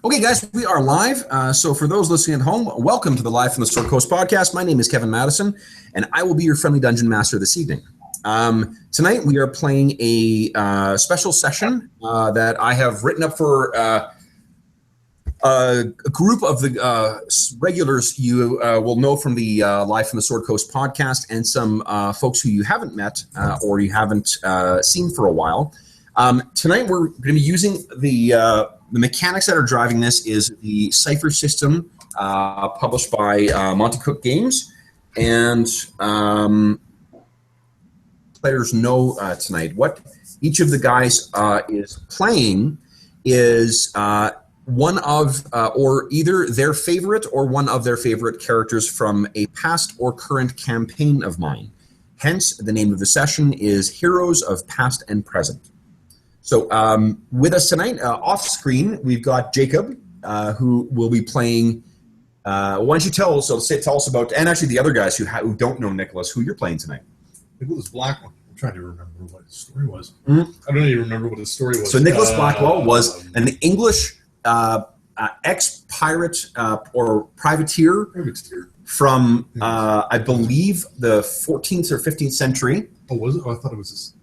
Okay, guys, we are live. So for those listening at home, welcome to the Live from the Sword Coast podcast. My name is Kevin Madison, and I will be your friendly dungeon master this evening. Tonight, we are playing a special session that I have written up for a group of the regulars you will know from the Live from the Sword Coast podcast, and some folks who you haven't met or you haven't seen for a while. Tonight, we're going to be using the mechanics that are driving this is the Cypher System, published by Monte Cook Games, and players know tonight. What each of the guys is playing is one of, or either their favorite or one of their favorite characters from a past or current campaign of mine. Hence, the name of the session is Heroes of Past and Present. So with us tonight, off screen, we've got Jacob, who will be playing. Why don't you tell us about, and actually the other guys who don't know Nicholas, who you're playing tonight. Nicholas Blackwell. I'm trying to remember what his story was. Mm-hmm. I don't even remember what his story was. So Nicholas Blackwell was an English ex-pirate or privateer from, I believe, the 14th or 15th century. Oh, was it? Oh, I thought it was this.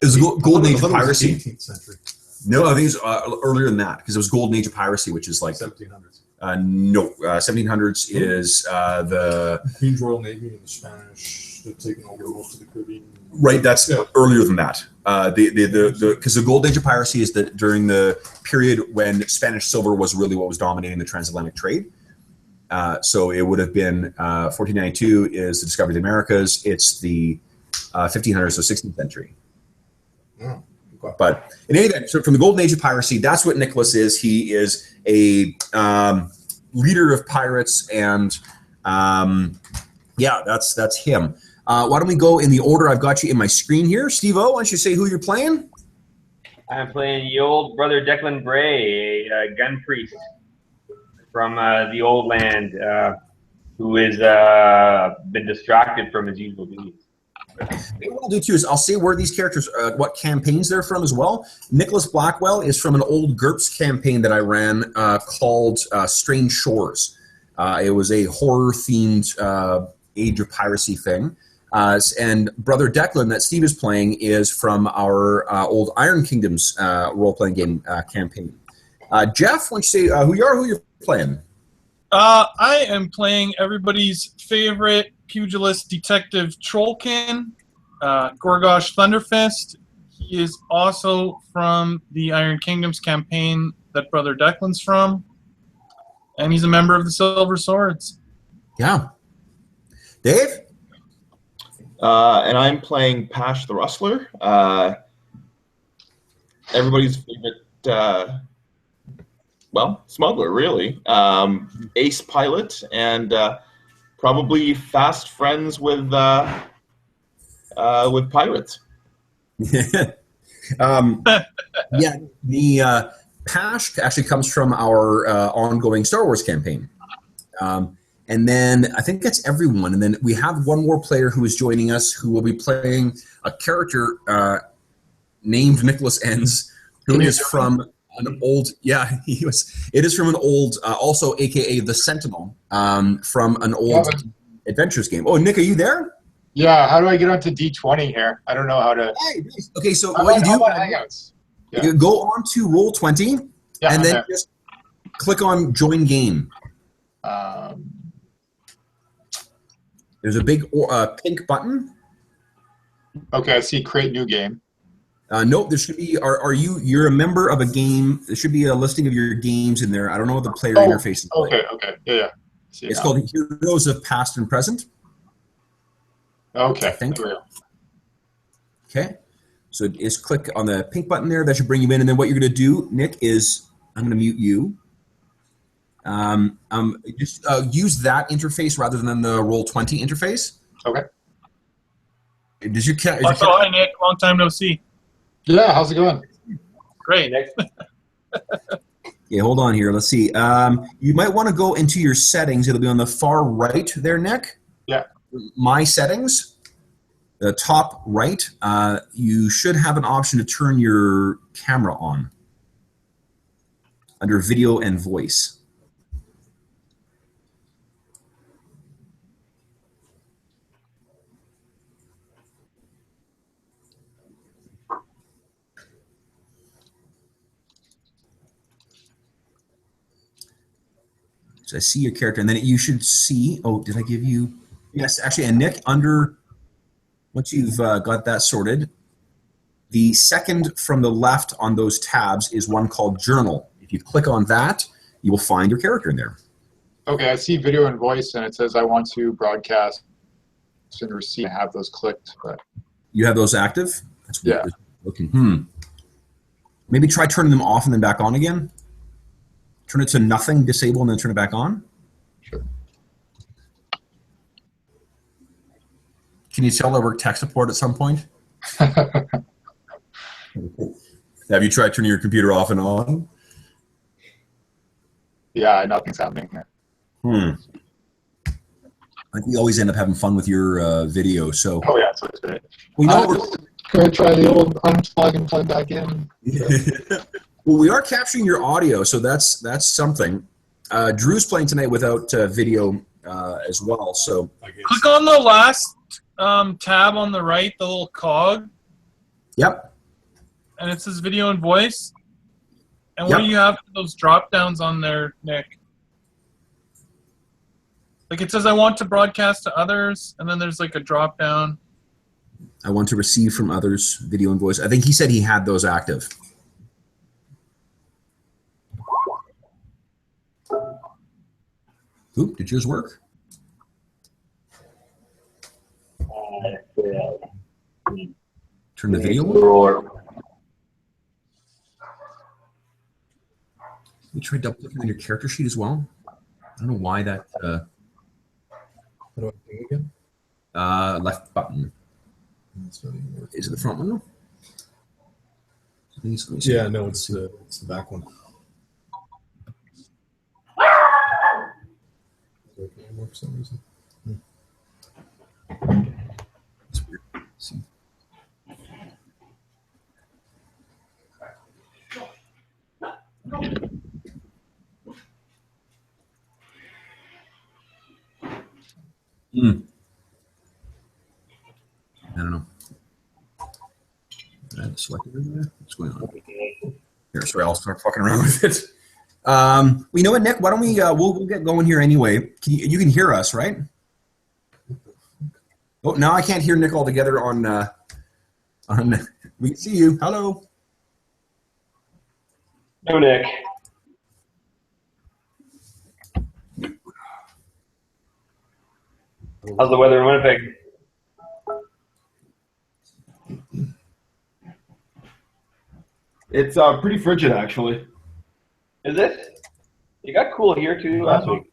It was Golden Age of Piracy. 18th century. No, I think it's earlier than that, because it was Golden Age of Piracy, which is like 1700s. No, 1700s is the Queen's Royal Navy and the Spanish. They've taken over most of the Caribbean. Right, that's earlier than that. Because the Golden Age of Piracy is during the period when Spanish silver was really what was dominating the transatlantic trade. So it would have been 1492 is the discovery of the Americas. It's the 1500s, so 16th century. Oh, okay. But in any event, so from the Golden Age of Piracy, that's what Nicholas is. He is a leader of pirates, and that's him. Why don't we go in the order I've got you in my screen here? Steve-O, why don't you say who you're playing? I'm playing the old brother Declan Bray, a gun priest from the old land, who has been distracted from his usual duties. What I'll do too is I'll say where these characters, what campaigns they're from as well. Nicholas Blackwell is from an old GURPS campaign that I ran called Strange Shores. It was a horror-themed Age of Piracy thing. And Brother Declan that Steve is playing is from our old Iron Kingdoms role-playing game campaign. Jeff, why don't you say who you are, who you're playing? I am playing everybody's favorite pugilist detective Trollkin, Gorgosh Thunderfist. He is also from the Iron Kingdoms campaign that Brother Declan's from, and he's a member of the Silver Swords. Yeah. Dave? And I'm playing Pash the Rustler, everybody's favorite, smuggler, really. Ace pilot, and probably fast friends with pirates. The Pash actually comes from our ongoing Star Wars campaign. And then I think that's everyone. And then we have one more player who is joining us who will be playing a character named Nicholas Enns, who is from an old, it is from an old, also AKA the Sentinel, from an old Adventures game. Oh, Nick, are you there? Yeah, how do I get onto D20 here? I don't know how to. Okay, so what you do, Hangouts? Yeah. You go on to Roll20, and then just click on Join Game. There's a big pink button. Okay, I see Create New Game. Nope, there should be, you're a member of a game. There should be a listing of your games in there. I don't know what the player interface is like. Okay, yeah. It's called Heroes of Past and Present. Okay, I think. There we go. Okay, so just click on the pink button there. That should bring you in. And then what you're going to do, Nick, is I'm going to mute you. Just use that interface rather than the Roll20 interface. Okay. Does your cat? Hi, Nick. Long time no see. Yeah, how's it going? Great. Yeah, hold on here. Let's see. You might want to go into your settings. It'll be on the far right there, Nick. Yeah. My settings. The top right. You should have an option to turn your camera on. under video and voice. So I see your character, and then you should see, oh, did I give you, yes, actually, and Nick, once you've got that sorted, the second from the left on those tabs is one called Journal. If you click on that, you will find your character in there. Okay, I see video and voice, and it says I want to broadcast and receive. I have those clicked, but You have those active? That's yeah. weird. Okay. Maybe try turning them off and then back on again. Turn it to nothing, disable, and then turn it back on. Sure. Can you tell that we're tech support at some point? Have you tried turning your computer off and on? Yeah, nothing's happening here. Like we always end up having fun with your video. So Oh yeah, so it's good. we know Gonna try the old unplug and plug back in. well, we are capturing your audio, so that's something. Drew's playing tonight without video as well. So I guess. Click on the last tab on the right, the little cog, yep. and it says video and voice. And what Yep. do you have for those drop downs on there, Nick? Like it says, I want to broadcast to others, and then there's like a drop down. I want to receive from others video and voice. I think he said he had those active. Oop, did yours work? Turn the video on. You try double clicking on your character sheet as well. I don't know why that How do I do it again? left button. It's not even working. Is it the front one? Let me see. Yeah, no, it's the back one. Working anymore for some reason. It's weird. Let's see. I don't know. Did I have it selected over there? What's going on? Here, sorry, I'll start fucking around with it. Well, you know what, Nick? Why don't we? We'll get going here anyway. You can hear us, right? Oh, now I can't hear Nick altogether on. We can see you. Hello. No, Nick. How's the weather in Winnipeg? It's pretty frigid, actually. Is it? You got cool here too last week.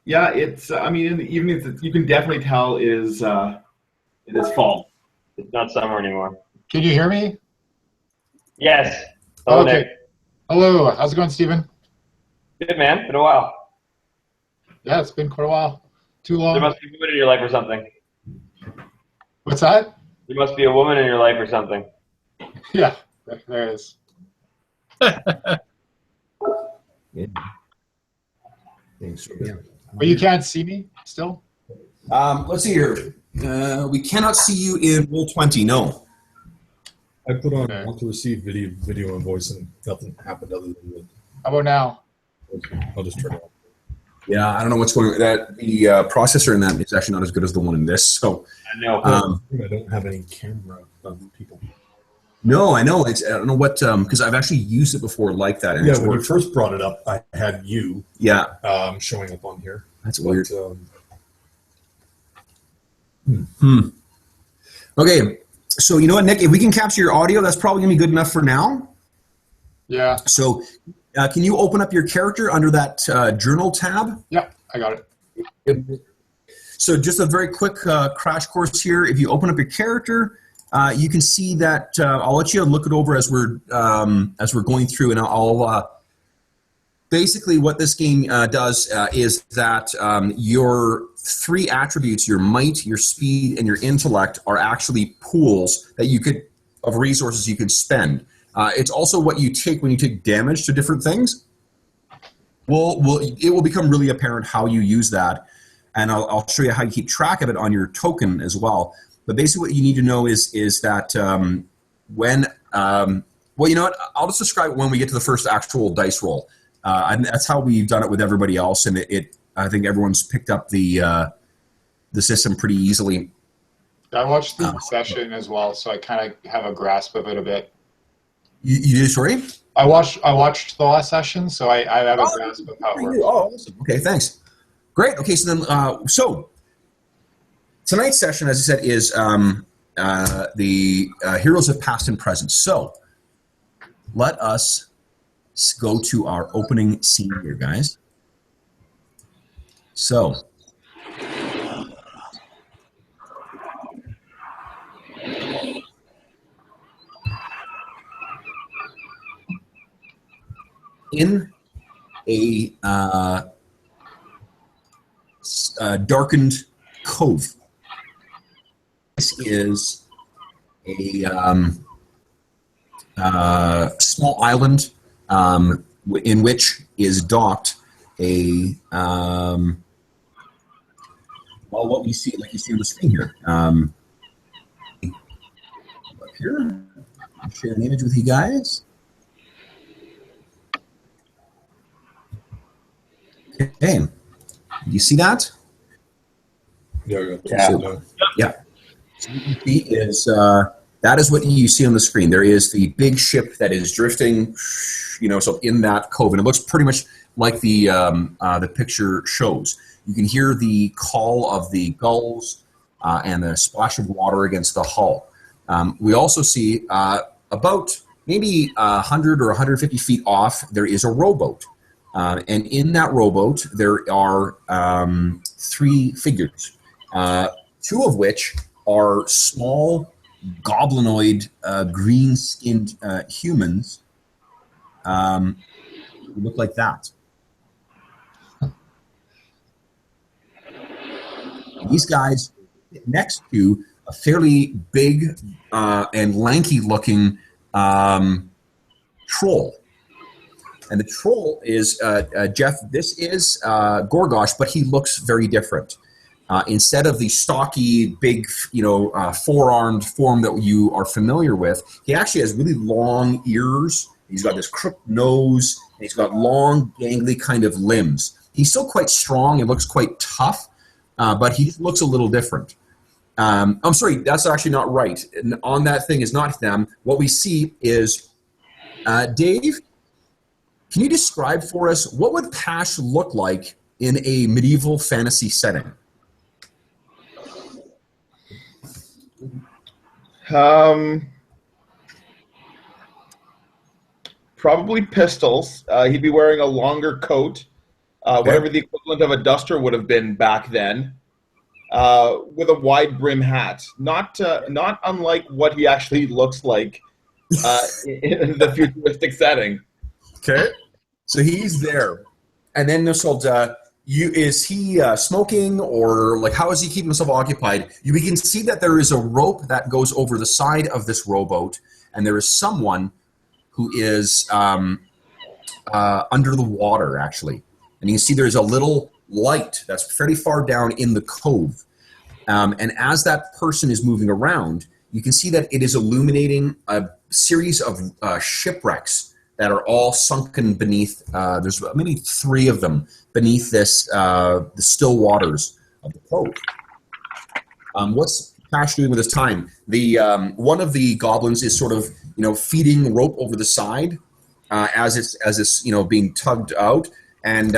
Yeah, it's. I mean, even if it's, you can definitely tell it is fall. It's not summer anymore. Can you hear me? Yes. Hello, Okay. Nick. Hello. How's it going, Steven? Good, man. Been a while. Yeah, it's been quite a while. Too long. There must be a woman in your life or something. What's that? There must be a woman in your life or something. Yeah, there is. Yeah. Thanks. Yeah. But you can't see me still? Let's see here. We cannot see you in Roll20. No. I put on Okay. want to receive video and voice, and nothing happened other than How about now? I'll just turn it off. Yeah, I don't know what's going on. That the processor in that is actually not as good as the one in this. So I know. I don't have any camera people. no, I know. I don't know what because I've actually used it before like that. And Yeah, it's when you worked. first brought it up, I had you Yeah, showing up on here. that's But, weird. Okay, so you know what, Nick? If we can capture your audio, that's probably gonna be good enough for now. Yeah. So, can you open up your character under that journal tab? Yeah, I got it. So, just a very quick crash course here. If you open up your character, you can see that. I'll let you look it over as we're going through, and I'll basically what this game does is that your three attributes, your might, your speed, and your intellect, are actually pools that you could of resources you could spend. It's also what you take when you take damage to different things. It will become really apparent how you use that, and I'll show you how you keep track of it on your token as well. But basically what you need to know is that when, well, you know what, I'll just describe it when we get to the first actual dice roll. And that's how we've done it with everybody else, and I think everyone's picked up the system pretty easily. I watched the session as well, so I kind of have a grasp of it a bit. You did, sorry? I watched the last session, so I have a grasp of how it works. Oh, awesome. Okay, thanks. Great. Okay, so then, so tonight's session, as I said, is the Heroes of Past and Present. So let us go to our opening scene here, guys. So in a darkened cove. This is a small island in which is docked a well, what we see, like you see on the screen here. Up here, I'll share an image with you guys. Okay, do you see that? Yeah. Yeah. So what you see is that is what you see on the screen. There is the big ship that is drifting, so in that cove, and it looks pretty much like the picture shows. You can hear the call of the gulls and the splash of water against the hull. We also see about maybe 100 or 150 feet off, there is a rowboat. And in that rowboat, there are 3 figures, 2 of which are small, goblinoid, green-skinned humans who look like that. These guys sit next to a fairly big and lanky-looking troll. And the troll is, Jeff, this is Gorgosh, but he looks very different. Instead of the stocky, big, four-armed form that you are familiar with, he actually has really long ears. He's got this crooked nose, and he's got long, gangly kind of limbs. He's still quite strong and looks quite tough, but he just looks a little different. I'm sorry, that's actually not right. On that thing is not them. What we see is, Dave, can you describe for us what would Pash look like in a medieval fantasy setting? Probably pistols. He'd be wearing a longer coat, whatever the equivalent of a duster would have been back then, with a wide brim hat. Not unlike what he actually looks like in the futuristic setting. Okay, so he's there, and then is he smoking, or like how is he keeping himself occupied? You can see that there is a rope that goes over the side of this rowboat, and there is someone who is under the water actually, and you can see there's a little light that's fairly far down in the cove, and as that person is moving around, you can see that it is illuminating a series of shipwrecks that are all sunken beneath, there's maybe 3 of them beneath this, the still waters of the cove. What's Pash doing with his time? One of the goblins is sort of, feeding rope over the side as it's being tugged out, and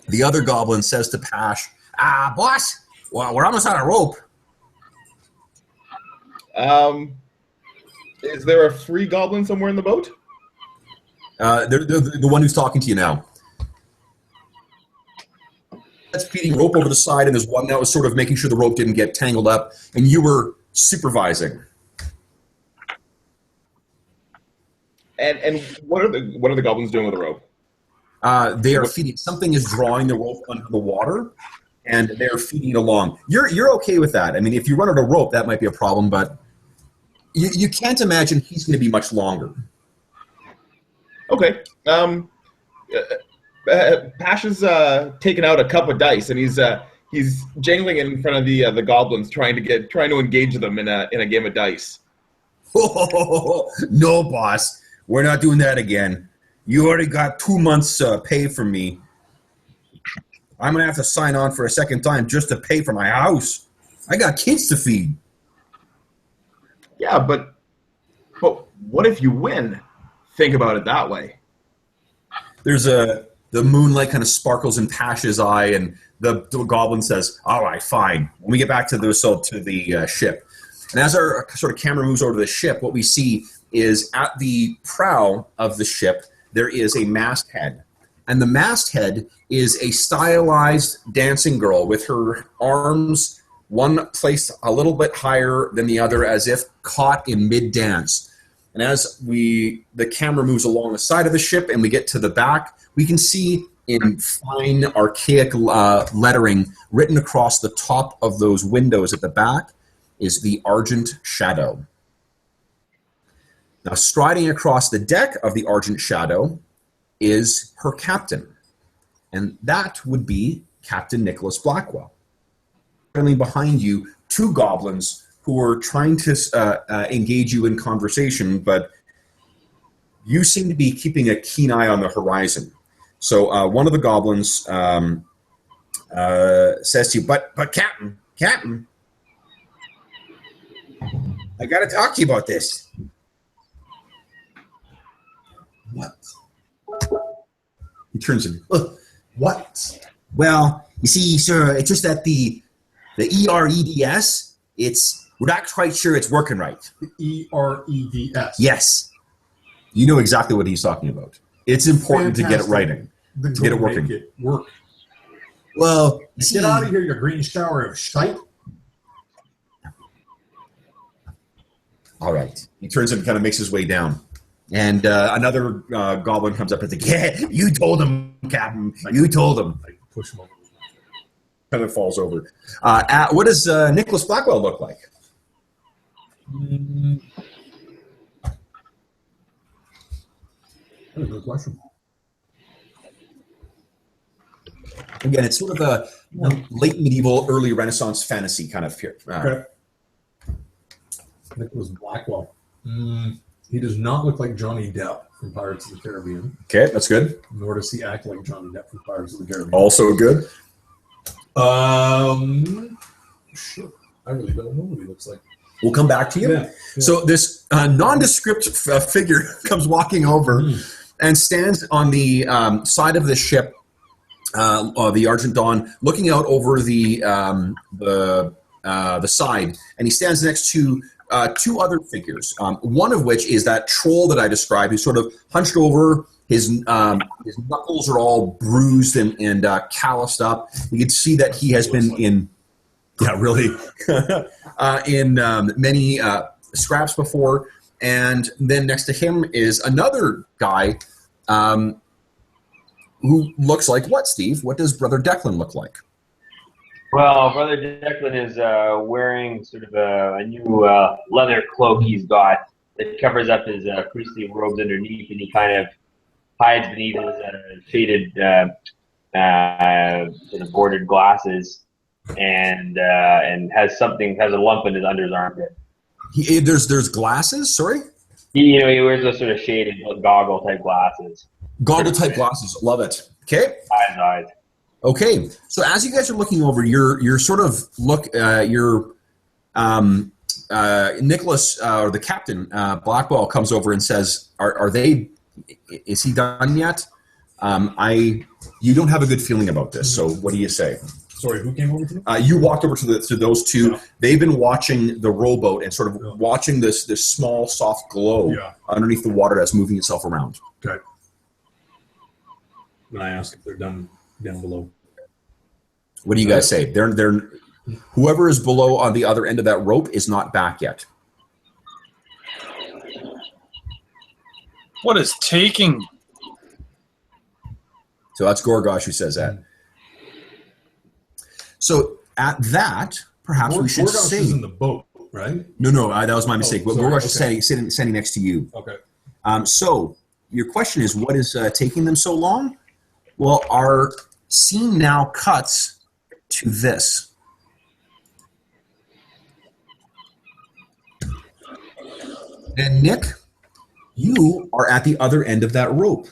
the other goblin says to Pash, boss, well, we're almost out of rope. Is there a free goblin somewhere in the boat? The one who's talking to you now. That's feeding rope over the side, and there's one that was sort of making sure the rope didn't get tangled up, and you were supervising. And what are the goblins doing with the rope? They are feeding. Something is drawing the rope under the water, and they're feeding it along. You're okay with that? I mean, if you run out of rope, that might be a problem, but You can't imagine he's going to be much longer. Okay. Pasha's taken out a cup of dice, and he's jangling it in front of the goblins, trying to engage them in a game of dice. No, boss. We're not doing that again. You already got 2 months pay from me. I'm going to have to sign on for a second time just to pay for my house. I got kids to feed. Yeah, but what if you win? Think about it that way. There's the moonlight kind of sparkles in Pasha's eye, and the goblin says, "All right, fine." When we get back to the ship, and as our sort of camera moves over to the ship, what we see is at the prow of the ship there is a masthead, and the masthead is a stylized dancing girl with her arms one placed a little bit higher than the other, as if caught in mid-dance. And as the camera moves along the side of the ship and we get to the back, we can see in fine archaic lettering written across the top of those windows at the back is the Argent Shadow. Now, striding across the deck of the Argent Shadow is her captain, and that would be Captain Nicholas Blackwell. Behind you, 2 goblins who are trying to engage you in conversation, but you seem to be keeping a keen eye on the horizon. So one of the goblins says to you, but Captain, I got to talk to you about this. What? He turns in. What? Well, you see, sir, it's just that the EREDS, we're not quite sure it's working right. The EREDS. Yes. You know exactly what he's talking about. It's important to get it writing, to get it working. Make it work. Well, Get out of here, you green shower of shite. All right. He turns and kind of makes his way down. And another goblin comes up and says, "Yeah, you told him, Captain. You told him." I push him over. Kind of falls over. What does Nicholas Blackwell look like? That's a good question. Again, it's sort of a late medieval, early Renaissance fantasy kind of here. Okay. Nicholas Blackwell. He does not look like Johnny Depp from Pirates of the Caribbean. Okay, that's good. Nor does he act like Johnny Depp from Pirates of the Caribbean. Also good. Sure. I really don't know what he looks like. We'll come back to you. Yeah. So this nondescript figure comes walking over and stands on the side of the ship, the Argent Dawn, looking out over the side, and he stands next to 2 other figures. One of which is that troll that I described, who's sort of hunched over. His knuckles are all bruised and calloused up. You can see that he has been in, in many scraps before. And then next to him is another guy who looks like what, Steve? What does Brother Declan look like? Well, Brother Declan is wearing sort of a new leather cloak he's got that covers up his priestly robes underneath, and he kind of hides beneath his shaded sort of bordered glasses, and has a lump in his under his armpit. There's glasses. Sorry. He wears those sort of shaded goggle type glasses. Goggle type glasses. Love it. Okay. Eyes. Okay. So as you guys are looking over, you're sort of Nicholas or the captain Blackwell comes over and says, is he done yet? You don't have a good feeling about this. So what do you say? Sorry, who came over to me? You walked over to those 2. Yeah. They've been watching the rowboat and sort of watching this small soft glow underneath the water that's moving itself around. Okay. And I ask if they're done down below. What do you guys say? They're whoever is below on the other end of that rope is not back yet. What is taking? So that's Gorgosh who says that. So at that, perhaps we should Gorgosh say is in the boat. right? No, that was my mistake. Oh, But Gorgosh sorry, is standing next to you. Okay. So your question is, what is taking them so long? Well, our scene now cuts to this. And Nick, you are at the other end of that rope.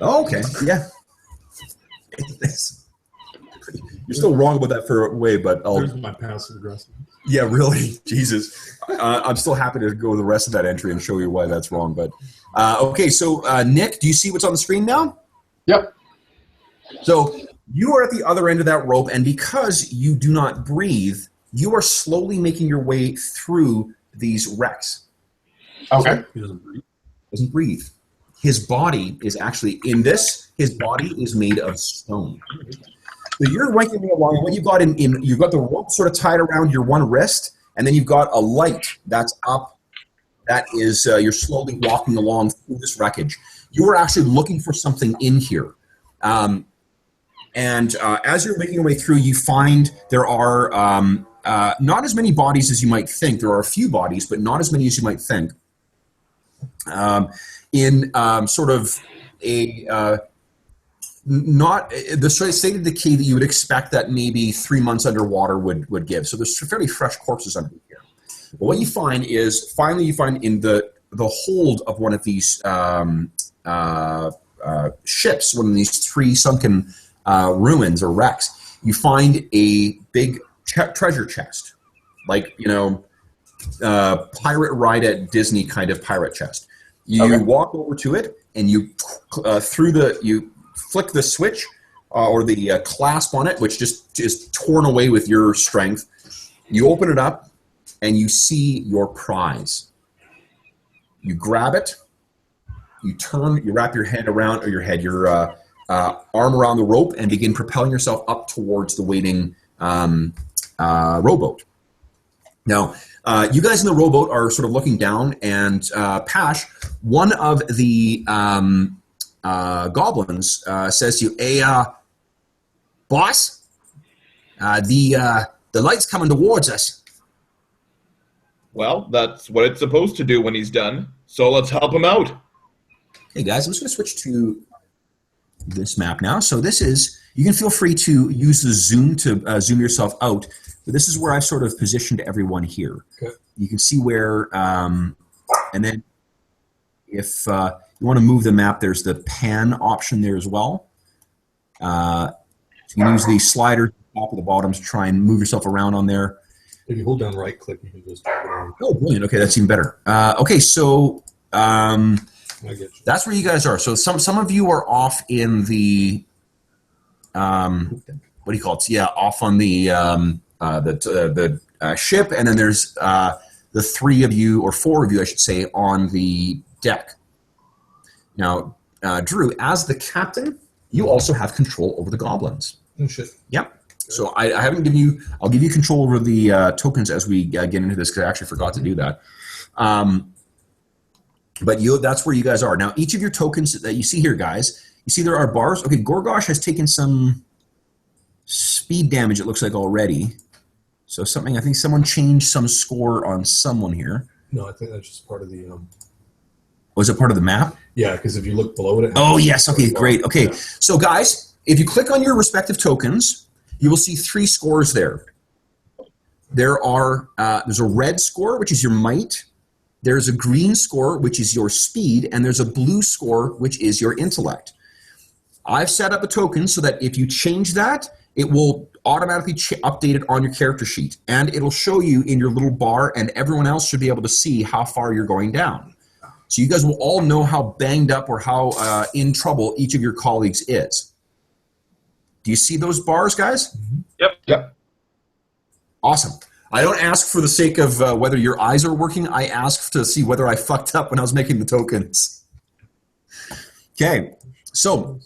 Oh, okay, yeah. You're still wrong about that for a way, but There's my passive aggressive. yeah, really, Jesus. I'm still happy to go the rest of that entry and show you why that's wrong. But okay, so Nick, do you see what's on the screen now? Yep. So you are at the other end of that rope, and because you do not breathe, you are slowly making your way through these wrecks. Okay. He doesn't breathe. Doesn't breathe. His body is actually in this. His body is made of stone. So you're working along, and what you've got you've got the rope sort of tied around your one wrist, and then you've got a light that's up. That is, you're slowly walking along through this wreckage. You are actually looking for something in here. And as you're making your way through, you find there are not as many bodies as you might think. There are a few bodies, but not as many as you might think. In sort of a not the state of decay that you would expect that maybe 3 months underwater would give. So there's fairly fresh corpses under here. But what you find is finally you find in the hold of one of these ships, one of these 3 sunken ruins or wrecks, you find a big treasure chest, like pirate ride at Disney kind of pirate chest. You walk over to it and you flick the switch or the clasp on it, which just is torn away with your strength. You open it up and you see your prize. You grab it. You wrap your head around, or your arm around the rope, and begin propelling yourself up towards the waiting rowboat. Now, you guys in the rowboat are sort of looking down, and Pash, one of the goblins, says to you, "Hey, boss, the light's coming towards us." Well, that's what it's supposed to do when he's done. So let's help him out. Hey guys, I'm just going to switch to this map now. So this is, you can feel free to use the zoom to zoom yourself out. But this is where I've sort of positioned everyone here. Okay. You can see where, and then if you want to move the map, there's the pan option there as well. So you can use the slider at the top or the bottom to try and move yourself around on there. If you hold down right click, you can just... Oh, brilliant. Okay, that's even better. Okay, so that's where you guys are. So some of you are off in the... what do you call it? Yeah, off on the ship, and then there's the 3 of you, or 4 of you, I should say, on the deck. Now, Drew, as the captain, you also have control over the goblins. Oh, shit. Yep. So I haven't given you. I'll give you control over the tokens as we get into this, because I actually forgot to do that. But that's where you guys are now. Each of your tokens that you see here, guys, you see there are bars. Okay, Gorgosh has taken some speed damage, it looks like, already. So I think someone changed some score on someone here. No, I think that's just part of the... Was it part of the map? Yeah, because if you look below it... Oh, yes. Okay, great. Okay, yeah. So guys, if you click on your respective tokens, you will see 3 scores there. There's a red score, which is your might. There's a green score, which is your speed, and there's a blue score, which is your intellect. I've set up a token so that if you change that, it will automatically update it on your character sheet, and it'll show you in your little bar, and everyone else should be able to see how far you're going down. So you guys will all know how banged up or how in trouble each of your colleagues is. Do you see those bars, guys? Yep. Awesome. I don't ask for the sake of whether your eyes are working. I ask to see whether I fucked up when I was making the tokens. Okay. So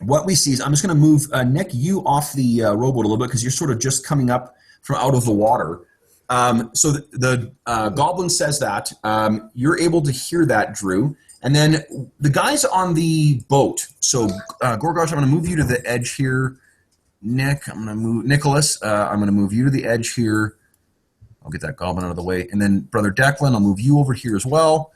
what we see is, I'm just going to move, Nick, you off the rowboat a little bit, because you're sort of just coming up from out of the water. So the goblin says that. You're able to hear that, Drew. And then the guys on the boat. So Gorgosh, I'm going to move you to the edge here. Nick, I'm going to move Nicholas. I'm going to move you to the edge here. I'll get that goblin out of the way. And then Brother Declan, I'll move you over here as well.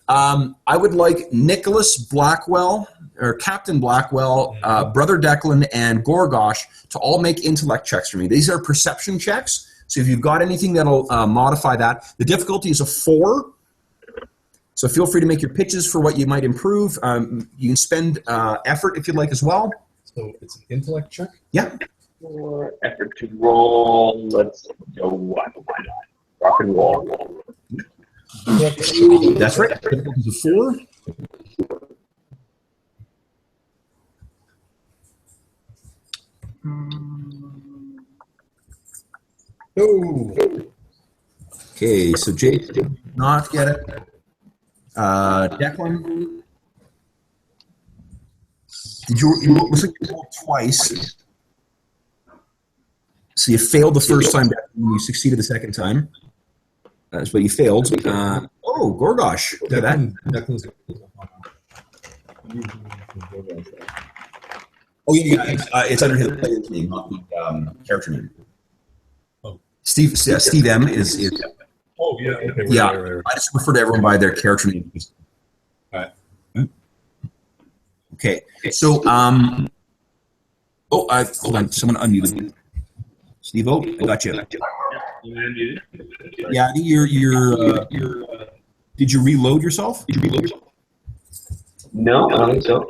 I would like Nicholas Blackwell, or Captain Blackwell, Brother Declan, and Gorgosh to all make intellect checks for me. These are perception checks. So if you've got anything that'll modify that, the difficulty is a 4. So feel free to make your pitches for what you might improve. You can spend effort if you'd like as well. So it's an intellect check? Yeah. For effort to roll. Let's go. Why not? Rock and roll. That's right. Difficulty is a 4. No. Okay, so Jake did not get it. Declan, did you? It looks like you rolled twice. So you failed the first time, Declan, you succeeded the second time. But you failed. Oh, Gorgosh. Look at that. Declan's Oh, yeah. It's under his player's name, not the character name. Oh. Steve M is. Oh, yeah. Okay, Yeah, right. I just refer to everyone by their character name. All right. Okay, so hold on, someone unmuted me. Steve-O, I got you. You unmuted? Yeah, I think you're did you reload yourself? No, I don't think so.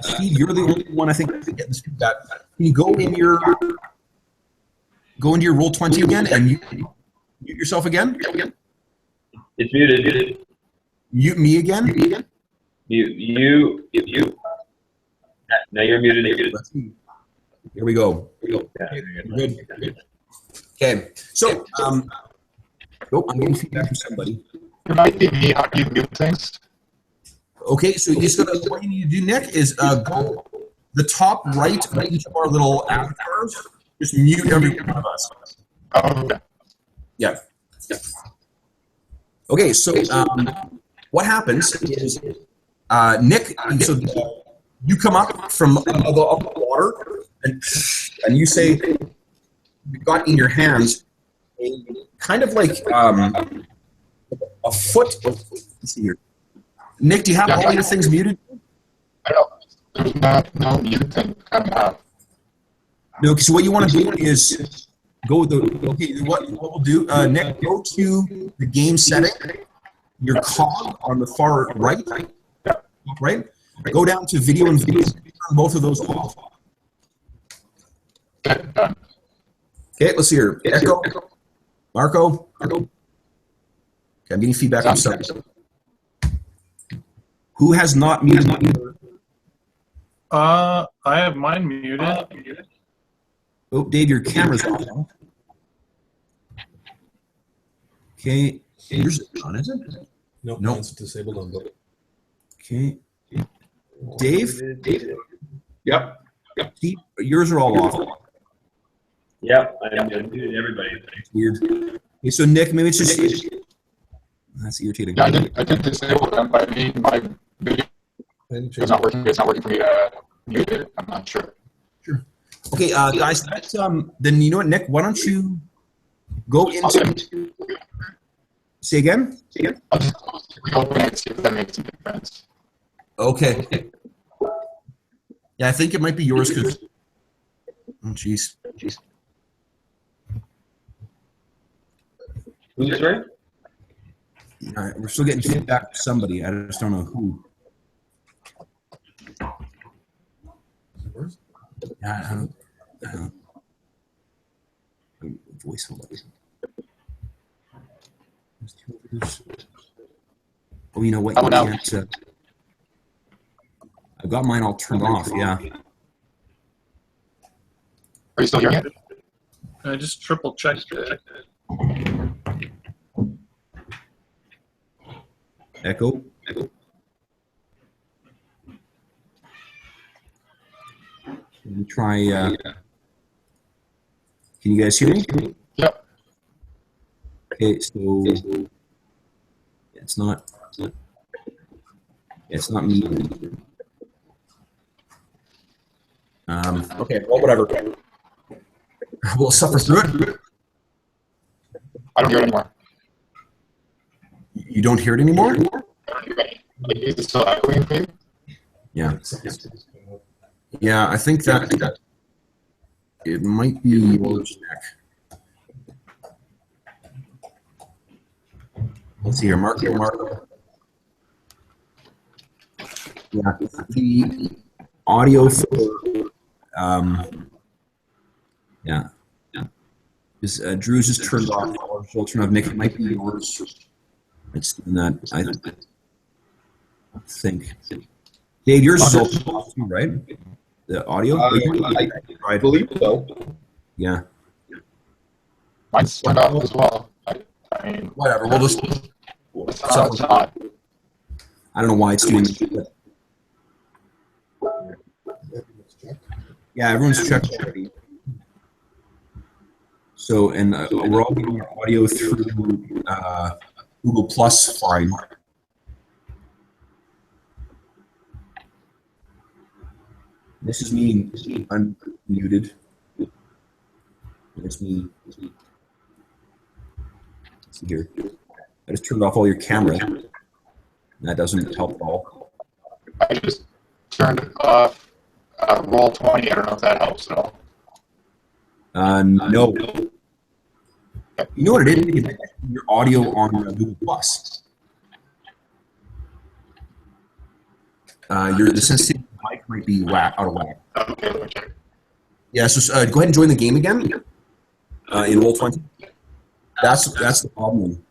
Steve, you're the only one I think to get this feedback. Can you go into your Roll20 again and mute yourself again? It's muted. Mute me again? You. Now you're muted. Let's see. Here we go. Yeah. Good. Okay, so I'm getting feedback from somebody. It might be me. How do you mute things? Okay, so you just gotta, what you need to do, Nick, is go the top right of each of our little avatars. Just mute every one of us. Oh, okay. Yeah. Okay, so what happens is Nick, so you come up from the water and you say you've got in your hands a kind of like a foot. Let's see here. Nick, do you have all your things muted? I don't. There's not no mute thing. No. So what you want to do is go with the. Okay, what we'll do, Nick, go to the game setting. Your cog on the far right. Right. Go down to video and video. Turn both of those off. Okay, let's see here. Echo. Marco. Okay, I'm getting feedback from somebody. Who has not muted? I have mine muted. Oh, Dave, your camera's off now. Okay, yours is on, is it? No, it's disabled on both. Okay. Dave? Yep. Steve, yours are all off. Yep, I'm muted everybody. Weird. Okay, so Nick, maybe it's just... That's irritating. Yeah, I did disable them, but I mean, my video is not working. It's not working for me to mute it. I'm not sure. Sure. Okay, guys, then you know what, Nick? Why don't you go into... Say again? I'll just reopen it and see if that makes a difference. Okay. Yeah, I think it might be yours because... Oh, jeez. Who's right? We're still getting feedback from somebody. I just don't know who. Yeah, I don't. Voice hold on. Oh, you know what? You can't. I've got mine all turned off. Yeah. Are you still hearing it? I just triple checked it. Echo. Let me try. Can you guys hear me? Yep. Okay, so it's not. It's not me. Okay, well, whatever. We'll suffer through it. I don't hear it anymore. You don't hear it anymore? I don't hear it. Like, is it still echoing for you? Yeah. Yeah, I think that it might be yours, Nick. Let's see here, Mark. Yeah, the audio for yeah. Is Drew's just turned off, or she'll turn off. Nick, it might be yours. It's not. I think. Dave, yours is also off too, right? The audio. I believe so. Yeah. Mine's turned off as well. I mean, Whatever. We'll just. it's not. I don't know why it's doing this. Yeah, everyone's checked already. So, and we're all getting our audio through Google Plus fine. This is me unmuted. It's me. Let's see here. I just turned off all your cameras. That doesn't help at all. I just turned off roll 20. I don't know if that helps at all. No. You know what it is? Your audio on Google Plus. The sensitivity of the mic might be out of whack. Okay, let me check. Yeah, so go ahead and join the game again in Roll20. That's the problem.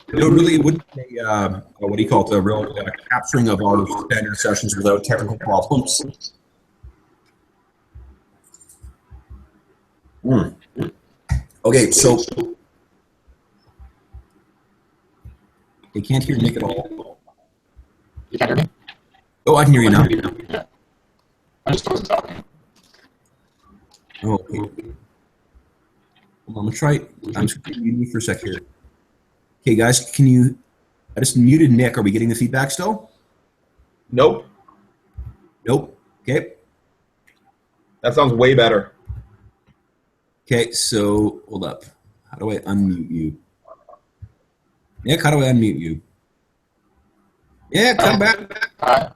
It wouldn't be what do you call it? A real capturing of our standard sessions without technical problems. Okay, so they can't hear Nick at all. You can't hear me? Oh, I can hear you now. Yeah. I just wasn't talking. Oh, okay. Hold on, I'm just going to mute you for a sec here. Okay, guys, I just muted Nick. Are we getting the feedback still? Nope. Nope. Okay. That sounds way better. Okay, so hold up. How do I unmute you? Nick, how do I unmute you? Yeah, come back. Hi.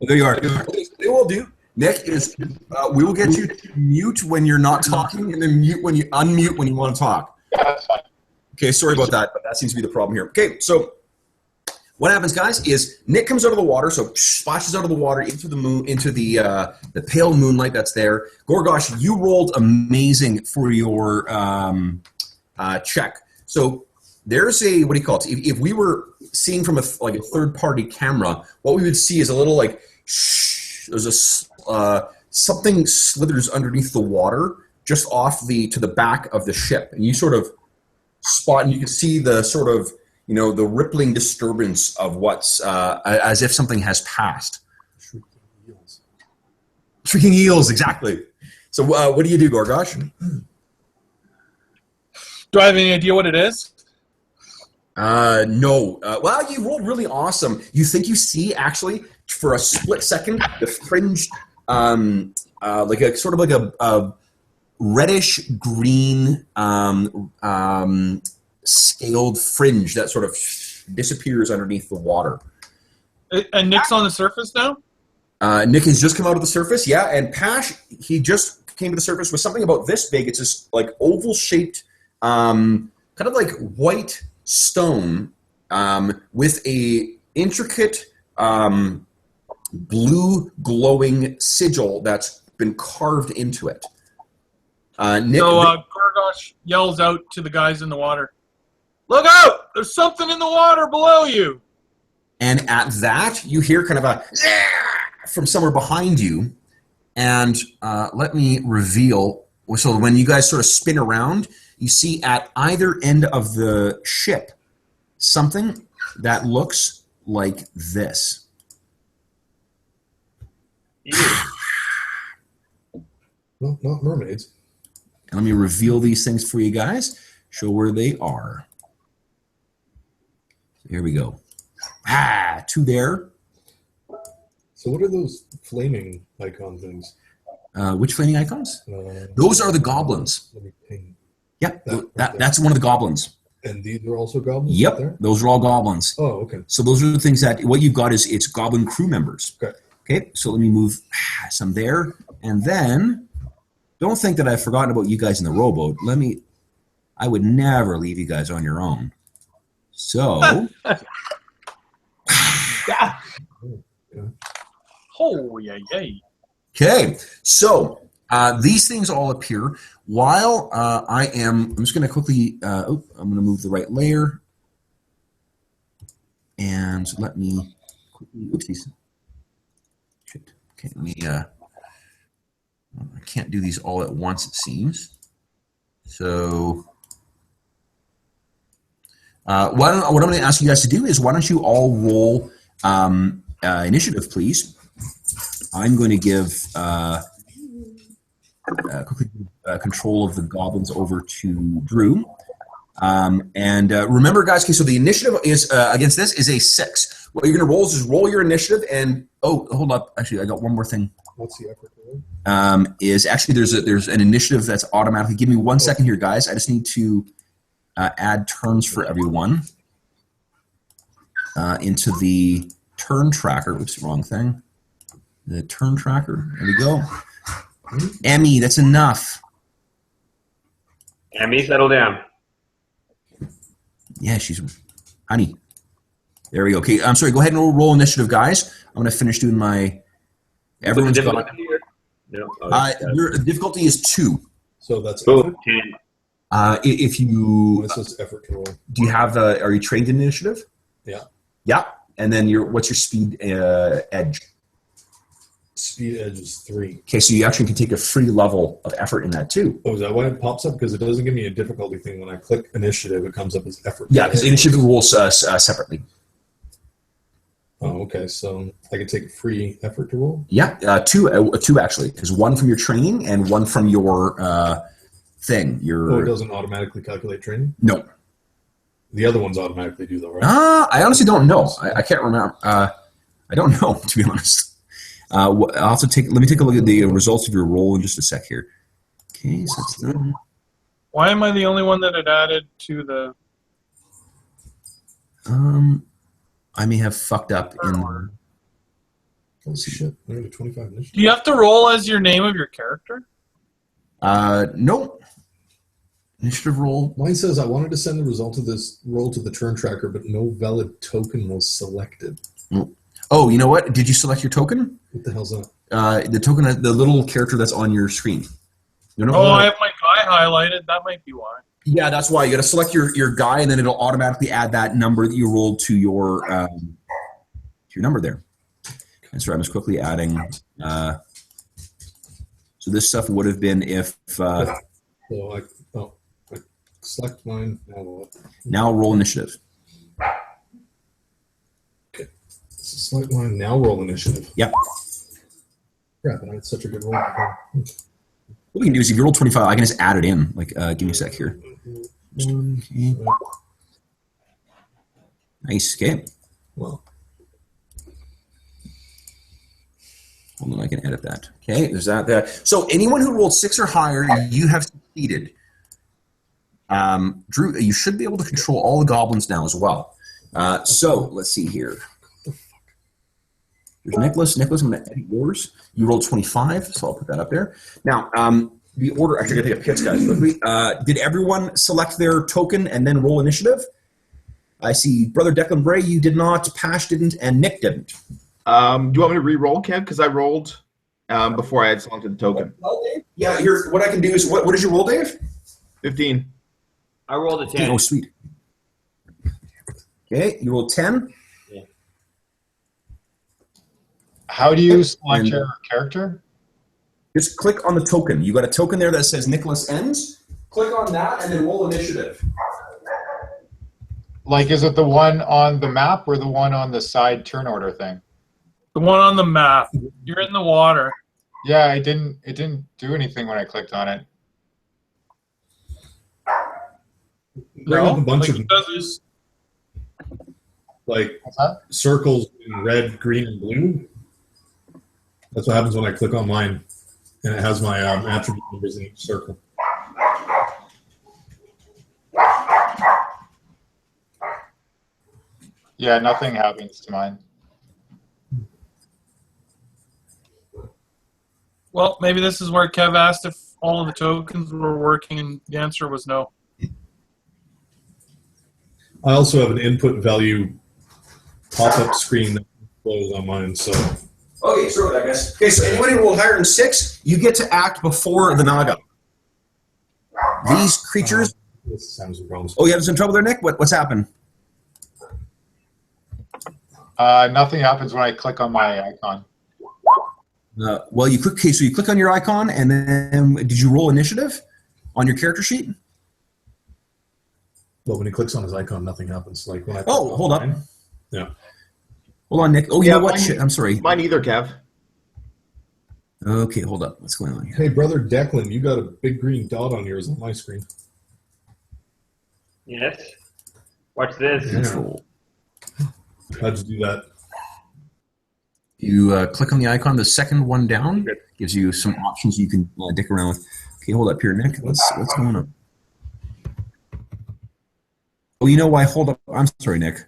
Oh, there you are. Okay, so what we'll do, Nick, is we will get you to mute when you're not talking and then mute when you unmute when you want to talk. Yeah, that's fine. Okay, sorry about that, but that seems to be the problem here. Okay, so what happens, guys, is Nick comes out of the water, so splashes out of the water into the moon, into the pale moonlight that's there. Gorgosh, you rolled amazing for your check. So there's a, what do you call it? If we were seeing from a third-party camera, what we would see is a little like there's a something slithers underneath the water just off to the back of the ship, and you sort of spot, and you can see the sort of, you know, the rippling disturbance of what's as if something has passed. Shrieking eels, exactly. So what do you do, Gorgosh? Do I have any idea what it is? No. Well, you rolled really awesome. You think you see, actually, for a split second, the fringed, like a sort of like a reddish green scaled fringe that sort of disappears underneath the water. And Nick's on the surface now? Nick has just come out of the surface, yeah, and Pash, he just came to the surface with something about this big. It's this like oval-shaped, kind of like white stone with a intricate blue glowing sigil that's been carved into it. Nick, So Gorgosh yells out to the guys in the water, "Look out! There's something in the water below you!" and at that, you hear kind of a from somewhere behind you. And let me reveal. So when you guys sort of spin around, you see at either end of the ship something that looks like this. No, not mermaids. And let me reveal these things for you guys. Show where they are. Here we go. Two there. So what are those flaming icon things? Which flaming icons? Those are the goblins. Let me ping. Yeah, That- that's one of the goblins. And these are also goblins? Yep, Right there? those are all goblins. Oh, okay. So those are the things that what you've got is it's goblin crew members. Okay. Okay, so let me move some there, and then don't think that I've forgotten about you guys in the rowboat. I would never leave you guys on your own. So. Oh, yay. Okay, so these things all appear while I'm just going to quickly, I'm going to move the right layer. And let me quickly, oopsies. Shit. Okay, let me, I can't do these all at once, it seems. So what I'm going to ask you guys to do is why don't you all roll initiative, please. I'm going to give control of the goblins over to Drew. And remember, guys, okay, so the initiative is against this is a 6. What you're going to roll is just roll your initiative and, oh, hold up. Actually, I got one more thing. What's the effort roll? Is actually there's an initiative that's automatically. Give me 1 second here, guys. I just need to add turns for everyone into the turn tracker. Oops, wrong thing. The turn tracker. There we go. Emmy, that's enough. Emmy, settle down. Yeah, she's honey. There we go. Okay, I'm sorry. Go ahead and roll initiative, guys. I'm going to finish doing my. Everyone's got. No. Your difficulty is 2. So that's Oh, effort. 10. If you This is effort to roll. do you have are you trained in initiative? Yeah. Yeah. And then what's your speed edge? Speed edge is 3. Okay, so you actually can take a free level of effort in that too. Oh, is that why it pops up? Because it doesn't give me a difficulty thing. When I click initiative, it comes up as effort. Yeah, because initiative rolls separately. Oh, okay. So I can take a free effort to roll? Yeah, two actually, because 1 from your training and 1 from your thing. Oh, it doesn't automatically calculate training? No. The other ones automatically do, though, right? I honestly don't know. I can't remember. I don't know, to be honest. I'll have to let me take a look at the results of your roll in just a sec here. Okay, so it's done. Why am I the only one that had added to the... I may have fucked up in. Holy shit. I only 25 initiative. Do you have to roll as your name of your character? Nope. Initiative roll. Mine says I wanted to send the result of this roll to the turn tracker, but no valid token was selected. Oh, you know what? Did you select your token? What the hell's that? The token, the little character that's on your screen. You know? Oh, I have my guy highlighted. That might be why. Yeah, that's why you got to select your guy, and then it'll automatically add that number that you rolled to your number there. And so I'm just quickly adding. So this stuff would have been if. So I select mine. Now what? Now roll initiative. Okay. Select mine. Now roll initiative. Yep. Crap! I had such a good roll. What we can do is if you roll 25, I can just add it in. Like, give me a sec here. Okay. Nice. Okay. Well, Hold on, I can edit that. Okay, there's that there. So anyone who rolled 6 or higher, you have succeeded. Drew, you should be able to control all the goblins now as well. So let's see here. There's Nicholas. Nicholas, I'm going to edit yours. You rolled 25, so I'll put that up there. Now, the order, actually, I'm going to take a pitch, guys. Quickly. Did everyone select their token and then roll initiative? I see Brother Declan Bray, you did not, Pash didn't, and Nick didn't. Do you want me to re-roll, Kev? Because I rolled before I had selected the token. Yeah, here, what I can do is, what did you roll, Dave? 15. I rolled a 10. Oh, sweet. Okay, you rolled 10. How do you select your character? Just click on the token. You got a token there that says Nicholas Ends. Click on that and then roll initiative. Like, is it the one on the map or the one on the side turn order thing? The one on the map. You're in the water. Yeah, it didn't do anything when I clicked on it. bring up a bunch like of it does. like What's that? circles in red, green, and blue. That's what happens when I click on mine, and it has my attribute numbers in each circle. Yeah, nothing happens to mine. Well, maybe this is where Kev asked if all of the tokens were working, and the answer was no. I also have an input value pop-up screen that close on mine, so... Okay, screw it, I guess. Okay, so anybody who rolled higher than 6, you get to act before the Naga. These creatures... This sounds some problems. Oh, you have some trouble there, Nick? What's happened? Nothing happens when I click on my icon. Well, you click. Okay, so you click on your icon, and then did you roll initiative on your character sheet? Well, when he clicks on his icon, nothing happens. Like when I hold up. Yeah. Hold on, Nick. Oh, you know what? Mine, Shit, I'm sorry. Mine either, Kev. Okay, hold up. What's going on here? Hey, brother Declan, you got a big green dot on yours on my screen. Yes. Watch this. Control. How'd you do that? You click on the icon, the second one down gives you some options you can dick around with. Okay, hold up here, Nick. What's going on? Oh, you know why? Hold up. I'm sorry, Nick.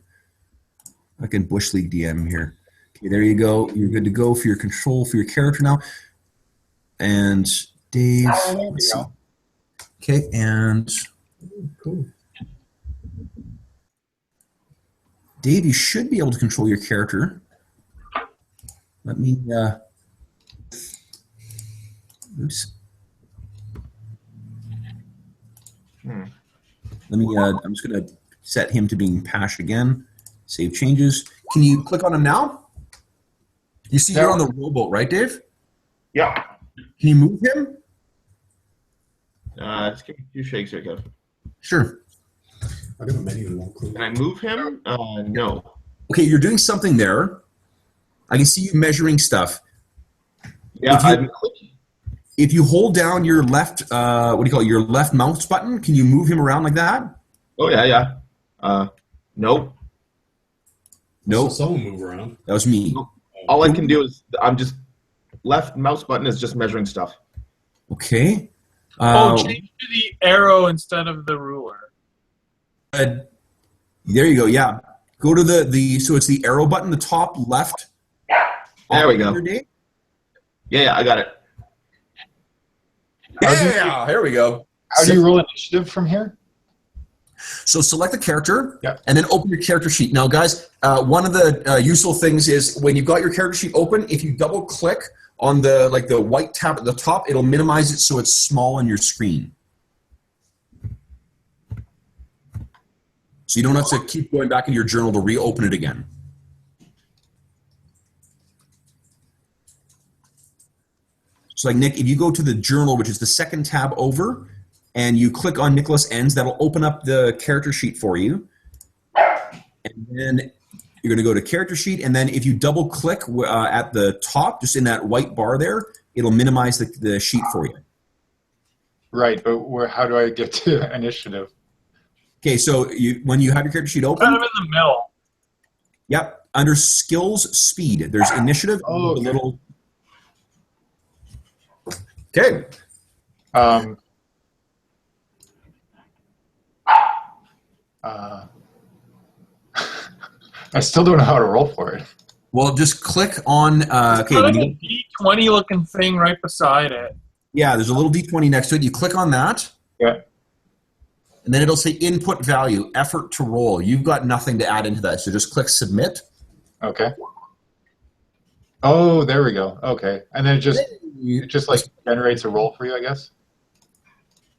I can Bush League DM here. Okay, there you go. You're good to go for your control for your character now. And Dave. Let's see. Okay, and Cool. Dave, you should be able to control your character. Let me, oops. Let me, I'm just going to set him to being Pash again. Save changes. Can you click on him now? You see you're on the rowboat, right, Dave? Yeah. Can you move him? Just give me a few shakes here, Kev. Sure. I got a menu that won't close. Can I move him? No. Okay, you're doing something there. I can see you measuring stuff. Yeah, I'm clicking. If you hold down your left, what do you call it, your left mouse button, can you move him around like that? Oh, yeah. Nope. Nope. So someone move around. That was me. All I can do is, I'm just, left mouse button is just measuring stuff. Okay. Change to the arrow instead of the ruler. There you go. Yeah. Go to the so it's the arrow button, the top left. There we go. Yeah, I got it. Yeah, here we go. How do you roll initiative from here? So select the character, Yep. and then open your character sheet. Now, guys, one of the useful things is when you've got your character sheet open, if you double click on the white tab at the top, it'll minimize it so it's small on your screen. So you don't have to keep going back into your journal to reopen it again. So like Nick, if you go to the journal, which is the second tab over, and you click on Nicholas Ends, that'll open up the character sheet for you. And then you're going to go to character sheet, and then if you double click at the top, just in that white bar there, it'll minimize the sheet for you. Right, but how do I get to initiative? Okay, so when you have your character sheet open, Kind of in the middle. yep, under skills speed, there's initiative. Oh, okay. A little. Okay. I still don't know how to roll for it. Well, just click on. Okay. There's a D20 looking thing right beside it. Yeah, there's a little D20 next to it. You click on that. Yeah. And then it'll say input value, effort to roll. You've got nothing to add into that, so just click submit. Okay. Oh, there we go. Okay, and then it just like generates a roll for you, I guess.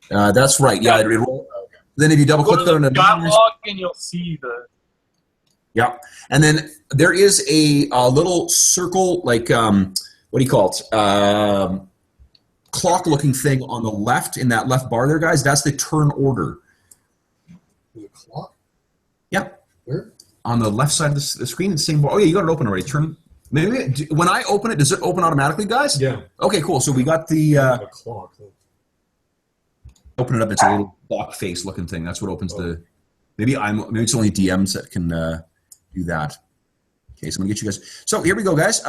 That's right. Yeah. It'll, then if you double click on it, log and you'll see the. yeah, and then there is a little circle, like what do you call it? Clock-looking thing on the left in that left bar there, guys. That's the turn order. The clock? Yep. Where? On the left side of the screen, the same bar. Oh yeah, you got it open already. Turn. Maybe when I open it, does it open automatically, guys? Yeah. Okay, cool. So we got the. The clock. Open it up. It's a little clock face looking thing. That's what opens the. Maybe it's only DMs that can do that. Okay, so I'm gonna get you guys. So here we go, guys.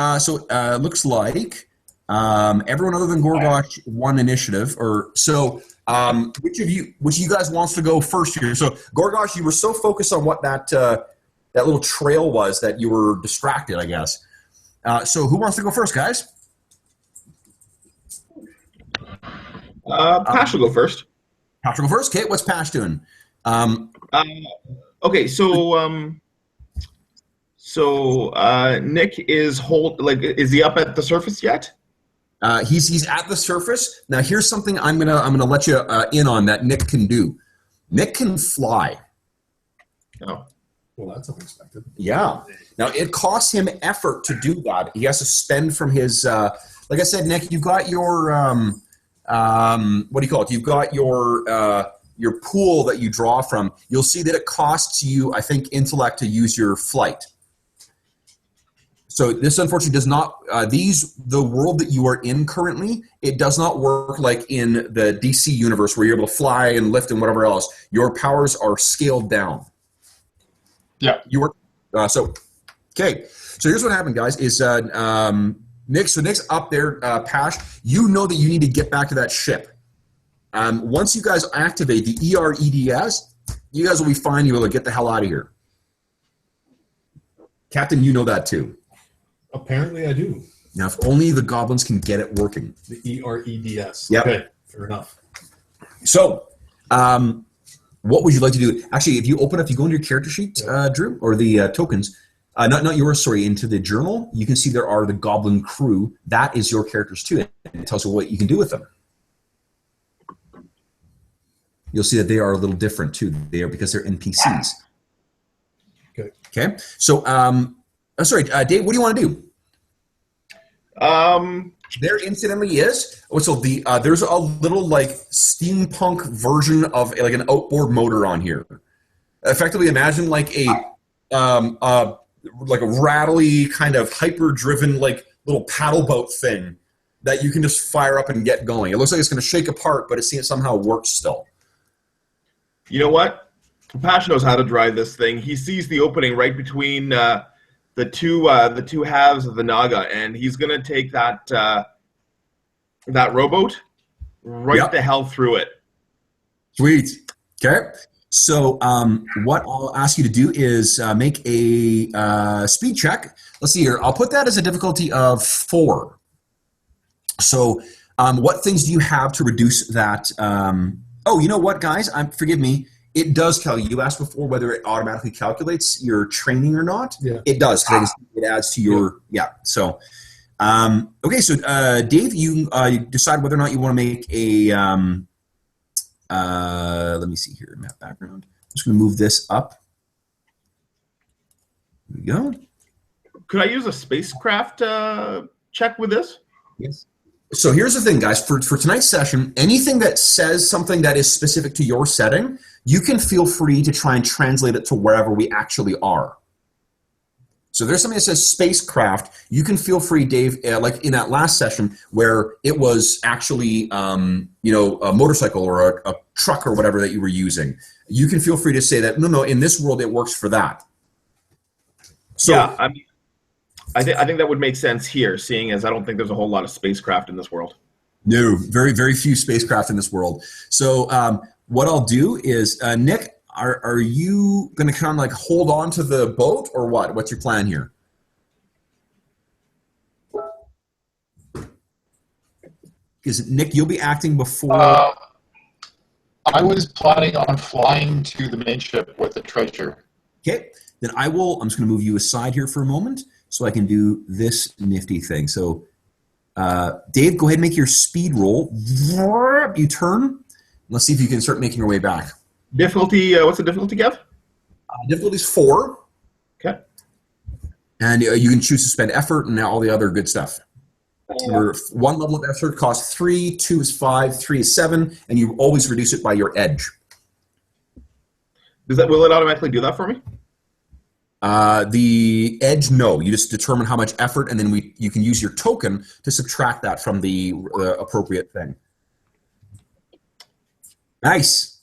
Looks like everyone other than Gorgosh won initiative. Or so. Which of you guys wants to go first here? So Gorgosh, you were so focused on what that that little trail was that you were distracted, I guess. So who wants to go first, guys? Pash will go first. Pash will go first. Okay, what's Pash doing? Okay, so Nick is is he up at the surface yet? He's at the surface. Now here's something I'm gonna let you in on that Nick can do. Nick can fly. Oh. Well, that's unexpected. Yeah. Now it costs him effort to do that. He has to spend from his like I said, Nick, you've got your what do you call it? You've got your pool that you draw from. You'll see that it costs you, I think, intellect to use your flight. So this unfortunately does not, the world that you are in currently, it does not work like in the DC universe where you're able to fly and lift and whatever else. Your powers are scaled down. Yeah. You are, so here's what happened, guys, is Nick's up there, Pash, you know that you need to get back to that ship. Once you guys activate the EREDS, you guys will be fine. You'll get the hell out of here. Captain, you know that too. Apparently I do. Now, if only the goblins can get it working. The EREDS. Yep. Okay, fair enough. So, what would you like to do? Actually, if you open up, you go into your character sheet, Drew, or the tokens, not yours, sorry, into the journal, you can see there are the goblin crew. That is your characters too. And it tells you what you can do with them. You'll see that they are a little different too. They are because they're NPCs. Okay. Okay. So, sorry, Dave, what do you want to do? There incidentally is. So there's a little like steampunk version of like an outboard motor on here. Effectively, imagine like a rattly kind of hyper-driven like little paddle boat thing that you can just fire up and get going. It looks like it's going to shake apart, but it somehow works still. You know what? Pash knows how to drive this thing. He sees the opening right between the two halves of the Naga, and he's gonna take that rowboat right the hell through it. Sweet. Okay. So what I'll ask you to do is make a speed check. Let's see here. I'll put that as a difficulty of 4. So what things do you have to reduce that? Oh, you know what, guys? Forgive me. It does calculate. You asked before whether it automatically calculates your training or not. Yeah. It does. It adds to your So, okay. So, Dave, you decide whether or not you want to make a. Let me see here. Map background. I'm just going to move this up. There we go. Could I use a spacecraft check with this? Yes. So here's the thing, guys. For tonight's session, anything that says something that is specific to your setting, you can feel free to try and translate it to wherever we actually are. So there's something that says spacecraft. You can feel free, Dave, like in that last session where it was actually, a motorcycle or a truck or whatever that you were using. You can feel free to say that, no, in this world it works for that. So, yeah, I mean, I think that would make sense here, seeing as I don't think there's a whole lot of spacecraft in this world. No, very, very few spacecraft in this world. So what I'll do is, Nick, are you going to kind of like hold on to the boat or what? What's your plan here? Because, Nick, you'll be acting before... I was planning on flying to the main ship with the treasure. Okay, then I'm just going to move you aside here for a moment so I can do this nifty thing. So, Dave, go ahead and make your speed roll. You turn. Let's see if you can start making your way back. Difficulty, what's the difficulty, Kev? Difficulty is 4. Okay. And you can choose to spend effort and all the other good stuff. Remember, 1 level of effort costs 3, 2 is 5, 3 is 7, and you always reduce it by your edge. Will it automatically do that for me? The edge, no. You just determine how much effort, and then you can use your token to subtract that from the appropriate thing. Nice.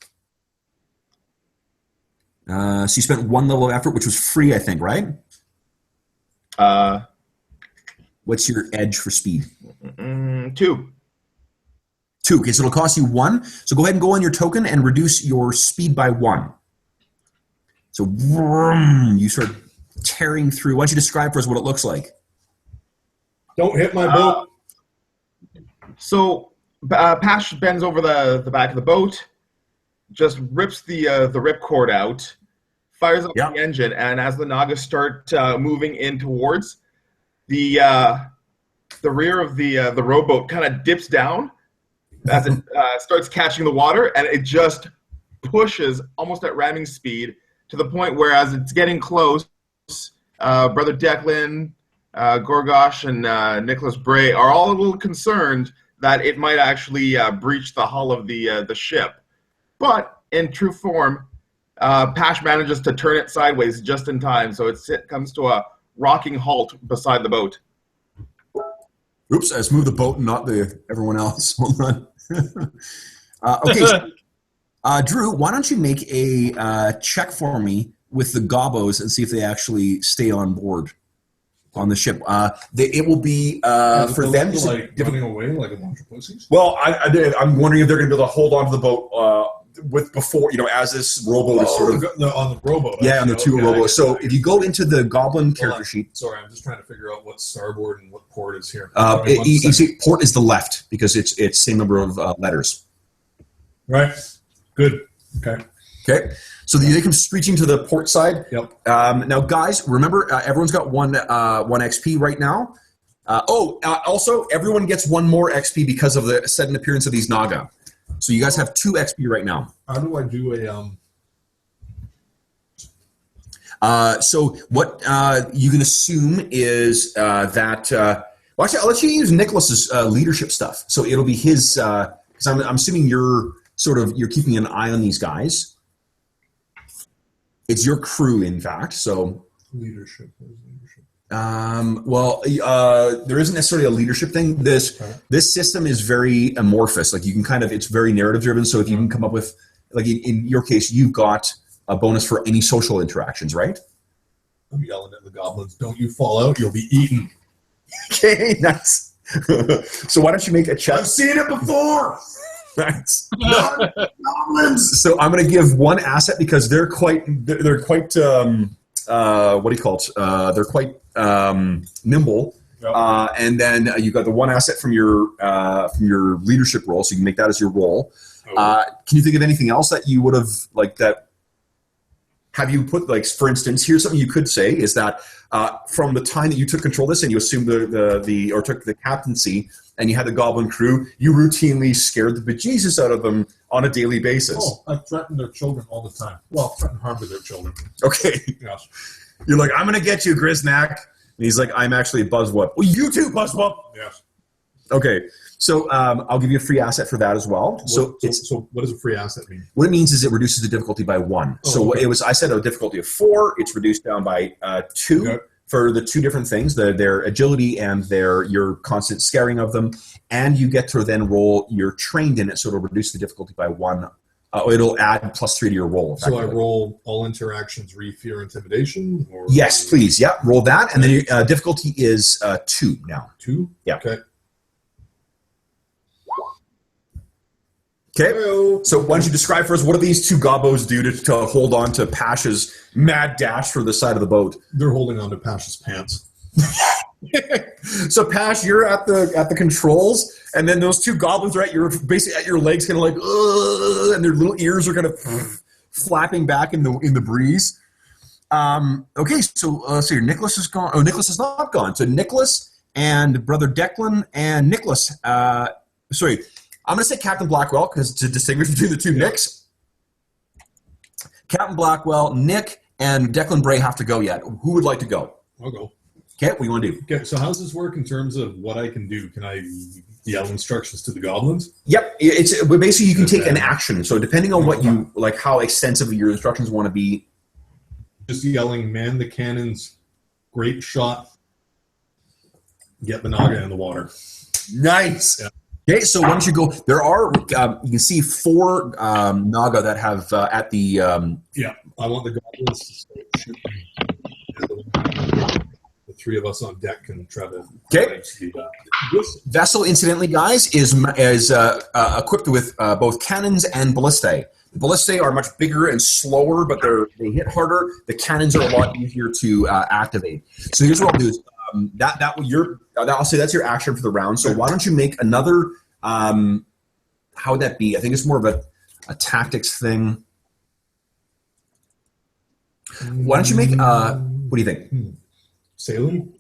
So you spent 1 level of effort, which was free, I think, right? What's your edge for speed? 2. 2. Okay, so it'll cost you 1. So go ahead and go on your token and reduce your speed by 1. So vroom, you start tearing through. Why don't you describe for us what it looks like? Don't hit my boat. So Pash bends over the back of the boat, just rips the ripcord out, fires up the engine, and as the Nagas start moving in towards the rear of the rowboat, kind of dips down as it starts catching the water, and it just pushes almost at ramming speed to the point where, as it's getting close, Brother Declan, Gorgosh, and Nicholas Bray are all a little concerned that it might actually breach the hull of the ship. But in true form, Pash manages to turn it sideways just in time, so it comes to a rocking halt beside the boat. Oops, I just moved the boat and not everyone else. Hold on. Okay, so, Drew, why don't you make a check for me with the gobos and see if they actually stay on board on the ship. It will be for them to like running away like a bunch of pussies. Well, I'm wondering if they're going to be able to hold on to the boat with before, as this rowboat is sort of on the rowboat. Yeah, on the two rowboats. So if you go into the Goblin character sheet. Sorry, I'm just trying to figure out what starboard and what port is here. You see, port is the left because it's same number of letters. Right. Good. Okay. So they come screeching to the port side. Yep. Now, guys, remember, everyone's got one XP right now. Also, everyone gets one more XP because of the sudden appearance of these Naga. So you guys have 2 XP right now. How do I do a... So what you can assume is that... well, actually, I'll let you use Nicholas's leadership stuff. So it'll be his... Because I'm assuming you're keeping an eye on these guys. It's your crew, in fact. So leadership. There isn't necessarily a leadership thing. This system is very amorphous. Like you can it's very narrative driven. So if you can come up with, like in your case, you've got a bonus for any social interactions, right? I'm yelling at the goblins. Don't you fall out? You'll be eaten. Okay, nice. So why don't you make a check? I've seen it before. Nice. Goblins. So I'm going to give 1 asset because they're quite what do you call it? They're quite nimble. Yep. And then you got the 1 asset from your leadership role, so you can make that as your role. Okay. Can you think of anything else that you would have have you put, for instance, here's something you could say is that from the time that you took control of this and you assumed or took the captaincy and you had the goblin crew, you routinely scared the bejesus out of them on a daily basis. Oh, I threaten their children all the time. Well, threaten harm to their children. Okay. Yes. You're like, I'm going to get you, Grisnack. And he's like, I'm actually a Buzzwup. Well, you too, Buzzwup. Yes. Okay. So I'll give you a free asset for that as well. So what does a free asset mean? What it means is it reduces the difficulty by 1. I said a difficulty of 4. It's reduced down by 2. Okay. For the 2 different things, their agility and your constant scaring of them, and you get to then roll. You're trained in it, so it'll reduce the difficulty by 1. It'll add +3 to your roll. So I roll all interactions, fear, intimidation? Or yes, please. Yeah, roll that, and then your difficulty is 2 now. 2? Yeah. Okay. Okay, so why don't you describe for us what do these 2 gobos do to hold on to Pash's mad dash for the side of the boat? They're holding on to Pash's pants. So Pash, you're at the controls, and then those 2 goblins are basically at your legs, kind of like, and their little ears are kind of flapping back in the breeze. Okay, so let's see. Nicholas is gone. Oh, Nicholas is not gone. So Nicholas and Brother Declan and Nicholas. Sorry. I'm going to say Captain Blackwell because to distinguish between the 2 Nicks. Captain Blackwell, Nick, and Declan Bray have to go yet. Who would like to go? I'll go. Okay, what do you want to do? Okay, so how does this work in terms of what I can do? Can I yell instructions to the goblins? Yep, basically you can take an action. So depending on what you how extensive your instructions want to be. Just yelling, man the cannons, great shot, get the Naga in the water. Nice. Yeah. Okay, so why don't you go? There are you can see 4 Naga that have at the. Yeah, I want the goblins to start shooting. the three of us on deck can try to. Okay. This vessel, incidentally, guys, is equipped with both cannons and ballistae. The ballistae are much bigger and slower, but they hit harder. The cannons are a lot easier to activate. So here's what I'll do: is, I'll say that's your action for the round. So why don't you make another? How would that be? I think it's more of a tactics thing. Why don't you make? What do you think? Sailing?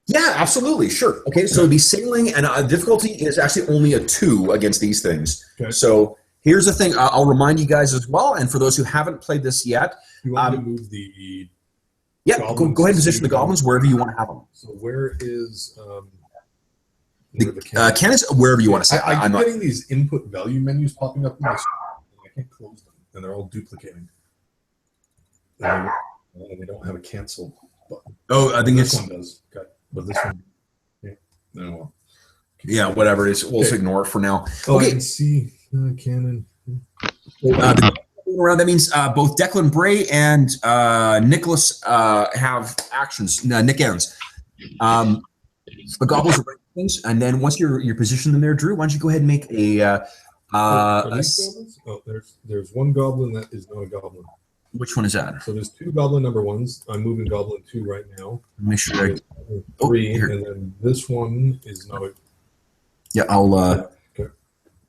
Yeah, absolutely, sure. Okay, so it'd be sailing, and difficulty is actually only a 2 against these things. Okay. So here's the thing. I'll remind you guys as well, and for those who haven't played this yet, You want to move the? yeah, go ahead and position the goblins wherever you want to have them. So where is The cannons wherever you want to set. I'm getting these input value menus popping up in my screen. I can't close them, and they're all duplicating. And they don't have a cancel button. Oh, I think this it's one does. Okay, but this one, yeah, no. Well, yeah, whatever it is. We'll just Okay. ignore it for now. Oh, I Okay, can see cannon. around that means both Declan Bray and Nicholas have actions. Nick ends. The goblins are breaking things, and then once you're positioned in there, Drew, why don't you go ahead and make Are these goblins? Oh, there's one goblin that is not a goblin. which one is that? So there's 2 goblin number 1s. I'm moving goblin 2 right now. Make sure. There's 3, here. and then this one is not a. Yeah, I'll Okay.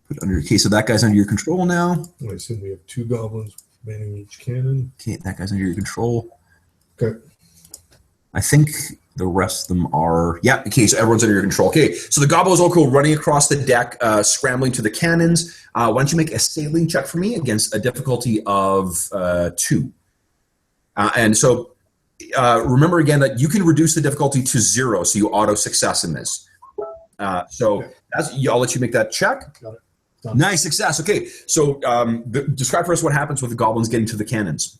put it under. Okay, so that guy's under your control now. I assume we have 2 goblins manning each cannon. Okay, that guy's under your control. Okay. I think the rest of them are. Yeah. Okay, so everyone's under your control. Okay, so the goblins all go running across the deck, scrambling to the cannons. Why don't you make a sailing check for me against a difficulty of 2? And so remember again that you can reduce the difficulty to 0, so you auto success in this. So I'll let you make that check. Got it. Done. Nice success. Okay, so describe for us what happens with the goblins getting to the cannons.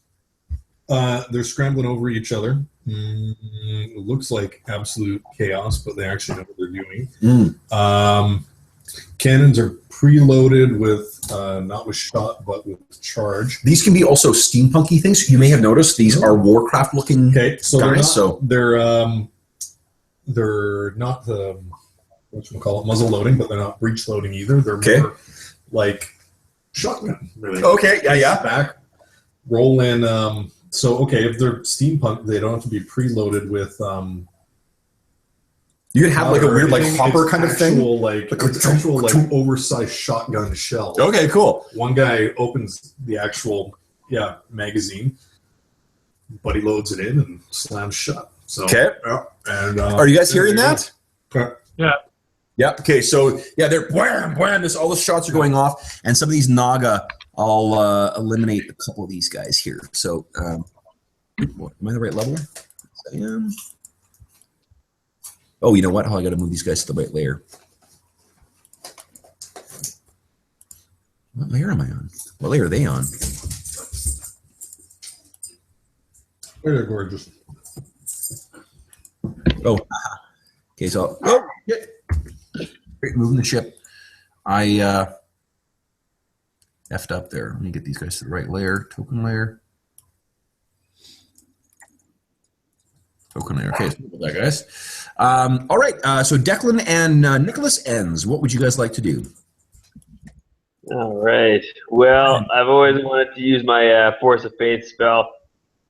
They're scrambling over each other. It looks like absolute chaos, but they actually know what they're doing. Cannons are preloaded with not with shot, but with charge. These can be also steampunky things. You may have noticed these are Warcraft-looking So guys. they're not the whatchamacallit, muzzle loading, but they're not breech loading either. They're more like shotgun. Really. Okay. Yeah. Back roll in. So if they're steampunk, they don't have to be preloaded with. You could have like a weird like hopper kind of thing. It's actual oversized shotgun shell. Okay, cool. One guy opens the actual magazine, but he loads it in and slams shut. So and are you guys hearing that? Okay. Yeah. Yeah. Okay. So they're wham wham. All the shots are going off, and some of these Naga. I'll eliminate a couple of these guys here. So, am I the right level? Yes, I am. Oh, you know what? I got to move these guys to the right layer. What layer am I on? What layer are they on? They're gorgeous. Oh, okay. So, moving the ship. I effed up there. Let me get these guys to the right layer. Token layer. Token layer. Okay, so that guys. All right. So Declan and Nicholas ends. What would you guys like to do? All right. Well, I've always wanted to use my Force of Faith spell.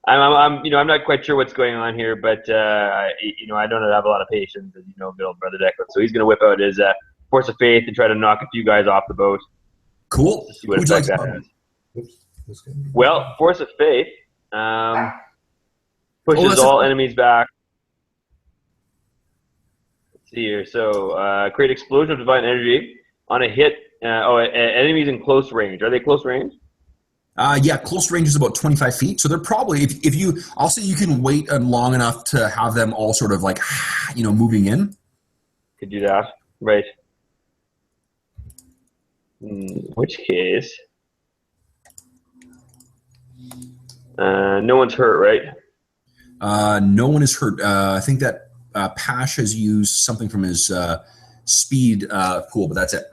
I'm not quite sure what's going on here, but I don't have a lot of patience, as you know, good old brother Declan. So he's going to whip out his Force of Faith and try to knock a few guys off the boat. Cool. To see what Who'd you effect like that to has. Well, Force of Faith pushes that's all enemies back. Let's see here. So create explosion of divine energy on a hit. Enemies in close range. Are they close range? Yeah, close range is about 25 feet. So they're probably, if you, I'll say you can wait long enough to have them all sort of like, moving in. Could do that. Right. In which case, no one's hurt, right? No one is hurt. I think that Pash has used something from his speed pool, but that's it.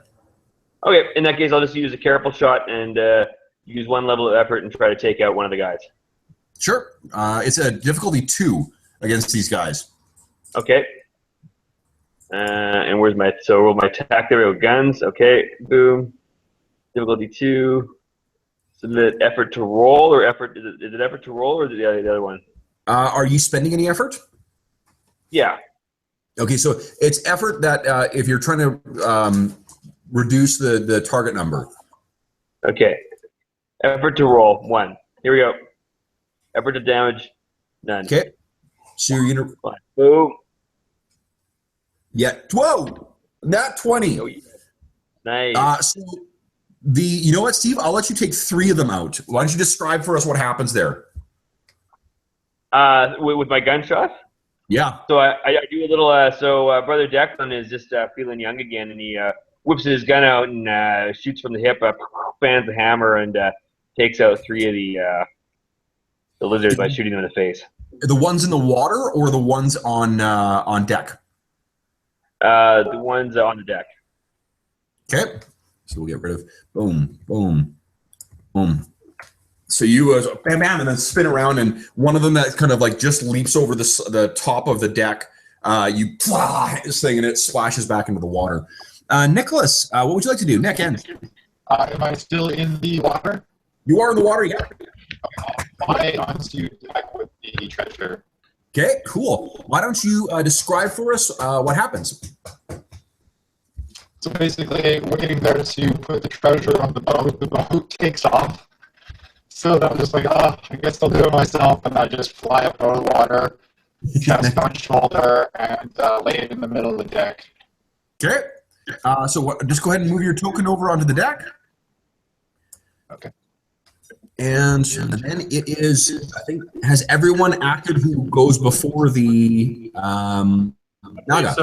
Okay, in that case, I'll just use a careful shot and use 1 level of effort and try to take out one of the guys. Sure. It's a difficulty 2 against these guys. Okay. And where's my attack? There we go. Guns. Okay. Boom. Difficulty 2. So the effort to roll or effort? Is it effort to roll or is it the other one? Are you spending any effort? Yeah. Okay, so it's effort that if you're trying to reduce the target number. Okay. Effort to roll 1. Here we go. Effort to damage none. Okay. So you're gonna. Boom. Yeah. Whoa! Not 20. Oh, yeah. Nice. So you know what, Steve? I'll let you take 3 of them out. Why don't you describe for us what happens there? With my gunshot. Yeah. So I do a little. Brother Declan is just feeling young again, and he whips his gun out and shoots from the hip, fans the hammer, and takes out 3 of the lizards by shooting them in the face. The ones in the water or the ones on deck? The ones on the deck. Okay. So we'll get rid of boom, boom, boom. So you bam, bam, and then spin around, and one of them that kind of like just leaps over the top of the deck. You hit this thing, and it splashes back into the water. Nicholas, what would you like to do? Nick, end. Am I still in the water? You are in the water, yeah. Fly onto deck with the treasure. Okay, cool. Why don't you describe for us what happens? So basically, waiting there to put the treasure on the boat takes off. So I'm just like, I guess I'll do it myself, and I just fly up over the water, chest on shoulder, and lay it in the middle of the deck. Okay. Just go ahead and move your token over onto the deck. Okay. And then it is, I think, has everyone acted who goes before the Naga?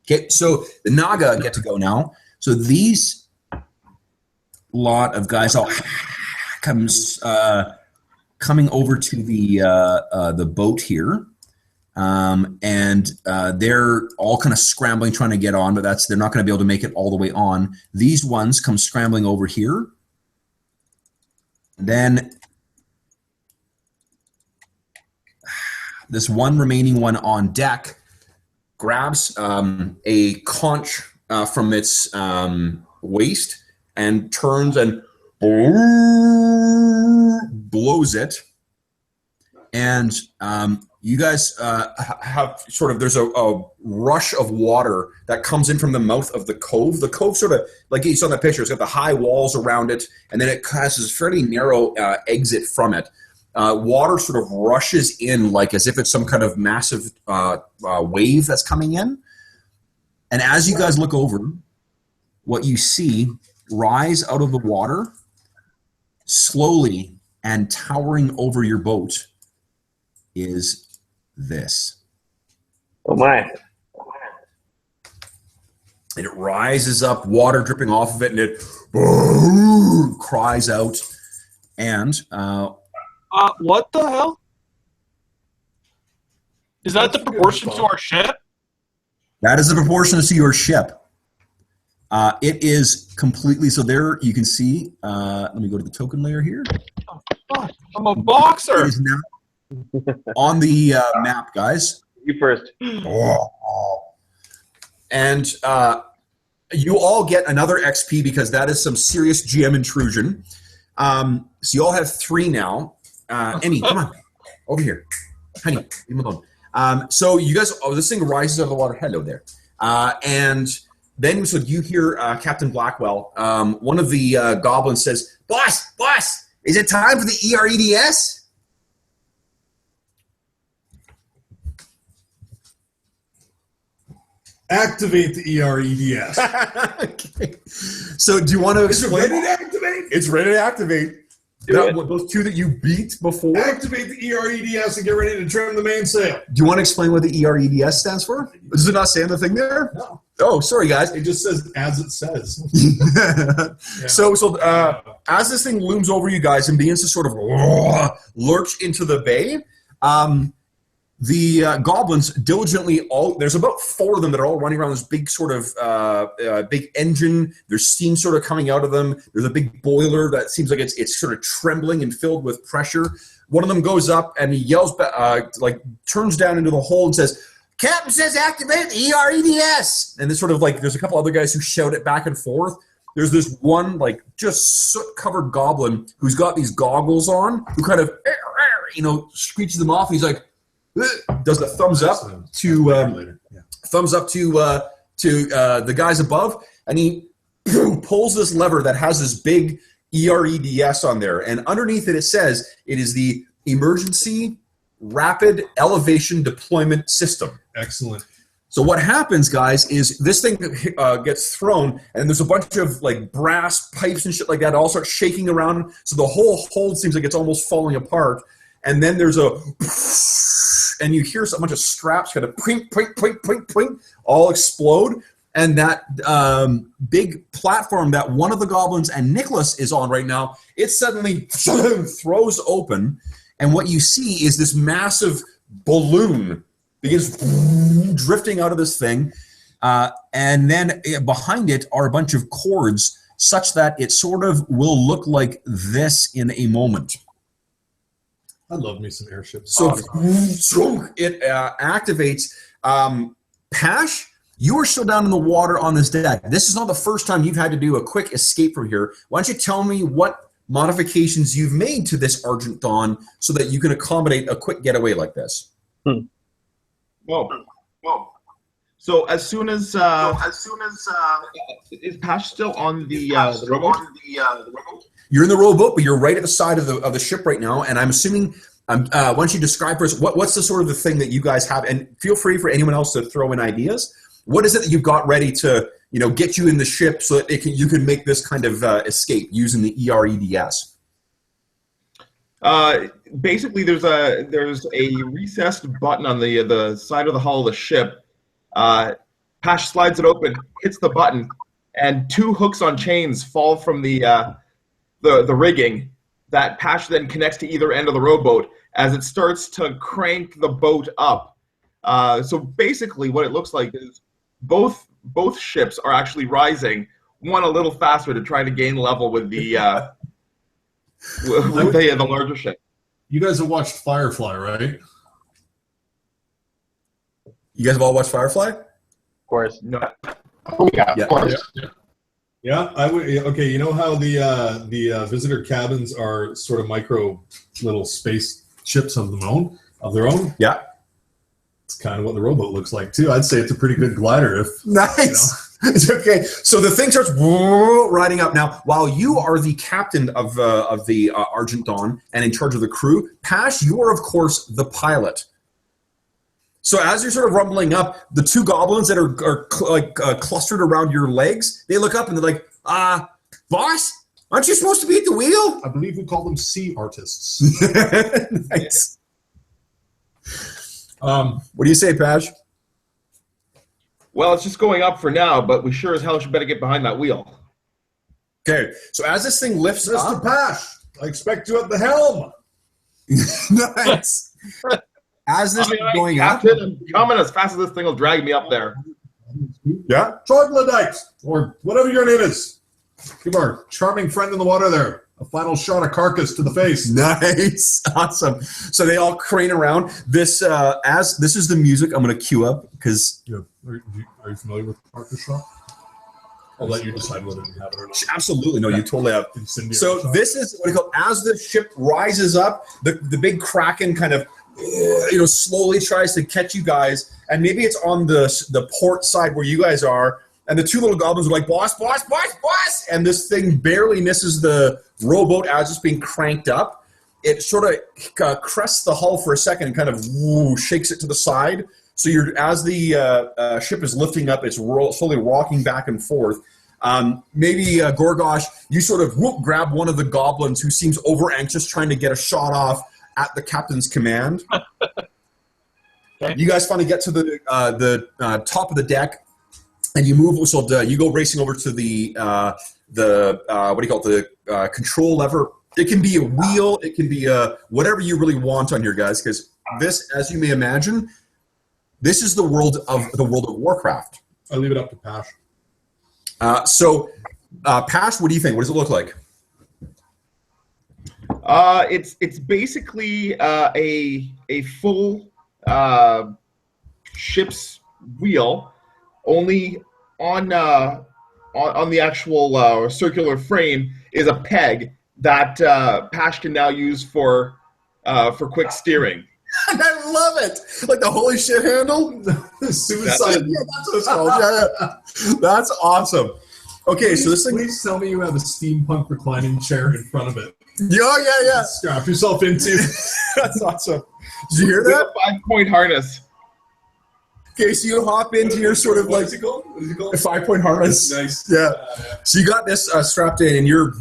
Okay, so the Naga get to go now. So these lot of guys all coming over to the boat here, and they're all kind of scrambling, trying to get on, but they're not going to be able to make it all the way on. These ones come scrambling over here. Then this one remaining one on deck grabs a conch from its waist and turns and blows it. And you guys have sort of, there's a rush of water that comes in from the mouth of the cove. The cove sort of, like you saw in the picture, it's got the high walls around it, and then it has this fairly narrow exit from it. Water sort of rushes in like as if it's some kind of massive wave that's coming in. And as you guys look over, what you see rise out of the water slowly and towering over your boat is this. Oh my. And it rises up, water dripping off of it, and it cries out. And what the hell? Is that the proportion to our ship? that is the proportion to your ship. It is completely, so there you can see, let me go to the token layer here. Oh, fuck. I'm a boxer. It is now on the map, guys. You first. And you all get another XP because that is some serious GM intrusion. So you all have 3 now. Emmy, come on. Over here. Honey, leave him alone. So you guys, this thing rises out of the water. Hello there. And then so you hear Captain Blackwell. One of the goblins says, Boss, is it time for the EREDS? Activate the EREDS. Okay. So do you want to explain? It's ready to activate. It's ready to activate. Those 2 that you beat before? Activate the EREDS and get ready to trim the mainsail. Do you want to explain what the EREDS stands for? Does it not say on the thing there? No. Oh, sorry, guys. It just says as it says. Yeah. So as this thing looms over you guys and begins to sort of lurch into the bay, the goblins diligently there's about 4 of them that are all running around this big sort of big engine. There's steam sort of coming out of them. There's a big boiler that seems like it's sort of trembling and filled with pressure. One of them goes up and he yells, turns down into the hole and says, Captain says activate the EREDS. And there's sort of like, there's a couple other guys who shout it back and forth. There's this one, like, just soot-covered goblin who's got these goggles on, who kind of, you know, screeches them off. He's like, does a thumbs up to the guys above, and he pulls this lever that has this big EREDS on there, and underneath it says it is the Emergency Rapid Elevation Deployment System. Excellent. So what happens, guys, is this thing gets thrown, and there's a bunch of like brass pipes and shit like that all start shaking around, so the whole hold seems like it's almost falling apart. And then there's and you hear a bunch of straps kind of pink, pink, pink, pink, pink, all explode. And that big platform that one of the goblins and Nicholas is on right now, it suddenly throws open. And what you see is this massive balloon begins drifting out of this thing. And then behind it are a bunch of cords such that it sort of will look like this in a moment. I love me some airships. So it activates. Pash, you are still down in the water on this deck. This is not the first time you've had to do a quick escape from here. Why don't you tell me what modifications you've made to this Argent Dawn so that you can accommodate a quick getaway like this? Whoa. So as soon as is Pash still on the rowboat? You're in the rowboat, but you're right at the side of the ship right now. And I'm assuming, why don't you describe for us what's the sort of the thing that you guys have? And feel free for anyone else to throw in ideas. What is it that you've got ready to, you know, get you in the ship so that you can make this kind of escape using the EREDS? Basically, there's a recessed button on the side of the hull of the ship. Pash slides it open, hits the button, and two hooks on chains fall from the rigging that Pash then connects to either end of the rowboat as it starts to crank the boat up. So basically, what it looks like is both ships are actually rising, one a little faster to try to gain level with the the larger ship. You guys have watched Firefly, right? You guys have all watched Firefly? Of course. No. Oh yeah, of course. Yeah, I would. Okay, you know how the visitor cabins are sort of micro little space ships of their own. Yeah, it's kind of what the rowboat looks like too. I'd say it's a pretty good glider. If nice. It's okay. So the thing starts riding up now. While you are the captain of the Argent Dawn and in charge of the crew, Pash, you are of course the pilot. So as you're sort of rumbling up, the two goblins that are clustered around your legs, they look up and they're like, boss, aren't you supposed to be at the wheel? I believe we call them sea artists. Nice. What do you say, Pash? Well, it's just going up for now, but we sure as hell should better get behind that wheel. Okay, so as this thing lifts Mr. up... Pash, I expect you at the helm. Nice. As this is going up... Captain, I'm coming as fast as this thing will drag me up there. Yeah? Troglodyte, or whatever your name is. Give our charming friend in the water there a final shot of carcass to the face. Nice. Awesome. So they all crane around. This this is the music I'm going to cue up because... Yeah. Are you familiar with carcass shot? I'll let you decide whether you have it or not. Absolutely. No, you totally have. So this is what I call, as the ship rises up, the big Kraken kind of slowly tries to catch you guys, and maybe it's on the port side where you guys are, and the two little goblins are like, boss, boss, boss, boss, and this thing barely misses the rowboat as it's being cranked up. It sort of crests the hull for a second and kind of shakes it to the side. So as the ship is lifting up, it's slowly rocking back and forth. Maybe Gorgosh, you sort of grab one of the goblins who seems over anxious, trying to get a shot off at the captain's command. Okay. You guys finally get to the top of the deck, and you move. So you go racing over to the what do you call it? The control lever. It can be a wheel. It can be whatever you really want on here, guys. Because this, as you may imagine, this is the world of Warcraft. I leave it up to Pash. Pash, what do you think? What does it look like? It's basically a full ship's wheel, only on the actual circular frame is a peg that Pash can now use for quick steering. I love it. Like the holy shit handle. Suicide. Yeah, that's what it's called. Yeah. That's awesome. Okay, so this thing. Please tell me you have a steampunk reclining chair in front of it. Yeah. Strap yourself into. That's awesome. Did you hear With that? a 5-point harness. Okay, so you hop into your sort of like What is it called? a 5-point harness. Nice. Yeah. So you got this strapped in, and you're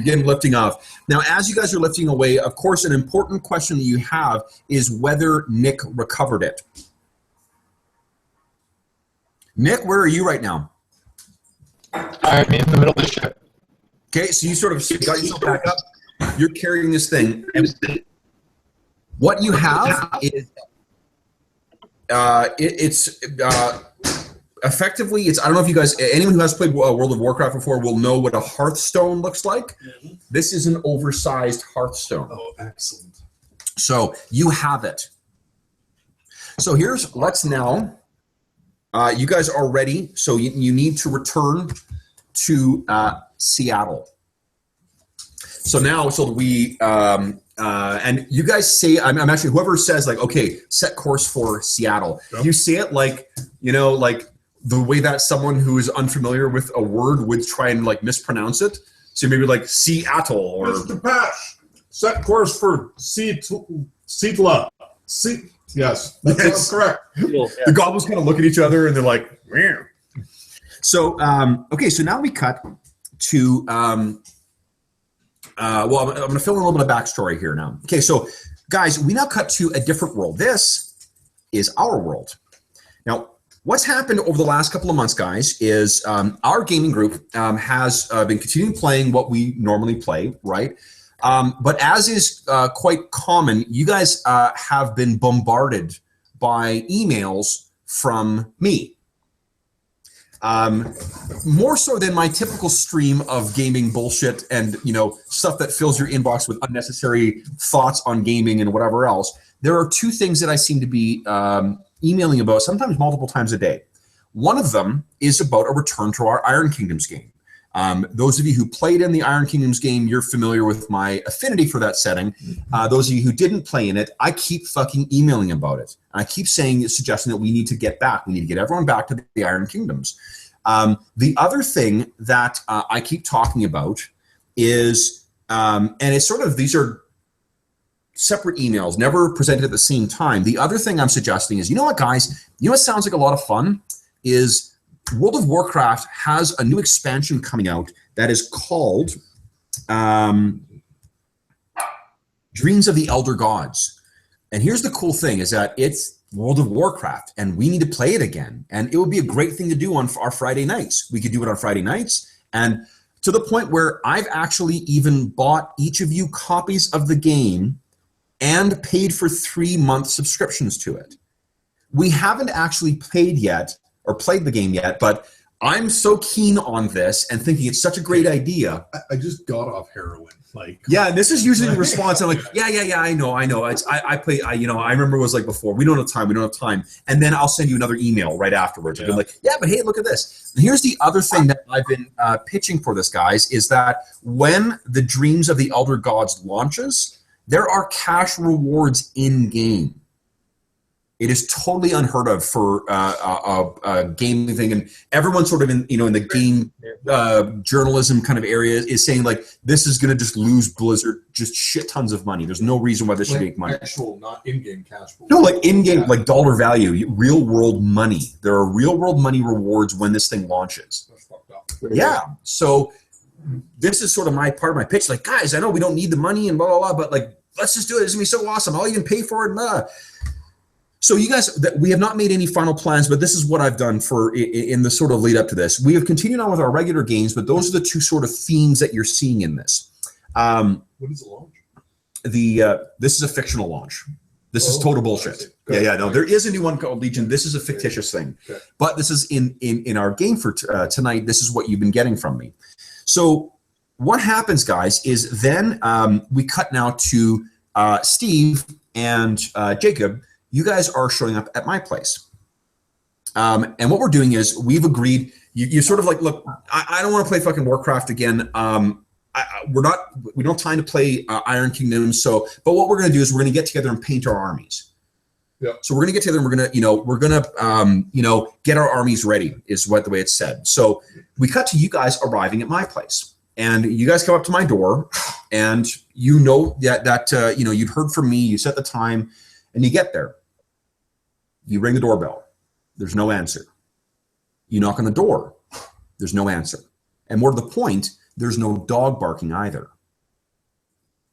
getting lifting off. Now, as you guys are lifting away, of course, an important question that you have is whether Nick recovered it. Nick, where are you right now? I'm in the middle of the ship. Okay, so you sort of got yourself back up. You're carrying this thing, and what you have is effectively, it's, I don't know if you guys, anyone who has played World of Warcraft before will know what a Hearthstone looks like. Mm-hmm. This is an oversized Hearthstone. Oh, excellent. So you have it. So let's now, you guys are ready. So you need to return to Seattle. So now, we, and you guys say, I'm actually, whoever says like, okay, set course for Seattle. Yep. You say it like, like the way that someone who is unfamiliar with a word would try and like mispronounce it. So maybe like Seattle or... Mr. Pash, set course for Seatla. Yes, that's correct. The goblins kind of look at each other and they're like, meow. So, okay, so now we cut to... well, I'm going to fill in a little bit of backstory here now. Okay, so guys, we now cut to a different world. This is our world. Now, what's happened over the last couple of months, guys, is our gaming group has been continuing playing what we normally play, right? But as is quite common, you guys have been bombarded by emails from me. More so than my typical stream of gaming bullshit and, stuff that fills your inbox with unnecessary thoughts on gaming and whatever else. There are two things that I seem to be emailing about, sometimes multiple times a day. One of them is about a return to our Iron Kingdoms game. Those of you who played in the Iron Kingdoms game, you're familiar with my affinity for that setting. Those of you who didn't play in it, I keep fucking emailing about it. And I keep suggesting that we need to get back. We need to get everyone back to the Iron Kingdoms. The other thing that I keep talking about is, and it's sort of, these are separate emails, never presented at the same time. The other thing I'm suggesting is, you know what, guys? You know what sounds like a lot of fun? Is World of Warcraft has a new expansion coming out that is called Dreams of the Elder Gods. And here's the cool thing is that it's World of Warcraft, and we need to play it again. And it would be a great thing to do on our Friday nights. We could do it on Friday nights. And to the point where I've actually even bought each of you copies of the game and paid for 3-month subscriptions to it. We haven't actually played the game yet, but I'm so keen on this and thinking it's such a great idea. I just got off heroin. Yeah, and this is usually the response. I'm like, yeah, I know. I play. I remember it was like before. We don't have time. And then I'll send you another email right afterwards. I'll be like, yeah, but hey, look at this. And here's the other thing that I've been pitching for this, guys, is that when the Dreams of the Elder Gods launches, there are cash rewards in game. It is totally unheard of for a gaming thing, and everyone sort of in the game journalism kind of area is saying like this is going to just lose Blizzard just shit tons of money. There's no reason why this should make money. Actual, not in-game cash. No, like in-game, like dollar value, real world money. There are real world money rewards when this thing launches. That's fucked up. Yeah, so this is sort of my part of my pitch. Like, guys, I know we don't need the money and blah blah blah, but like let's just do it. It's gonna be so awesome. I'll even pay for it. Blah. So you guys, we have not made any final plans, but this is what I've done in the sort of lead up to this. We have continued on with our regular games, but those are the two sort of themes that you're seeing in this. What is the launch? This is a fictional launch. This is total bullshit. Yeah. No, there is a new one called Legion. This is a fictitious thing, but this is in our game for tonight. This is what you've been getting from me. So what happens, guys, is then we cut now to Steve and Jacob. You guys are showing up at my place. And what we're doing is we've agreed. You sort of like, look, I don't want to play fucking Warcraft again. We don't time to play Iron Kingdom. So, but what we're going to do is we're going to get together and paint our armies. Yeah. So we're going to get together and we're going to get our armies ready is the way it's said. So we cut to you guys arriving at my place, and you guys come up to my door, and that you'd heard from me. You set the time, and you get there. You ring the doorbell. There's no answer. You knock on the door. There's no answer. And more to the point, there's no dog barking either.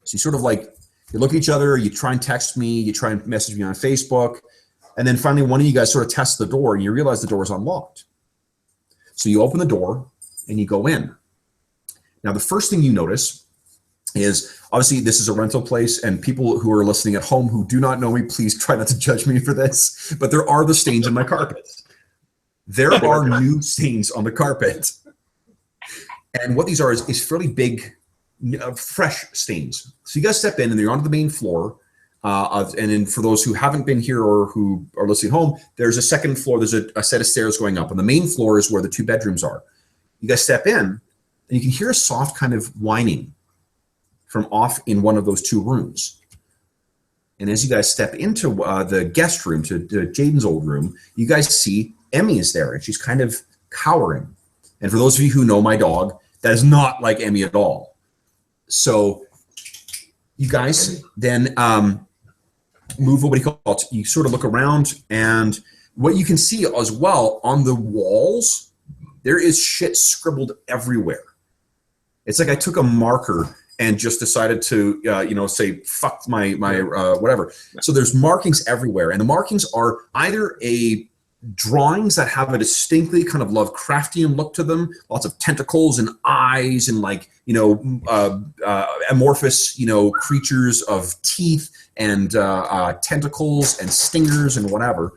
So you sort of like, you look at each other, you try and text me, you try and message me on Facebook, and then finally one of you guys sort of tests the door and you realize the door is unlocked. So you open the door and you go in. Now the first thing you notice is, obviously this is a rental place, and people who are listening at home who do not know me, please try not to judge me for this, but there are the stains in my carpet. There are new stains on the carpet. And what these are is fairly big, fresh stains. So you guys step in and you're onto the main floor. And then for those who haven't been here or who are listening at home, there's a second floor. There's a set of stairs going up. And the main floor is where the 2 bedrooms are. You guys step in and you can hear a soft kind of whining from off in one of those 2 rooms. And as you guys step into the guest room, to Jaden's old room, you guys see Emmy is there, and she's kind of cowering. And for those of you who know my dog, that is not like Emmy at all. So you guys then move, you sort of look around, and what you can see as well on the walls, there is shit scribbled everywhere. It's like I took a marker and just decided to, say, fuck my whatever. So there's markings everywhere, and the markings are either drawings that have a distinctly kind of Lovecraftian look to them, lots of tentacles and eyes and amorphous, creatures of teeth and tentacles and stingers and whatever.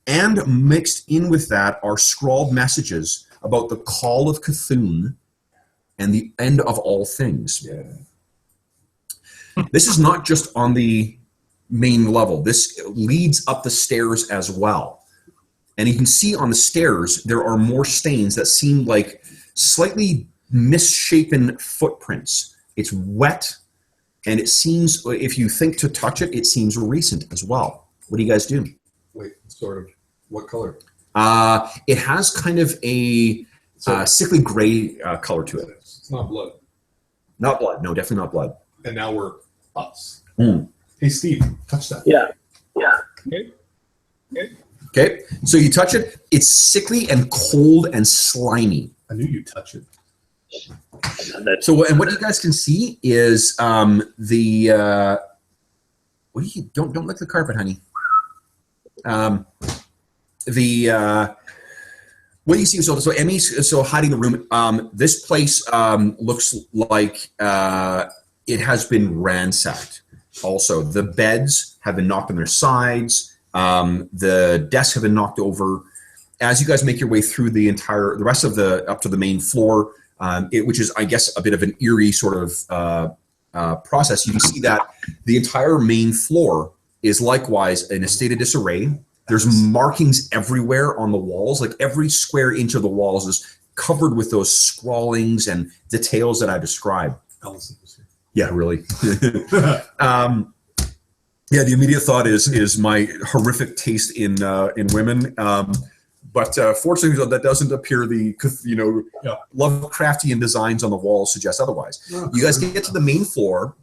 And mixed in with that are scrawled messages about the call of Cthulhu and the end of all things. Yeah. This is not just on the main level. This leads up the stairs as well. And you can see on the stairs, there are more stains that seem like slightly misshapen footprints. It's wet, and it seems, if you think to touch it, it seems recent as well. What do you guys do? Wait, sort of. What color? It has kind of a sickly gray color to it. It's not blood. Not blood. No, definitely not blood. And now we're us. Mm. Hey, Steve, touch that. Yeah. Okay, so you touch it. It's sickly and cold and slimy. I knew you'd touch it. So, and what you guys can see is what do you don't lick the carpet, honey. What do you see? So Emmy's hiding the room. This place looks like it has been ransacked. Also, the beds have been knocked on their sides. The desks have been knocked over. As you guys make your way through the rest of up to the main floor, which is, I guess, a bit of an eerie sort of process, you can see that the entire main floor is likewise in a state of disarray. There's markings everywhere on the walls. Like every square inch of the walls is covered with those scrawlings and details that I described. Allison was here. Yeah, really. Yeah, the immediate thought is my horrific taste in women, but fortunately that doesn't appear. The Lovecraftian designs on the walls suggest otherwise. No. You guys get to the main floor,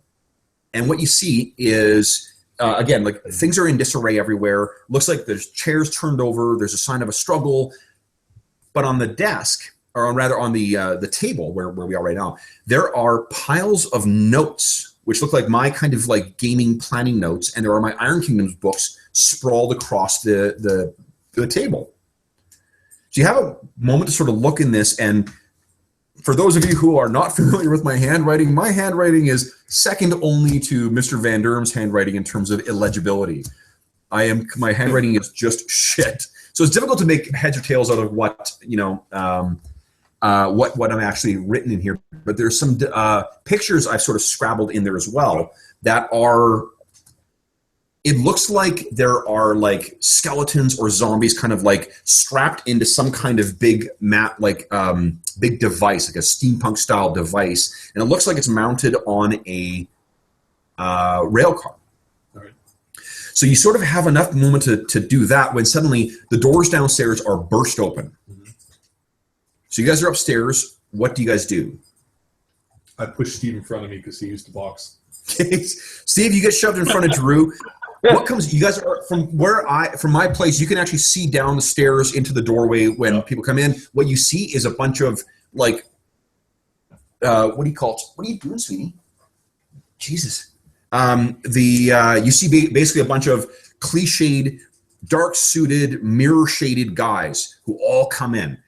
and what you see is again, like things are in disarray everywhere. Looks like there's chairs turned over. There's a sign of a struggle, but on the desk, or rather on the table where we are right now, there are piles of notes, which look like my kind of like gaming planning notes, and there are my Iron Kingdoms books sprawled across the table. So you have a moment to sort of look in this, and for those of you who are not familiar with my handwriting is second only to Mr. Van Durham's handwriting in terms of illegibility. My handwriting is just shit. So it's difficult to make heads or tails out of what I'm actually written in here, but there's some pictures I've sort of scrabbled in there as well that are It looks like there are like skeletons or zombies kind of like strapped into some kind of big big device, like a steampunk style device. And it looks like it's mounted on a rail car. All right. So you sort of have enough moment to do that when suddenly the doors downstairs are burst open. Mm-hmm. So you guys are upstairs. What do you guys do? I push Steve in front of me because he used to box. Steve, you get shoved in front of Drew. What comes? You guys are from my place. You can actually see down the stairs into the doorway when people come in. What you see is a bunch of like, what do you call it? What are you doing, sweetie? Jesus. You see basically a bunch of cliched, dark-suited, mirror-shaded guys who all come in,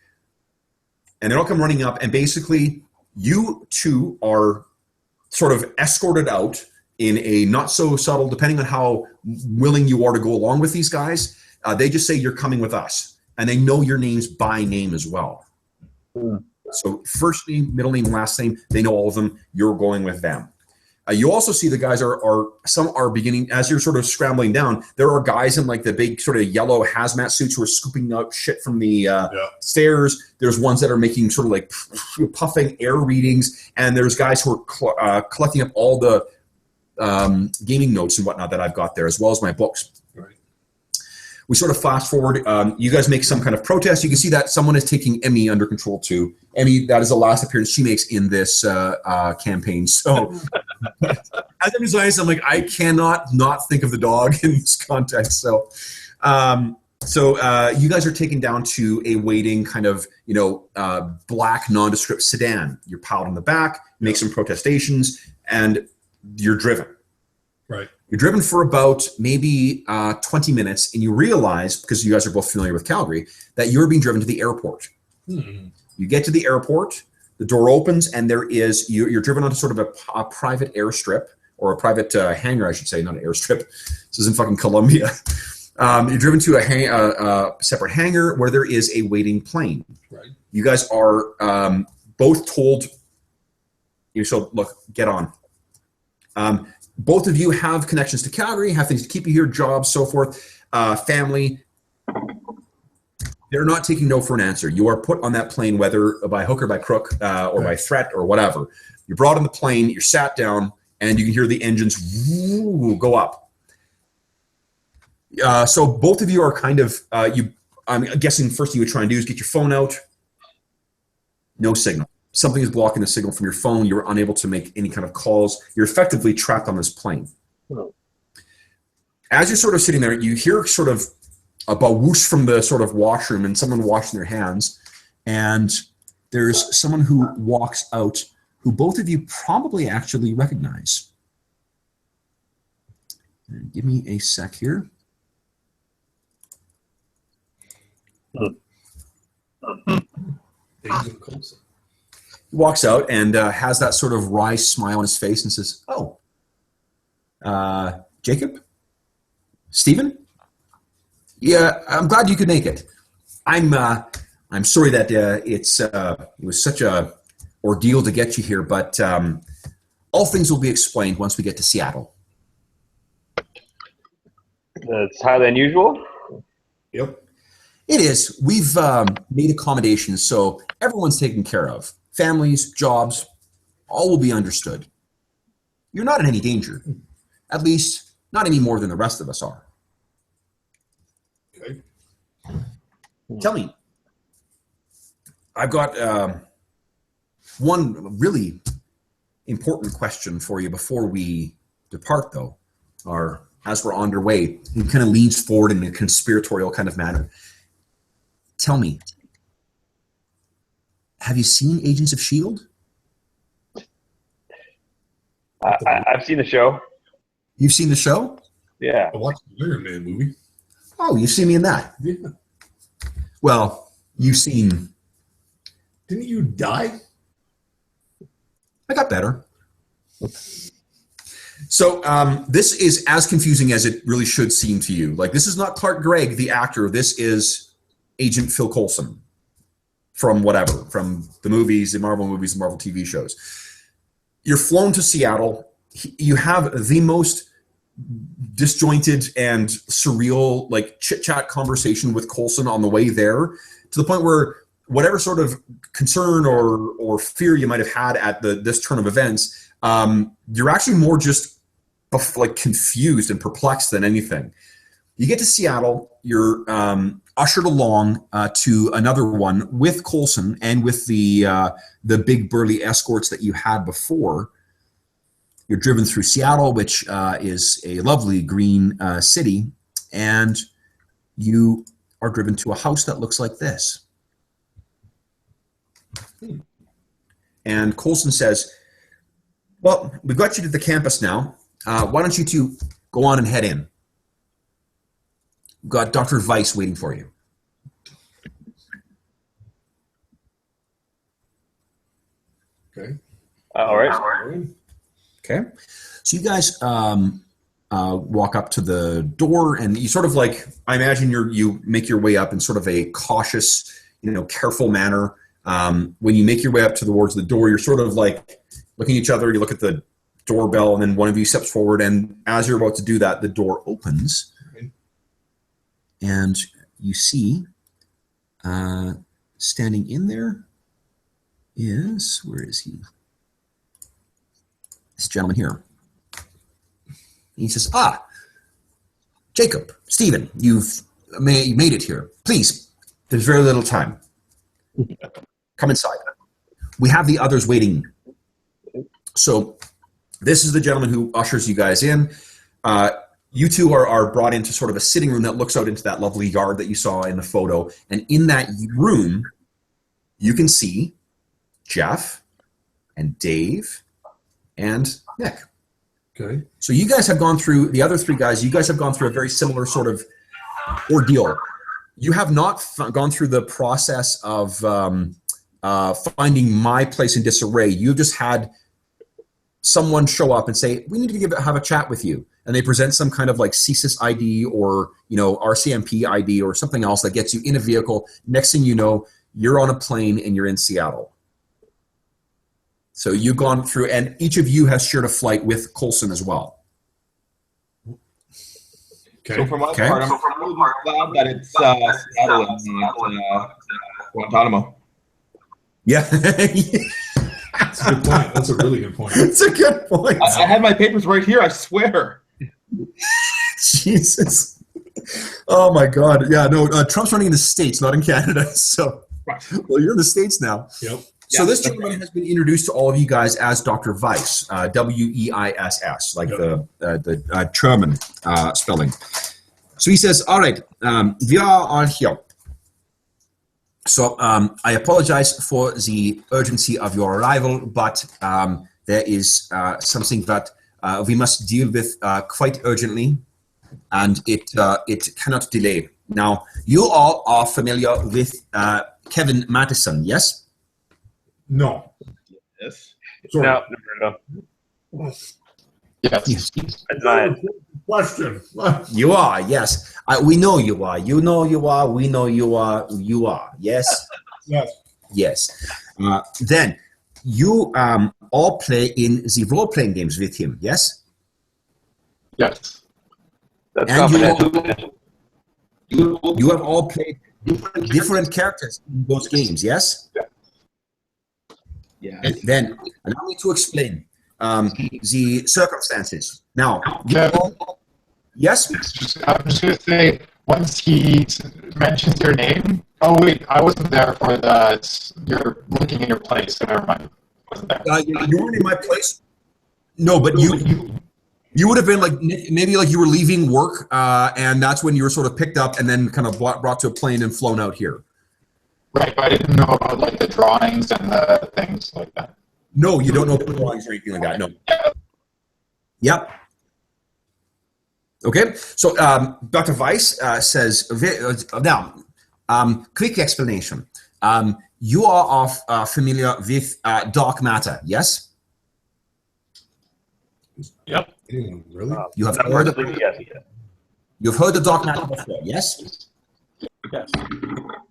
and they all come running up, and basically you two are sort of escorted out in a not so subtle, depending on how willing you are to go along with these guys. They just say you're coming with us, and they know your names by name as well. So first name, middle name, last name, they know all of them. You're going with them. You also see the guys some are beginning, as you're sort of scrambling down, there are guys in like the big sort of yellow hazmat suits who are scooping up shit from the stairs. There's ones that are making sort of like puffing air readings, and there's guys who are collecting up all the gaming notes and whatnot that I've got there, as well as my books. Right. We sort of fast forward. You guys make some kind of protest. You can see that someone is taking Emmy under control too. Emmy, that is the last appearance she makes in this campaign. So as I'm designing, I'm like, I cannot not think of the dog in this context. So you guys are taken down to a waiting kind of, black nondescript sedan. You're piled in the back, make some protestations, and you're driven. Right. You're driven for about maybe 20 minutes, and you realize, because you guys are both familiar with Calgary, that you're being driven to the airport. You get to the airport, the door opens, and you're driven onto sort of a private airstrip, or a private hangar, I should say, not an airstrip. This is in fucking Colombia. You're driven to a separate hangar where there is a waiting plane. Right. You guys are both told, look, get on. Both of you have connections to Calgary, have things to keep you here, jobs, so forth, family. They're not taking no for an answer. You are put on that plane, whether by hook or by crook, or by threat or whatever. You're brought on the plane, you're sat down, and you can hear the engines go up. So both of you are kind of, I'm guessing first thing you would try and do is get your phone out. No signal. Something is blocking the signal from your phone. You're unable to make any kind of calls. You're effectively trapped on this plane. As you're sort of sitting there, you hear sort of a whoosh from the sort of washroom and someone washing their hands. And there's someone who walks out who both of you probably actually recognize. And give me a sec here. He walks out and has that sort of wry smile on his face and says, "Oh, Jacob? Stephen? Yeah, I'm glad you could make it. I'm sorry that it was such a ordeal to get you here, but all things will be explained once we get to Seattle." That's highly unusual. Yep. It is. We've made accommodations, so everyone's taken care of. Families, jobs, all will be understood. You're not in any danger. At least, not any more than the rest of us are. Okay. Tell me, I've got one really important question for you before we depart, though, or as we're on our way. He kind of leans forward in a conspiratorial kind of manner. Tell me, have you seen Agents of S.H.I.E.L.D.? I've seen the show. You've seen the show? Yeah. I watched the Iron Man movie. Oh, you've seen me in that. Yeah. Well, you've seen... Didn't you die? I got better. So this is as confusing as it really should seem to you. Like, this is not Clark Gregg, the actor. This is Agent Phil Coulson from whatever, from the movies, the Marvel movies, the Marvel TV shows. You're flown to Seattle. You have the most disjointed and surreal, like chit-chat conversation with Coulson on the way there, to the point where whatever sort of concern or fear you might have had at this turn of events, you're actually more just like confused and perplexed than anything. You get to Seattle, you're ushered along to another one with Coulson and with the big burly escorts that you had before. You're driven through Seattle, which is a lovely green city, and you are driven to a house that looks like this. And Coulson says, well, we've got you to the campus now. Why don't you two go on and head in? We've got Dr. Weiss waiting for you. Okay. All right. Okay. So you guys walk up to the door, and you sort of like, I imagine you make your way up in sort of a cautious, careful manner. When you make your way up towards the door, you're sort of like looking at each other. You look at the doorbell, and then one of you steps forward, and as you're about to do that, the door opens. And you see, standing in there is, where is he? This gentleman here. He says, Jacob, Stephen, you've made it here. Please, there's very little time. Come inside. We have the others waiting. So this is the gentleman who ushers you guys in. You two are brought into sort of a sitting room that looks out into that lovely yard that you saw in the photo. And in that room, you can see Jeff and Dave and Nick. Okay. So you guys have gone through, the other three guys, you guys have gone through a very similar sort of ordeal. You have not gone through the process of finding my place in disarray. You've just had someone show up and say, we need to have a chat with you. And they present some kind of like CSIS ID or, RCMP ID or something else that gets you in a vehicle. Next thing you know, you're on a plane and you're in Seattle. So you've gone through, and each of you has shared a flight with Coulson as well. Okay. So for my part, I'm really glad that it's Seattle and not Guantanamo. Yeah. That's a good point. That's a really good point. It's a good point. I had my papers right here, I swear. Jesus. Oh my God. Yeah, no, Trump's running in the States, not in Canada. So, well, you're in the States now. Yep. So this gentleman has been introduced to all of you guys as Dr. Weiss, W-E-I-S-S, like the German spelling. So he says, all right, we are all here. So I apologize for the urgency of your arrival, but there is something that we must deal with quite urgently, and it cannot delay. Now, you all are familiar with Kevin Matheson, yes? No. Yes. Sorry. No. Yes. That's not it. Question. You are, yes. We know you are. You know you are. We know you are. You are. Yes? Yes. Yes. Then, you all play in the role-playing games with him, yes? Yes. That's And confidential. you have all played different characters in those games, yes? Yeah. And then, allow me to explain the circumstances. Now, yes? I'm just going to say, once he mentions your name, oh wait, I wasn't there for you're looking in your place, so never mind. I wasn't there. You weren't in my place? No, but you would have been like, maybe like you were leaving work, and that's when you were sort of picked up and then kind of brought to a plane and flown out here. Right, but I didn't know about like the drawings and the things like that. No, you don't know the drawings or anything like that, no. Yep. Okay, so Dr. Weiss says, now, quick explanation. You are familiar with dark matter, yes? Yep. Really? You have heard of, Yes. you've heard of dark matter before, yes? Yes.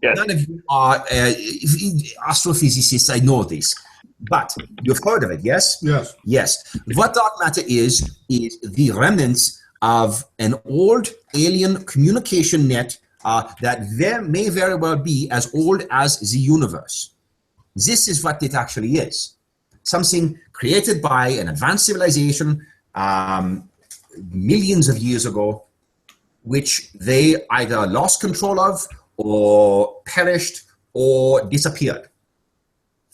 Yes. None of you are astrophysicists, I know this. But you've heard of it, yes? Yes. Yes. What dark matter is the remnants of an old alien communication net that there may very well be as old as the universe. This is what it actually is. Something created by an advanced civilization millions of years ago, which they either lost control of or perished or disappeared.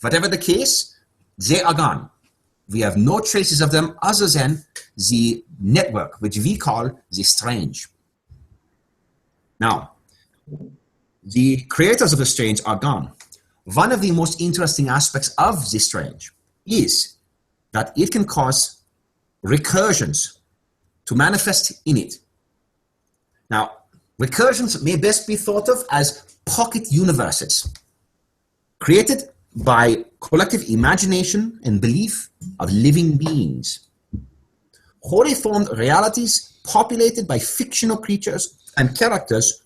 Whatever the case, they are gone. We have no traces of them other than the network, which we call the Strange. Now, the creators of the Strange are gone. One of the most interesting aspects of the Strange is that it can cause recursions to manifest in it. Now, recursions may best be thought of as pocket universes created by collective imagination and belief of living beings. Wholly formed realities populated by fictional creatures and characters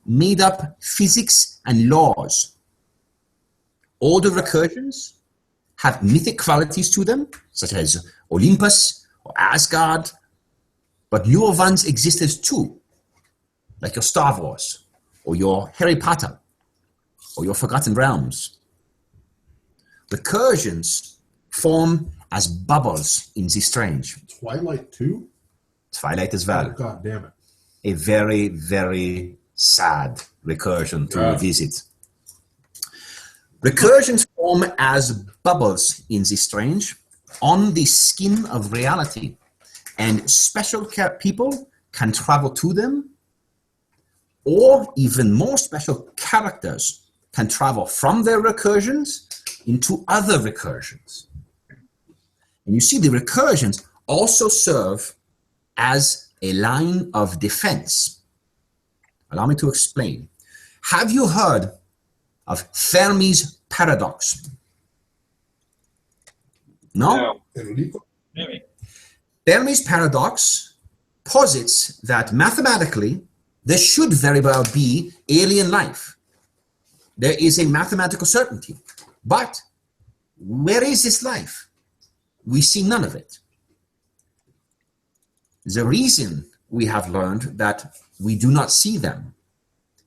made up physics and laws. All the recursions have mythic qualities to them, such as Olympus or Asgard, but newer ones existed too, like your Star Wars, or your Harry Potter, or your Forgotten Realms. Recursions form as bubbles in the Strange. Twilight 2? Twilight as well. Oh, God damn it. A very, very sad recursion to visit. Recursions form as bubbles in the Strange on the skin of reality, and special people can travel to them, or even more special characters can travel from their recursions into other recursions. And you see, the recursions also serve as a line of defense. Allow me to explain. Have you heard of Fermi's paradox? No? Maybe. Fermi's paradox posits that mathematically there should very well be alien life. There is a mathematical certainty. But where is this life? We see none of it. The reason we have learned that we do not see them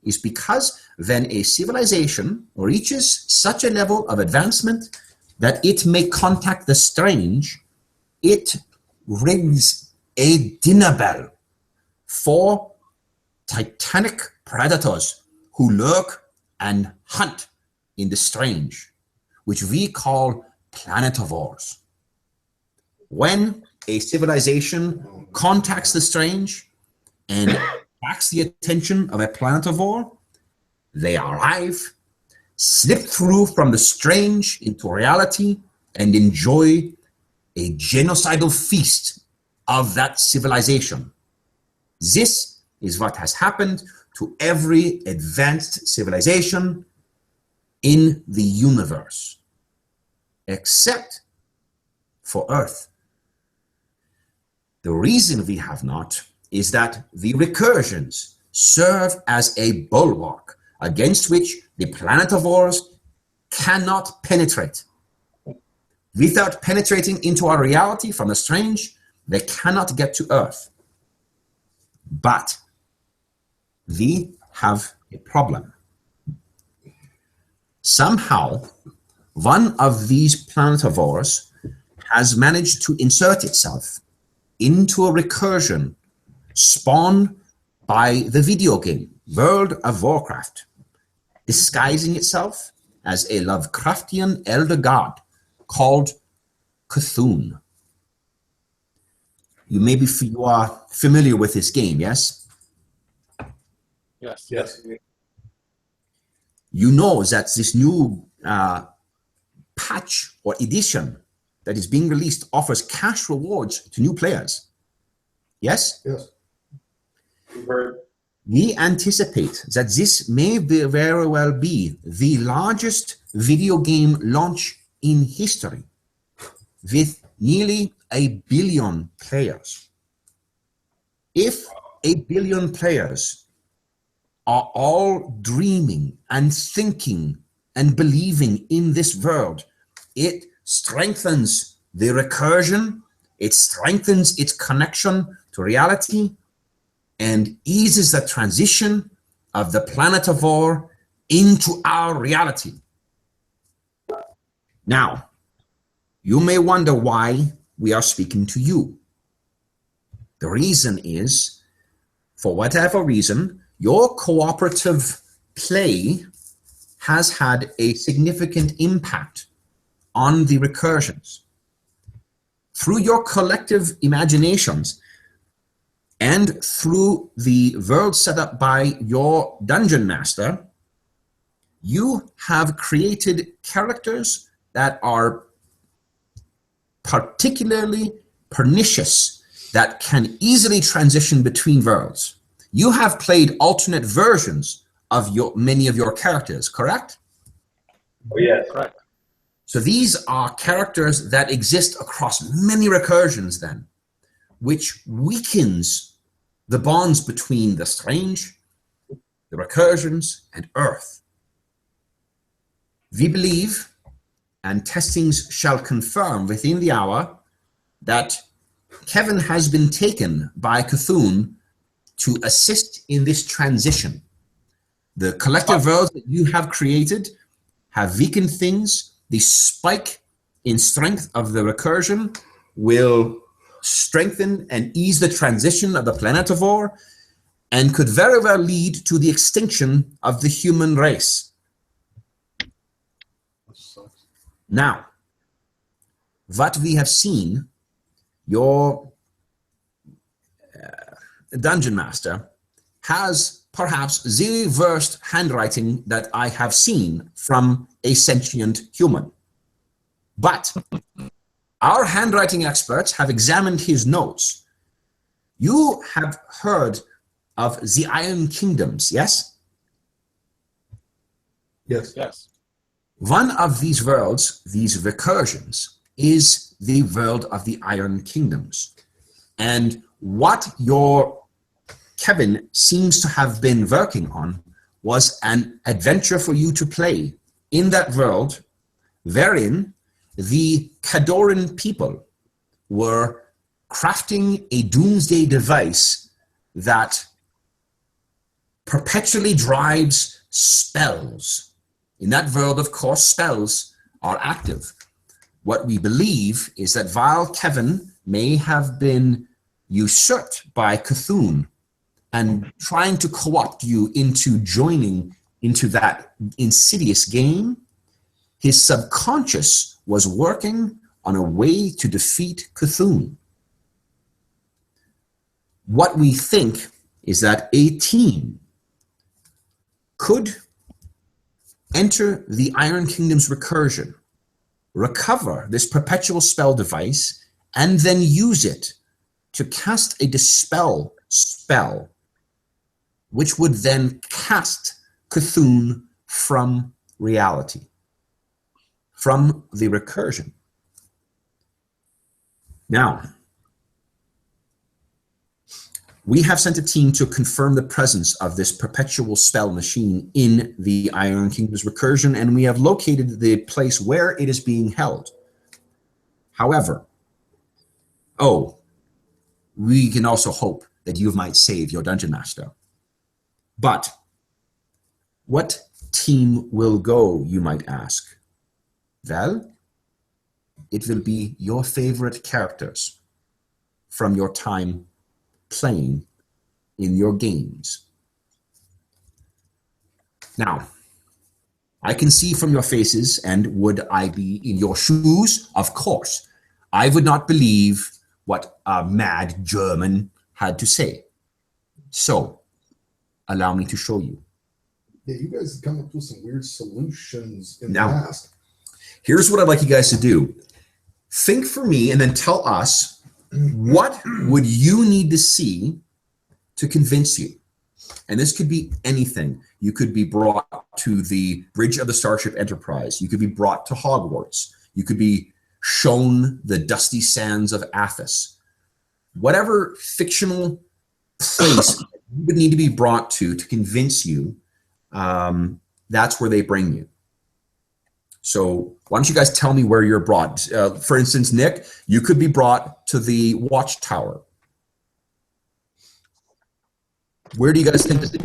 is because when a civilization reaches such a level of advancement that it may contact the Strange, it rings a dinner bell for titanic predators who lurk and hunt in the Strange, which we call planetovores. When a civilization contacts the Strange and attracts the attention of a planetovore, they arrive, slip through from the Strange into reality, and enjoy a genocidal feast of that civilization. This is what has happened to every advanced civilization in the universe, except for Earth. The reason we have not is that the recursions serve as a bulwark against which the planetovores cannot penetrate. Without penetrating into our reality from the Strange, they cannot get to Earth. But we have a problem. Somehow, one of these planetovores has managed to insert itself into a recursion spawned by the video game World of Warcraft, disguising itself as a Lovecraftian elder god called Cthulhu. You are familiar with this game, yes? Yes. You know that this new patch or edition that is being released offers cash rewards to new players. Yes? Yes. We anticipate that this may very well be the largest video game launch in history, with nearly 1 billion players. If 1 billion players are all dreaming and thinking and believing in this world, it strengthens the recursion, it strengthens its connection to reality and eases the transition of the planetivore into our reality. Now, you may wonder why we are speaking to you. The reason is, for whatever reason, your cooperative play has had a significant impact on the recursions. Through your collective imaginations and through the world set up by your dungeon master, you have created characters that are particularly pernicious, that can easily transition between worlds. You have played alternate versions of many of your characters, correct? Oh, yes. Correct. So these are characters that exist across many recursions then, which weakens the bonds between the strange, the recursions, and Earth. We believe, and testings shall confirm within the hour, that Kevin has been taken by Cthulhu to assist in this transition. The collective worlds that you have created have weakened things. The spike in strength of the recursion will strengthen and ease the transition of the planetivore and could very well lead to the extinction of the human race. Now, what we have seen, your dungeon master has perhaps the worst handwriting that I have seen from a sentient human. But our handwriting experts have examined his notes. You have heard of the Iron Kingdoms, yes? Yes. Yes. One of these worlds, these recursions, is the world of the Iron Kingdoms. And what your Kevin seems to have been working on was an adventure for you to play in that world, wherein the Cadoran people were crafting a doomsday device that perpetually drives spells. In that world, of course, spells are active. What we believe is that while Kevin may have been usurped by Cthulhu and trying to co-opt you into joining into that insidious game, his subconscious was working on a way to defeat Cthulhu. What we think is that a team could enter the Iron Kingdom's recursion, recover this perpetual spell device, and then use it to cast a dispel spell, which would then cast Cthulhu from reality, from the recursion. Now, we have sent a team to confirm the presence of this perpetual spell machine in the Iron Kingdom's recursion, and we have located the place where it is being held. However, we can also hope that you might save your dungeon master. But what team will go, you might ask? Well, it will be your favorite characters from your time playing in your games. Now, I can see from your faces, and would I be in your shoes? Of course. I would not believe what a mad German had to say. So, allow me to show you. Yeah, you guys have come up with some weird solutions in the Now, past. here's what I'd like you guys to do. Think for me and then tell us, what would you need to see to convince you? And this could be anything. You could be brought to the bridge of the Starship Enterprise. You could be brought to Hogwarts. You could be shown the dusty sands of Athos. Whatever fictional place you would need to be brought to convince you, that's where they bring you. So why don't you guys tell me where you're brought? For instance, Nick, you could be brought to the Watchtower. Where do you guys think this?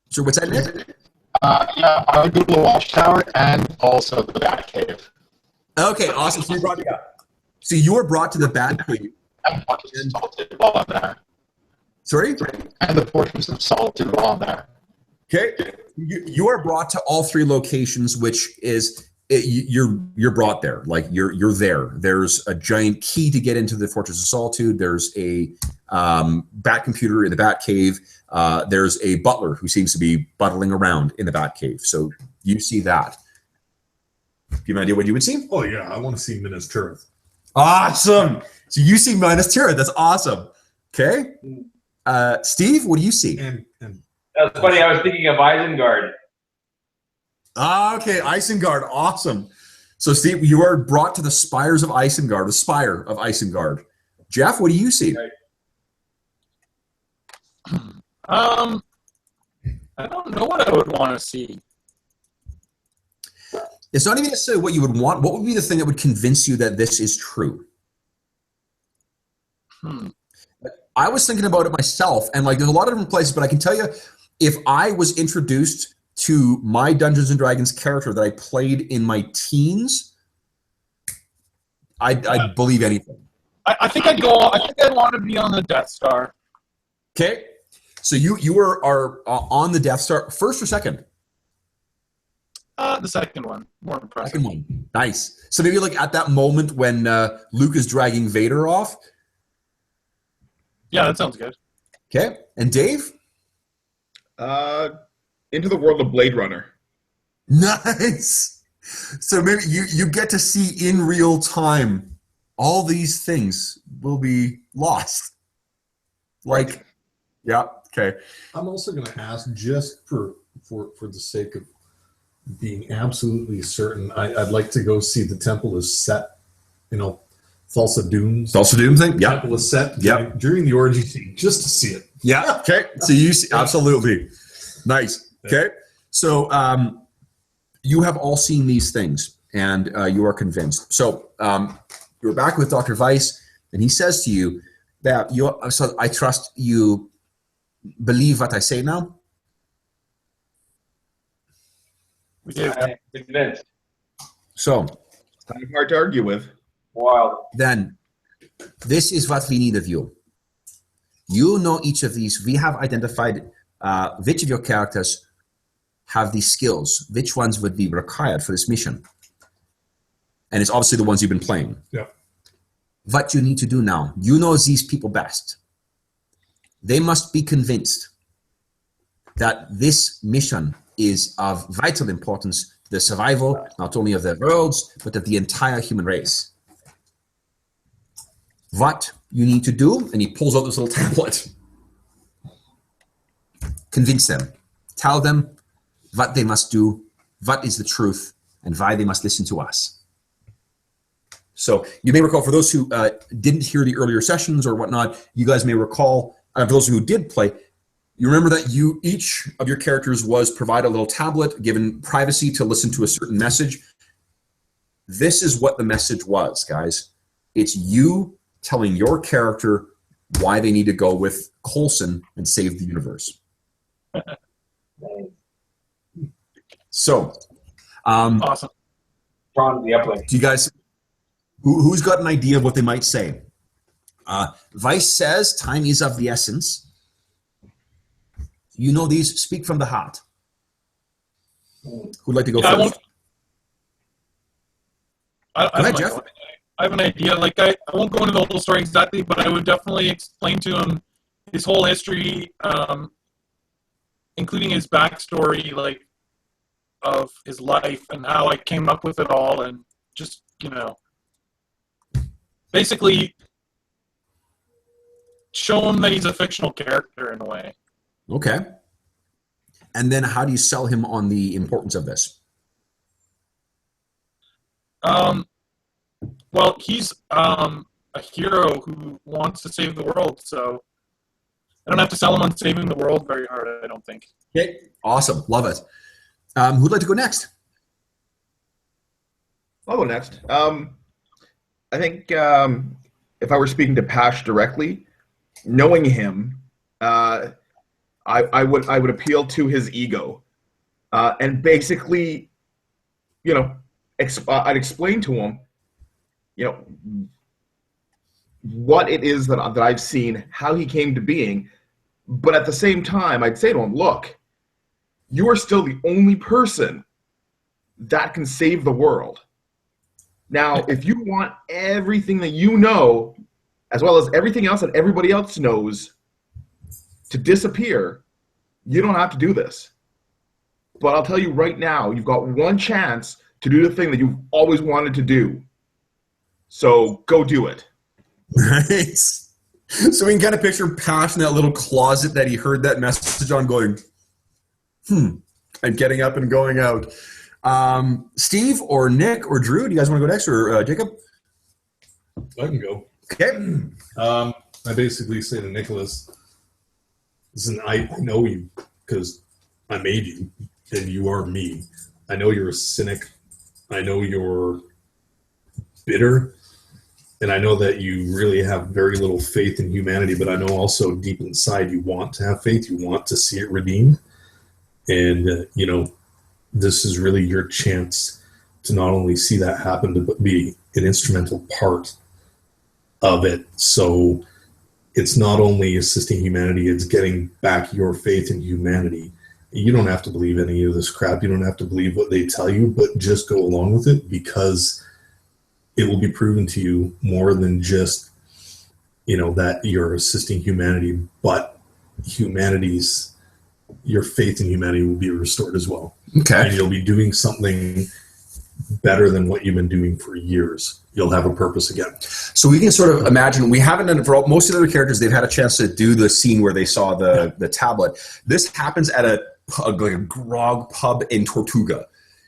So what's that, Nick? Yeah, I would go to the watchtower and also the Batcave. Okay, awesome. So you were brought to the Batcave. And Fortress of Solitude while I'm there. Sorry? And the Fortress of Solitude while I'm there. Okay. You are brought to all three locations, which is you're brought there. Like you're there. There's a giant key to get into the Fortress of Solitude. There's a bat computer in the Batcave. There's a butler who seems to be buttling around in the Batcave. So you see that. Do you have an idea what you would see? Oh yeah, I want to see Minas Tirith. Awesome. So you see Minas Tirith. That's awesome. Okay. Steve, what do you see? And That's funny. I was thinking of Isengard. Okay, Isengard. Awesome. So Steve, you are brought to the spires of Isengard, the spire of Isengard. Jeff, what do you see? Right. I don't know what I would want to see. It's not even necessarily what you would want. What would be the thing that would convince you that this is true? I was thinking about it myself, and like there's a lot of different places, but I can tell you, if I was introduced to my Dungeons and Dragons character that I played in my teens, I'd believe anything. I think I'd go. I think I'd want to be on the Death Star. Okay, so you are on the Death Star, first or second? The second one, more impressive. Second one, nice. So maybe like at that moment when Luke is dragging Vader off. Yeah, that sounds good. Okay, and Dave? Into the world of Blade Runner. Nice. So maybe you get to see in real time all these things will be lost. Like, yeah, okay. I'm also going to ask, just for the sake of being absolutely certain, I'd like to go see the temple is set, Thulsa Doom. Thulsa Doom thing? Yeah. Temple is set Yep. during the orgy scene, just to see it. Yeah, okay. So you see, absolutely. Nice. Okay. So you have all seen these things, and you are convinced. So you're back with Dr. Weiss, and he says to you that so I trust you believe what I say now? We do. I'm convinced. So Kind of hard to argue with. Wild. then this is what we need of you. You know each of these. We have identified which of your characters have these skills, which ones would be required for this mission. And it's obviously the ones you've been playing. Yeah. What you need to do now, you know these people best. They must be convinced that this mission is of vital importance to the survival, not only of their worlds, but of the entire human race. What you need to do, and he pulls out this little tablet. Convince them. Tell them what they must do, what is the truth, and why they must listen to us. So you may recall, for those who didn't hear the earlier sessions or whatnot, you guys may recall, for those who did play, you remember that each of your characters was provided a little tablet, given privacy to listen to a certain message. This is what the message was, guys. It's you telling your character why they need to go with Coulson and save the universe. So, Awesome. From the uplink. do you guys, who's got an idea of what they might say? Weiss says, time is of the essence. You know these, speak from the heart. Who'd like to go first? I ahead, Jeff. I have an idea. Like I won't go into the whole story exactly, but I would definitely explain to him his whole history, including his backstory, like of his life and how I came up with it all, and just basically show him that he's a fictional character in a way. Okay. And then how do you sell him on the importance of this? Well, he's a hero who wants to save the world, so I don't have to sell him on saving the world very hard, I don't think. Okay. Awesome. Love it. Who'd like to go next? I'll go next. I think if I were speaking to Pash directly, knowing him, I would appeal to his ego, and basically, I'd explain to him, what it is that I've seen, how he came to being, but at the same time, I'd say to him, look, you are still the only person that can save the world. Now, if you want everything that you know, as well as everything else that everybody else knows, to disappear, you don't have to do this. But I'll tell you right now, you've got one chance to do the thing that you've always wanted to do. So go do it. Nice. So we can kind of picture past in that little closet that he heard that message on going, and getting up and going out. Steve or Nick or Drew, do you guys want to go next, or Jacob? I can go. Okay. I basically say to Nicholas, listen, I know you because I made you, and you are me. I know you're a cynic. I know you're bitter. And I know that you really have very little faith in humanity, but I know also deep inside you want to have faith. You want to see it redeemed. And, this is really your chance to not only see that happen, but be an instrumental part of it. So it's not only assisting humanity, it's getting back your faith in humanity. You don't have to believe any of this crap. You don't have to believe what they tell you, but just go along with it, because it will be proven to you more than just, that you're assisting humanity, but your faith in humanity will be restored as well. Okay. And you'll be doing something better than what you've been doing for years. You'll have a purpose again. So we can sort of imagine, we haven't done it for most of the other characters, they've had a chance to do the scene where they saw the tablet. This happens at a grog pub in Tortuga.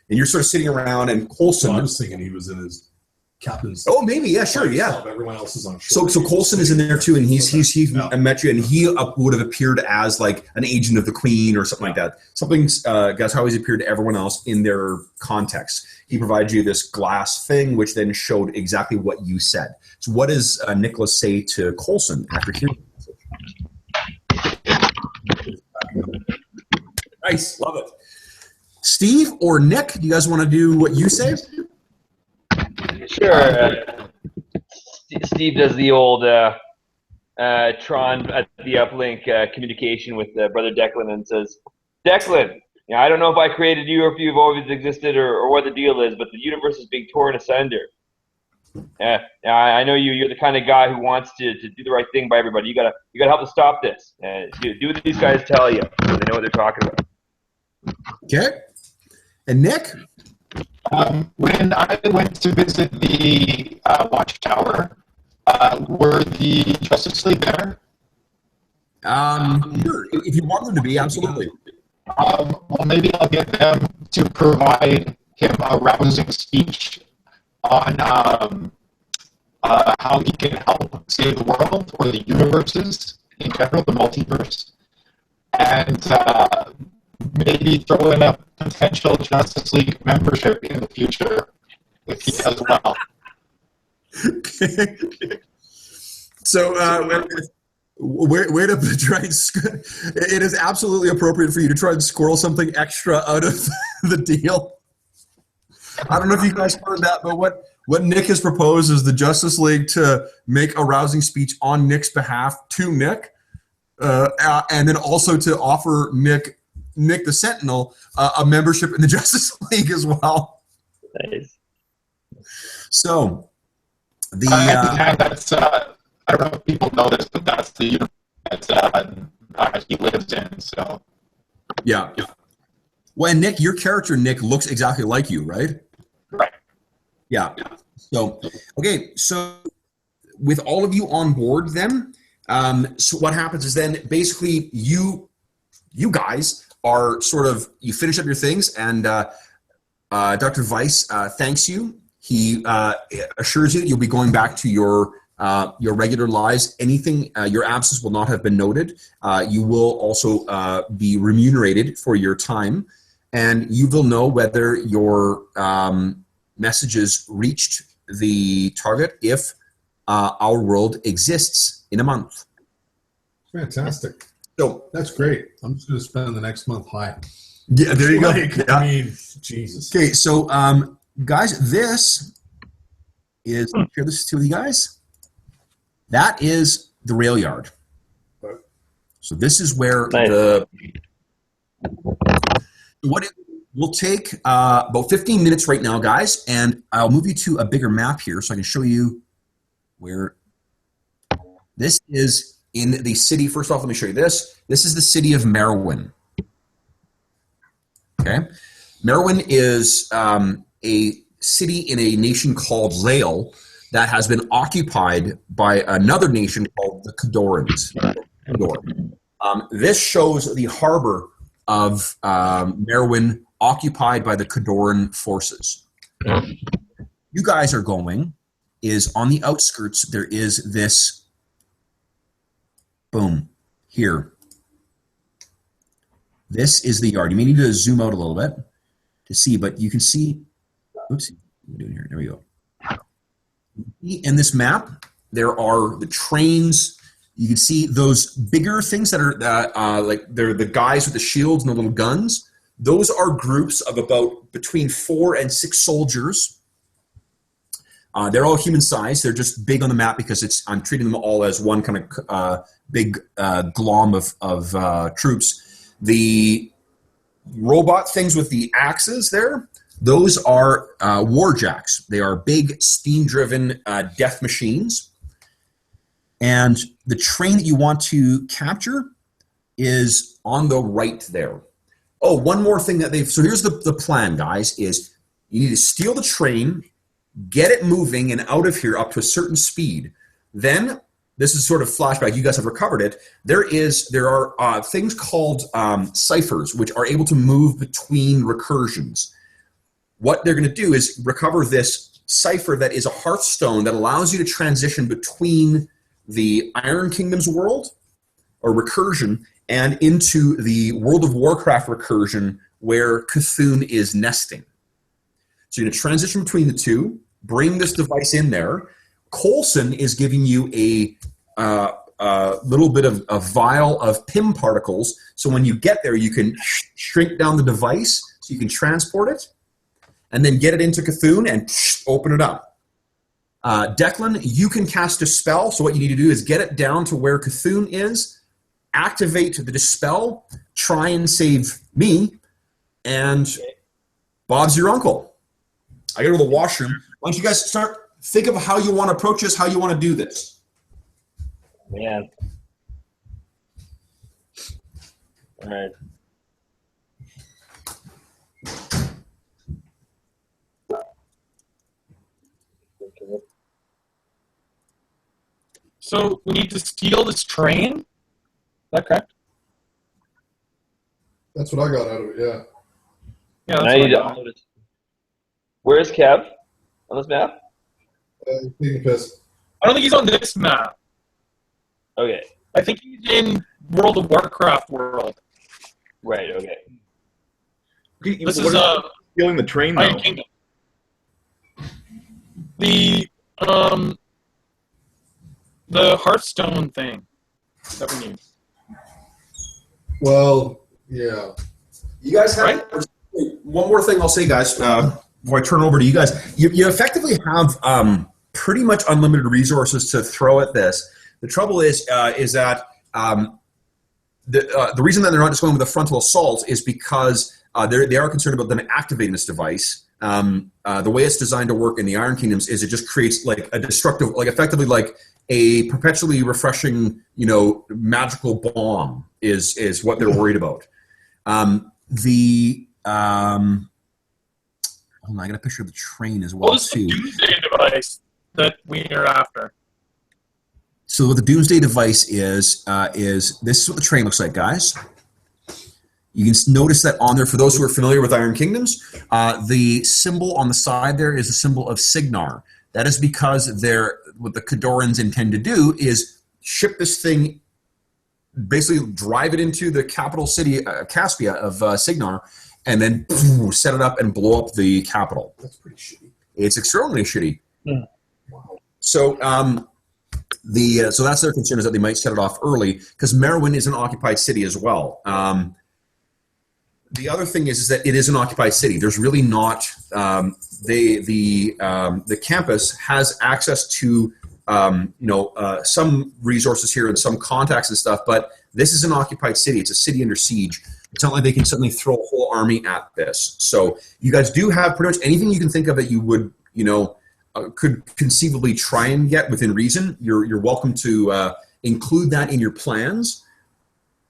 And you're sort of sitting around, and Coulson... I was thinking he was in his captain's... Oh, maybe, yeah, sure, yeah. Everyone else is on shore. So Coulson is in there too, and he's met you, and he would have appeared as like an agent of the Queen or something like that. That's how he's appeared to everyone else in their context. He provided you this glass thing, which then showed exactly what you said. So what does Nicholas say to Coulson after hearing the message? Nice, love it. Steve or Nick, do you guys want to do what you say? Sure. Steve does the old Tron at the uplink communication with Brother Declan and says, Declan, I don't know if I created you or if you've always existed or what the deal is, but the universe is being torn asunder. I know you're the kind of guy who wants to do the right thing by everybody. You gotta help us stop this. Do what these guys tell you. They know what they're talking about. Okay. And Nick? When I went to visit the Watchtower, were the Justice League there? Sure. If you want them to be, absolutely. Well, maybe I'll get them to provide him a rousing speech on how he can help save the world, or the universes in general, the multiverse, and maybe throw in a potential Justice League membership in the future if he does well. Okay. So, where to try and it is absolutely appropriate for you to try and squirrel something extra out of the deal. I don't know if you guys heard that, but what Nick has proposed is the Justice League to make a rousing speech on Nick's behalf to Nick, and then also to offer Nick the Sentinel a membership in the Justice League as well. Nice. So the that's I don't know if people know this, but that's the universe that he lives in. So yeah. Well, and Nick, your character Nick looks exactly like you, right? Right. Yeah. So okay. So with all of you on board, then, so what happens is then basically you guys are sort of, you finish up your things, and Dr. Weiss thanks you. He assures you that you'll be going back to your regular lives. Anything, your absence will not have been noted. You will also be remunerated for your time, and you will know whether your messages reached the target if our world exists in a month. Fantastic. So That's great. I'm just going to spend the next month high. yeah, there you go. I mean, Jesus. Okay, so guys, this is share this to you guys. That is the rail yard. So this is where Nice. we'll take about 15 minutes right now, guys, and I'll move you to a bigger map here so I can show you where this is in the city. First off, let me show you this. This is the city of Merwin. Okay, Merwin is a city in a nation called Lael that has been occupied by another nation called the Cadorans. This shows the harbor of Merwin occupied by the Cadoran forces. You guys are going is on the outskirts. There is this, boom, here. This is the yard. You may need to zoom out a little bit to see, but you can see, oops, what are we doing here? There we go. In this map, there are the trains. You can see those bigger things that are like they're the guys with the shields and the little guns. Those are groups of about between 4 and 6 soldiers. They're all human size. They're just big on the map because I'm treating them all as one kind of big glom of troops. The robot things with the axes there, those are warjacks. They are big steam-driven death machines. And the train that you want to capture is on the right there. Oh, one more thing that so here's the plan, guys, is you need to steal the train, get it moving and out of here up to a certain speed. Then, this is sort of flashback, you guys have recovered it, there are things called ciphers, which are able to move between recursions. What they're going to do is recover this cipher that is a hearthstone that allows you to transition between the Iron Kingdom's world, or recursion, and into the World of Warcraft recursion where Cthulhu is nesting. So you're going to transition between the two, bring this device in there. Coulson is giving you a little bit of a vial of PIM particles, so when you get there, you can shrink down the device so you can transport it, and then get it into Cthulhu and open it up. Declan, you can cast a spell, so what you need to do is get it down to where Cthulhu is, activate the dispel, try and save me, and Bob's your uncle. I gotta go to the washroom. Why don't you guys think of how you want to approach this, how you want to do this. Man. All right. So we need to steal this train? Is that correct? That's what I got out of it, yeah. Yeah, Now that's you what I need to got. upload it. Where's Kev on this map? Taking a piss. I don't think he's on this map. Okay. I think he's in World of Warcraft world. Right, okay. This What is stealing the train, though? Iron Kingdom. The Hearthstone thing that we need. Well, yeah. You guys have one more thing I'll say, guys, before I turn it over to you guys. You effectively have pretty much unlimited resources to throw at this. The trouble is that the reason that they're not just going with a frontal assault is because they are concerned about them activating this device. The way it's designed to work in the Iron Kingdoms is it just creates like a destructive, like effectively like a perpetually refreshing, magical bomb is what they're worried about. Hold on, I got a picture of the train as well, What was too. the Doomsday device that we are after? So what the Doomsday device is this is what the train looks like, guys. You can notice that on there, for those who are familiar with Iron Kingdoms, the symbol on the side there is the symbol of Signar. That is because what the Cadorans intend to do is ship this thing, basically drive it into the capital city, Caspia of Signar, and then set it up and blow up the capital. That's pretty shitty. It's extraordinarily shitty. Mm. Wow. So So that's their concern, is that they might set it off early, because Merwin is an occupied city as well. The other thing is that it is an occupied city. There's really not the campus has access to some resources here and some contacts and stuff, but this is an occupied city. It's a city under siege. It's not like they can suddenly throw a whole army at this. So you guys do have pretty much anything you can think of that you would could conceivably try and get within reason. You're welcome to include that in your plans.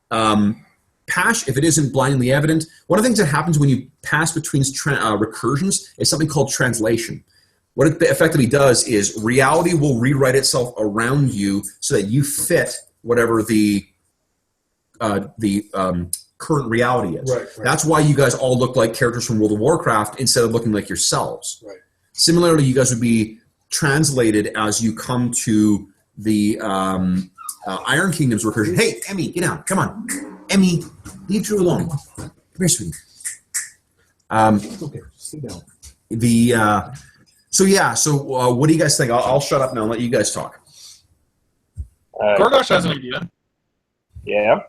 Pash, if it isn't blindingly evident, one of the things that happens when you pass between recursions is something called translation. What it effectively does is reality will rewrite itself around you so that you fit whatever the current reality is. Right. That's why you guys all look like characters from World of Warcraft instead of looking like yourselves. Right. Similarly, you guys would be translated as you come to the Iron Kingdom's recursion. Hey, Emmy, get down. Come on. Emmy, leave Drew alone. Come here, sweetie. Okay, sit down. So what do you guys think? I'll shut up now and let you guys talk. Gorgosh has an idea. Yeah.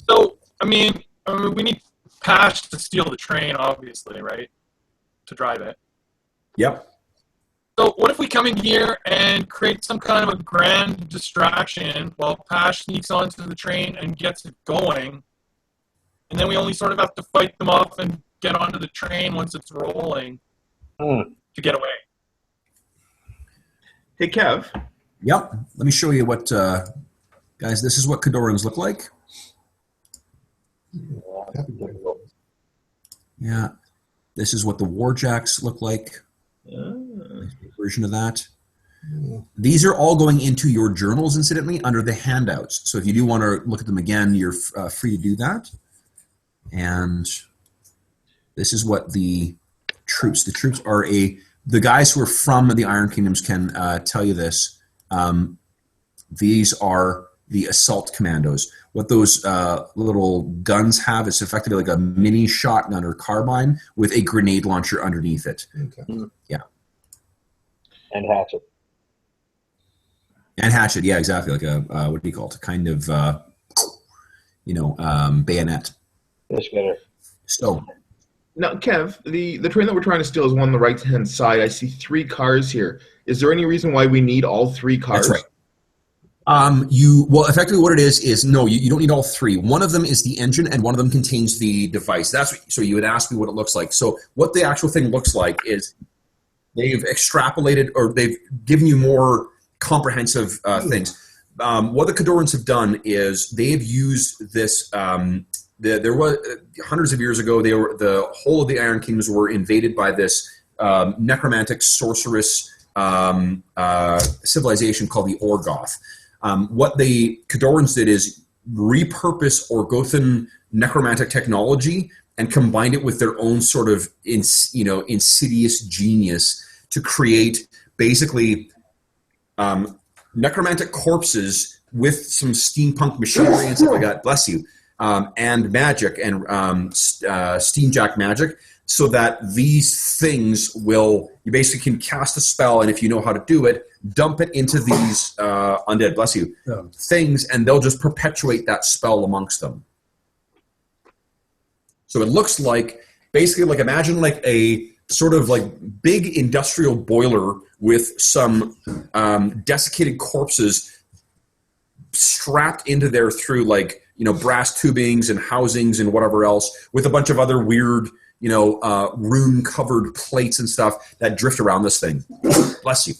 So, I mean, we need Pash to steal the train, obviously, right? To drive it. Yep. So what if we come in here and create some kind of a grand distraction while Pash sneaks onto the train and gets it going, and then we only sort of have to fight them off and get onto the train once it's rolling to get away. Hey, Kev. Yep. Let me show you what, guys, this is what Khadorans look like. Yeah. This is what the Warjacks look like. Version of that. These are all going into your journals, incidentally, under the handouts. So if you do want to look at them again, you're free to do that. And this is what the troops are the guys who are from the Iron Kingdoms can tell you this. These are the assault commandos. What those little guns have is effectively like a mini shotgun or carbine with a grenade launcher underneath it. Okay. Yeah. And hatchet. And hatchet, yeah, exactly. Like a what do you call it? A kind of bayonet. Fish better. So Now, Kev, the train that we're trying to steal is one on the right-hand side. I see 3 cars here. Is there any reason why we need all 3 cars? that's right. Effectively what it is no, you don't need all 3. One of them is the engine, and one of them contains the device. So you would ask me what it looks like. So what the actual thing looks like is they've extrapolated, or they've given you more comprehensive things. What the Khadorans have done is they've used this. There was hundreds of years ago. The whole of the Iron Kingdoms were invaded by this necromantic sorceress civilization called the Orgoth. What the Khadorans did is repurpose Orgothan necromantic technology and combined it with their own sort of insidious genius to create basically necromantic corpses with some steampunk machinery and stuff like that. Bless you. And magic and steamjack magic, so that these things you basically can cast a spell, and if you know how to do it, dump it into these undead, bless you, things, and they'll just perpetuate that spell amongst them. So it looks like, basically, like imagine like a sort of like big industrial boiler with some desiccated corpses strapped into there through like, brass tubings and housings and whatever else, with a bunch of other weird, rune-covered plates and stuff that drift around this thing. Bless you.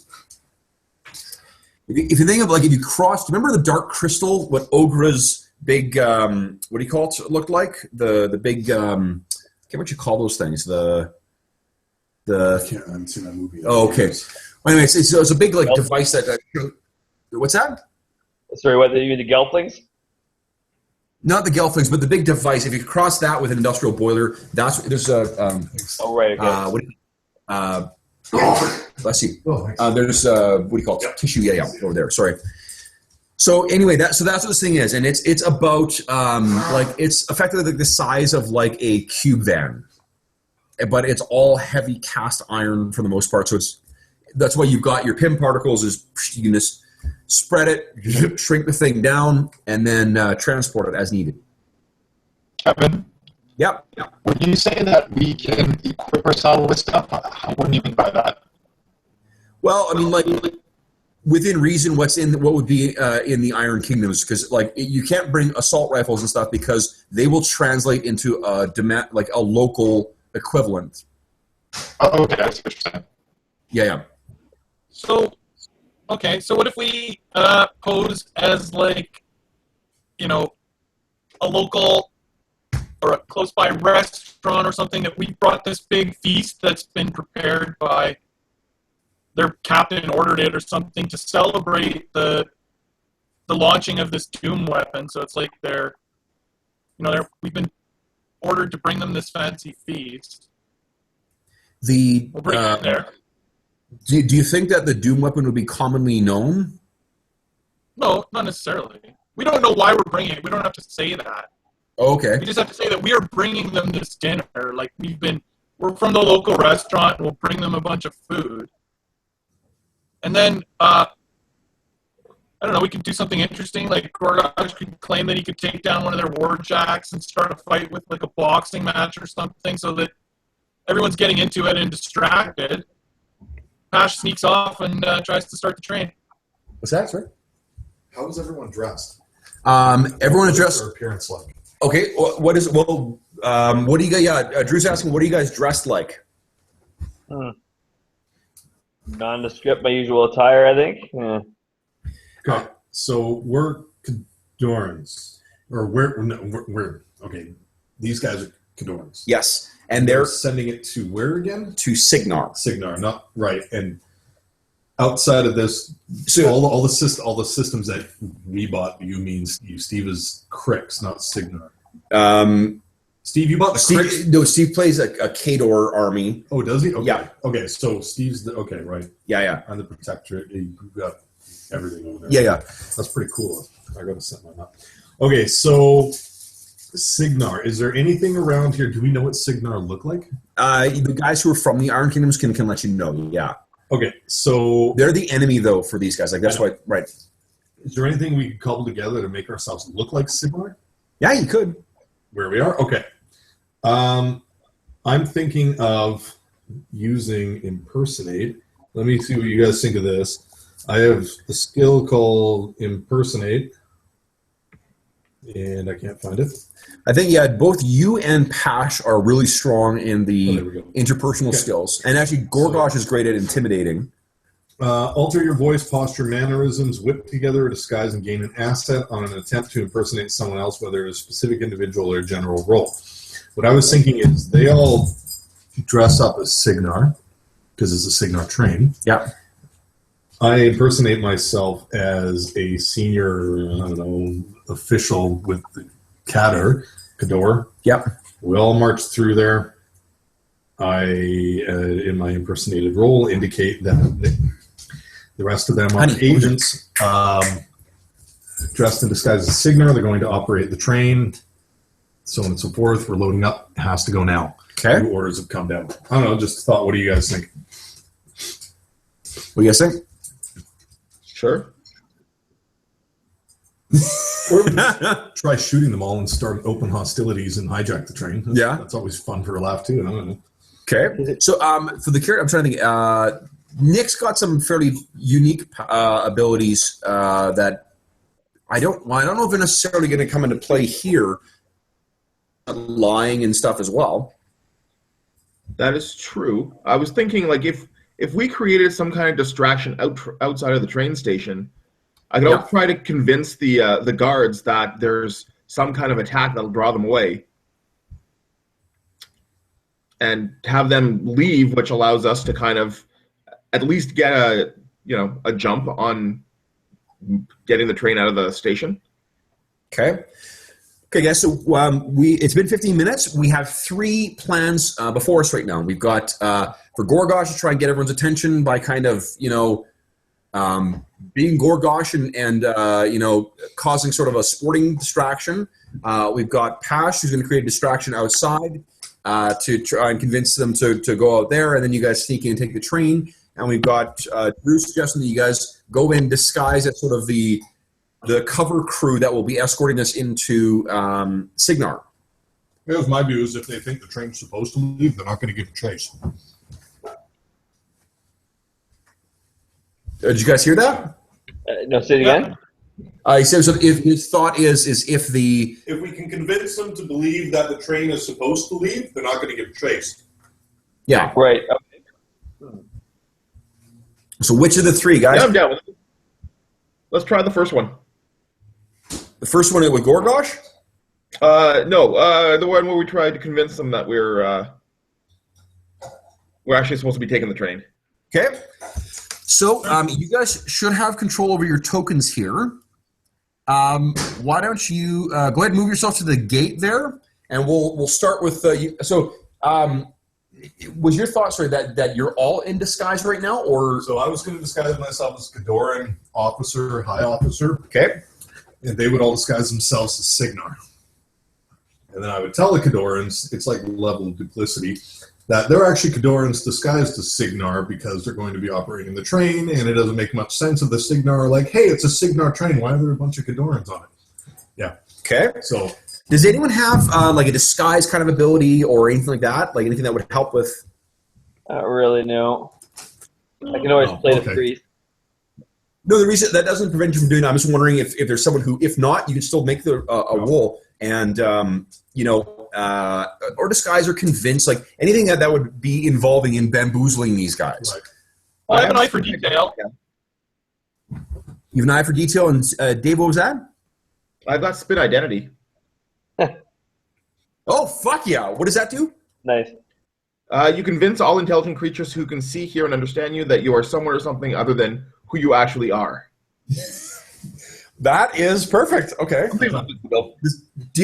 If you think of, like, if you crossed, remember the Dark Crystal, what Ogra's big, what do you call it, looked like? The big, I can't what you call those things, I haven't seen that movie. Oh, okay. Well, anyway, it's a big, like, device that, what's that? Sorry, what, you mean the Gelflings? Not the Gelflings, but the big device. If you cross that with an industrial boiler, there's a. Right. Okay. Bless you. There's what do you call it? Tissue. Yeah, over there. Sorry. So anyway, that's what this thing is, and it's about like it's effectively like the size of like a cube van, but it's all heavy cast iron for the most part. So that's why you've got your PIM particles. Is you can just spread it, shrink the thing down, and then transport it as needed. Kevin, Yep. when you say that we can equip ourselves with stuff, what do you mean by that? Well, I mean, like within reason, what would be in the Iron Kingdoms? Because like you can't bring assault rifles and stuff because they will translate into a local equivalent. Oh, okay, that's what you're saying. Yeah. So, okay, so what if we pose as like, a local or a close by restaurant or something that we brought this big feast that's been prepared by their captain ordered it or something to celebrate the launching of this doom weapon. So it's like we've been ordered to bring them this fancy feast. We'll bring it there. Do you think that the doom weapon would be commonly known? No, not necessarily. We don't know why we're bringing it. We don't have to say that. Okay. We just have to say that we are bringing them this dinner. Like we're from the local restaurant. And we'll bring them a bunch of food. And then, I don't know, we could do something interesting. Like Gorgosh could claim that he could take down one of their warjacks and start a fight with like a boxing match or something so that everyone's getting into it and distracted. Pash sneaks off and tries to start the train. What's that, sir? How is everyone dressed? Everyone is dressed. Their appearance like. Okay. What do you guys? Yeah, Drew's asking. What are you guys dressed like? Nondescript, my usual attire, I think. Yeah. Okay, so we're Cadorans, or we're okay. These guys are Cadorans. Yes, and they're sending it to where again? To Signar. Signar, not right. And outside of this, so all the systems that we bought, you mean Steve is Crix, not Signar. Steve, you bought the Crix? No, Steve plays a Khador army. Oh, does he? Okay. Yeah. Okay, so Steve's okay, right? Yeah. I'm the Protectorate. You got everything over there. Yeah. That's pretty cool. I gotta set mine up. Okay, so Signar. Is there anything around here? Do we know what Signar look like? The guys who are from the Iron Kingdoms can let you know. Yeah. Okay, so they're the enemy though for these guys. Like that's why, right? Is there anything we could cobble together to make ourselves look like Signar? Yeah, you could. Where we are? Okay. I'm thinking of using impersonate. Let me see what you guys think of this. I have a skill called impersonate, and I can't find it. I think both you and Pash are really strong in the interpersonal skills, and actually Gorgosh is great at intimidating. Alter your voice, posture, mannerisms, whip together a disguise, and gain an asset on an attempt to impersonate someone else, whether it's a specific individual or a general role. What I was thinking is they all dress up as Signar, because it's a Signar train. Yeah. I impersonate myself as a senior, official with the Khador. Yep. We all march through there. I, in my impersonated role, indicate that the rest of them are agents dressed in disguise as Signar. They're going to operate the train, so on and so forth. We're loading up. It has to go now. Okay. New orders have come down. I don't know. Just thought. What do you guys think? What do you guys think? Sure. Or try shooting them all and start open hostilities and hijack the train. That's always fun for a laugh too. I don't know. Okay. So for the character, I'm trying to think. Nick's got some fairly unique abilities that I don't know if they're necessarily going to come into play here. Lying and stuff as well. That is true. I was thinking, like, if we created some kind of distraction outside of the train station, I could try to convince the guards that there's some kind of attack that'll draw them away, and have them leave, which allows us to kind of at least get a jump on getting the train out of the station. Okay. Okay, guys. So it's been 15 minutes. We have 3 plans before us right now. We've got for Gorgosh to try and get everyone's attention by kind of being Gorgosh and causing sort of a sporting distraction. We've got Pash, who's going to create a distraction outside to try and convince them to go out there, and then you guys sneak in and take the train. and we've got Drew suggesting that you guys go in disguise as sort of the cover crew that will be escorting us into Signar. Here's my view: is if they think the train's supposed to leave, they're not going to give chase. Did you guys hear that? No, say it again. He said, so if his thought is if we can convince them to believe that the train is supposed to leave, they're not going to give chase. Yeah. Right. Okay. So which of the three, guys? Yeah, I'm down with it. Let's try the first one. The first one with Gorgosh? No, the one where we tried to convince them that we're actually supposed to be taking the train. Okay. So you guys should have control over your tokens here. Why don't you go ahead and move yourself to the gate there, and we'll start with you. So was your thought, sorry, that you're all in disguise right now, or? So I was going to disguise myself as Cadoran officer, high officer. Okay. And they would all disguise themselves as Signar. And then I would tell the Cadorans, it's like level of duplicity, that they're actually Cadorans disguised as Signar because they're going to be operating the train, and it doesn't make much sense if the Signar are like, hey, it's a Signar train. Why are there a bunch of Cadorans on it? Yeah. Okay. So does anyone have like a disguise kind of ability or anything like that? Like anything that would help with? Not really, no. I can always play the priest. No, the reason that doesn't prevent you from doing that. I'm just wondering if there's someone who, if not, you can still make a roll and or disguise or convince, like anything that would be involving in bamboozling these guys. Right. I have an eye for detail. You have an eye for detail, and Dave, what was that? I've got spin identity. Oh, fuck yeah. What does that do? Nice. You convince all intelligent creatures who can see, hear, and understand you that you are someone or something other than who you actually are. That is perfect. Okay. Do you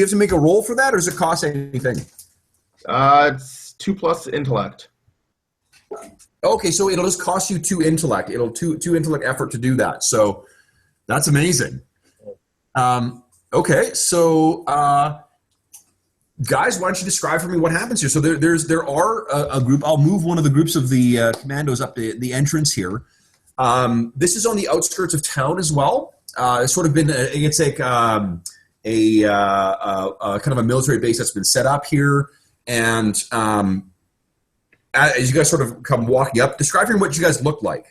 have to make a roll for that, or does it cost anything? It's 2+ intellect. Okay, so it'll just cost you 2 intellect. It'll two intellect effort to do that. So that's amazing. Okay, so guys, why don't you describe for me what happens here? So there are a group. I'll move one of the groups of the commandos up the entrance here. This is on the outskirts of town as well. It's sort of been it's like a kind of a military base that's been set up here, and as you guys sort of come walking up, describe for me what you guys look like.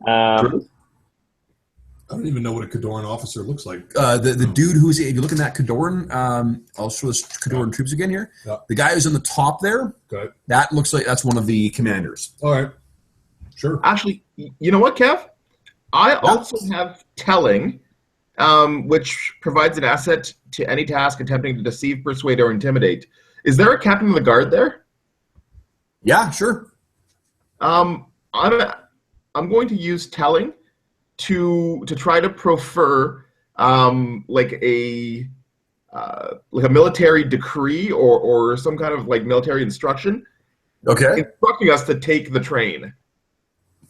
I don't even know what a Cadoran officer looks like. The dude who's, if you look at that Cadoran, I'll show the Cadoran troops again here. Yeah. The guy who's on the top there, okay. That looks like that's one of the commanders. All right. Sure. Actually, you know what, Kev? I also have telling, which provides an asset to any task attempting to deceive, persuade, or intimidate. Is there a captain of the guard there? Yeah, sure. I'm going to use telling to try to prefer like a military decree or some kind of like military instruction. Okay. Instructing us to take the train.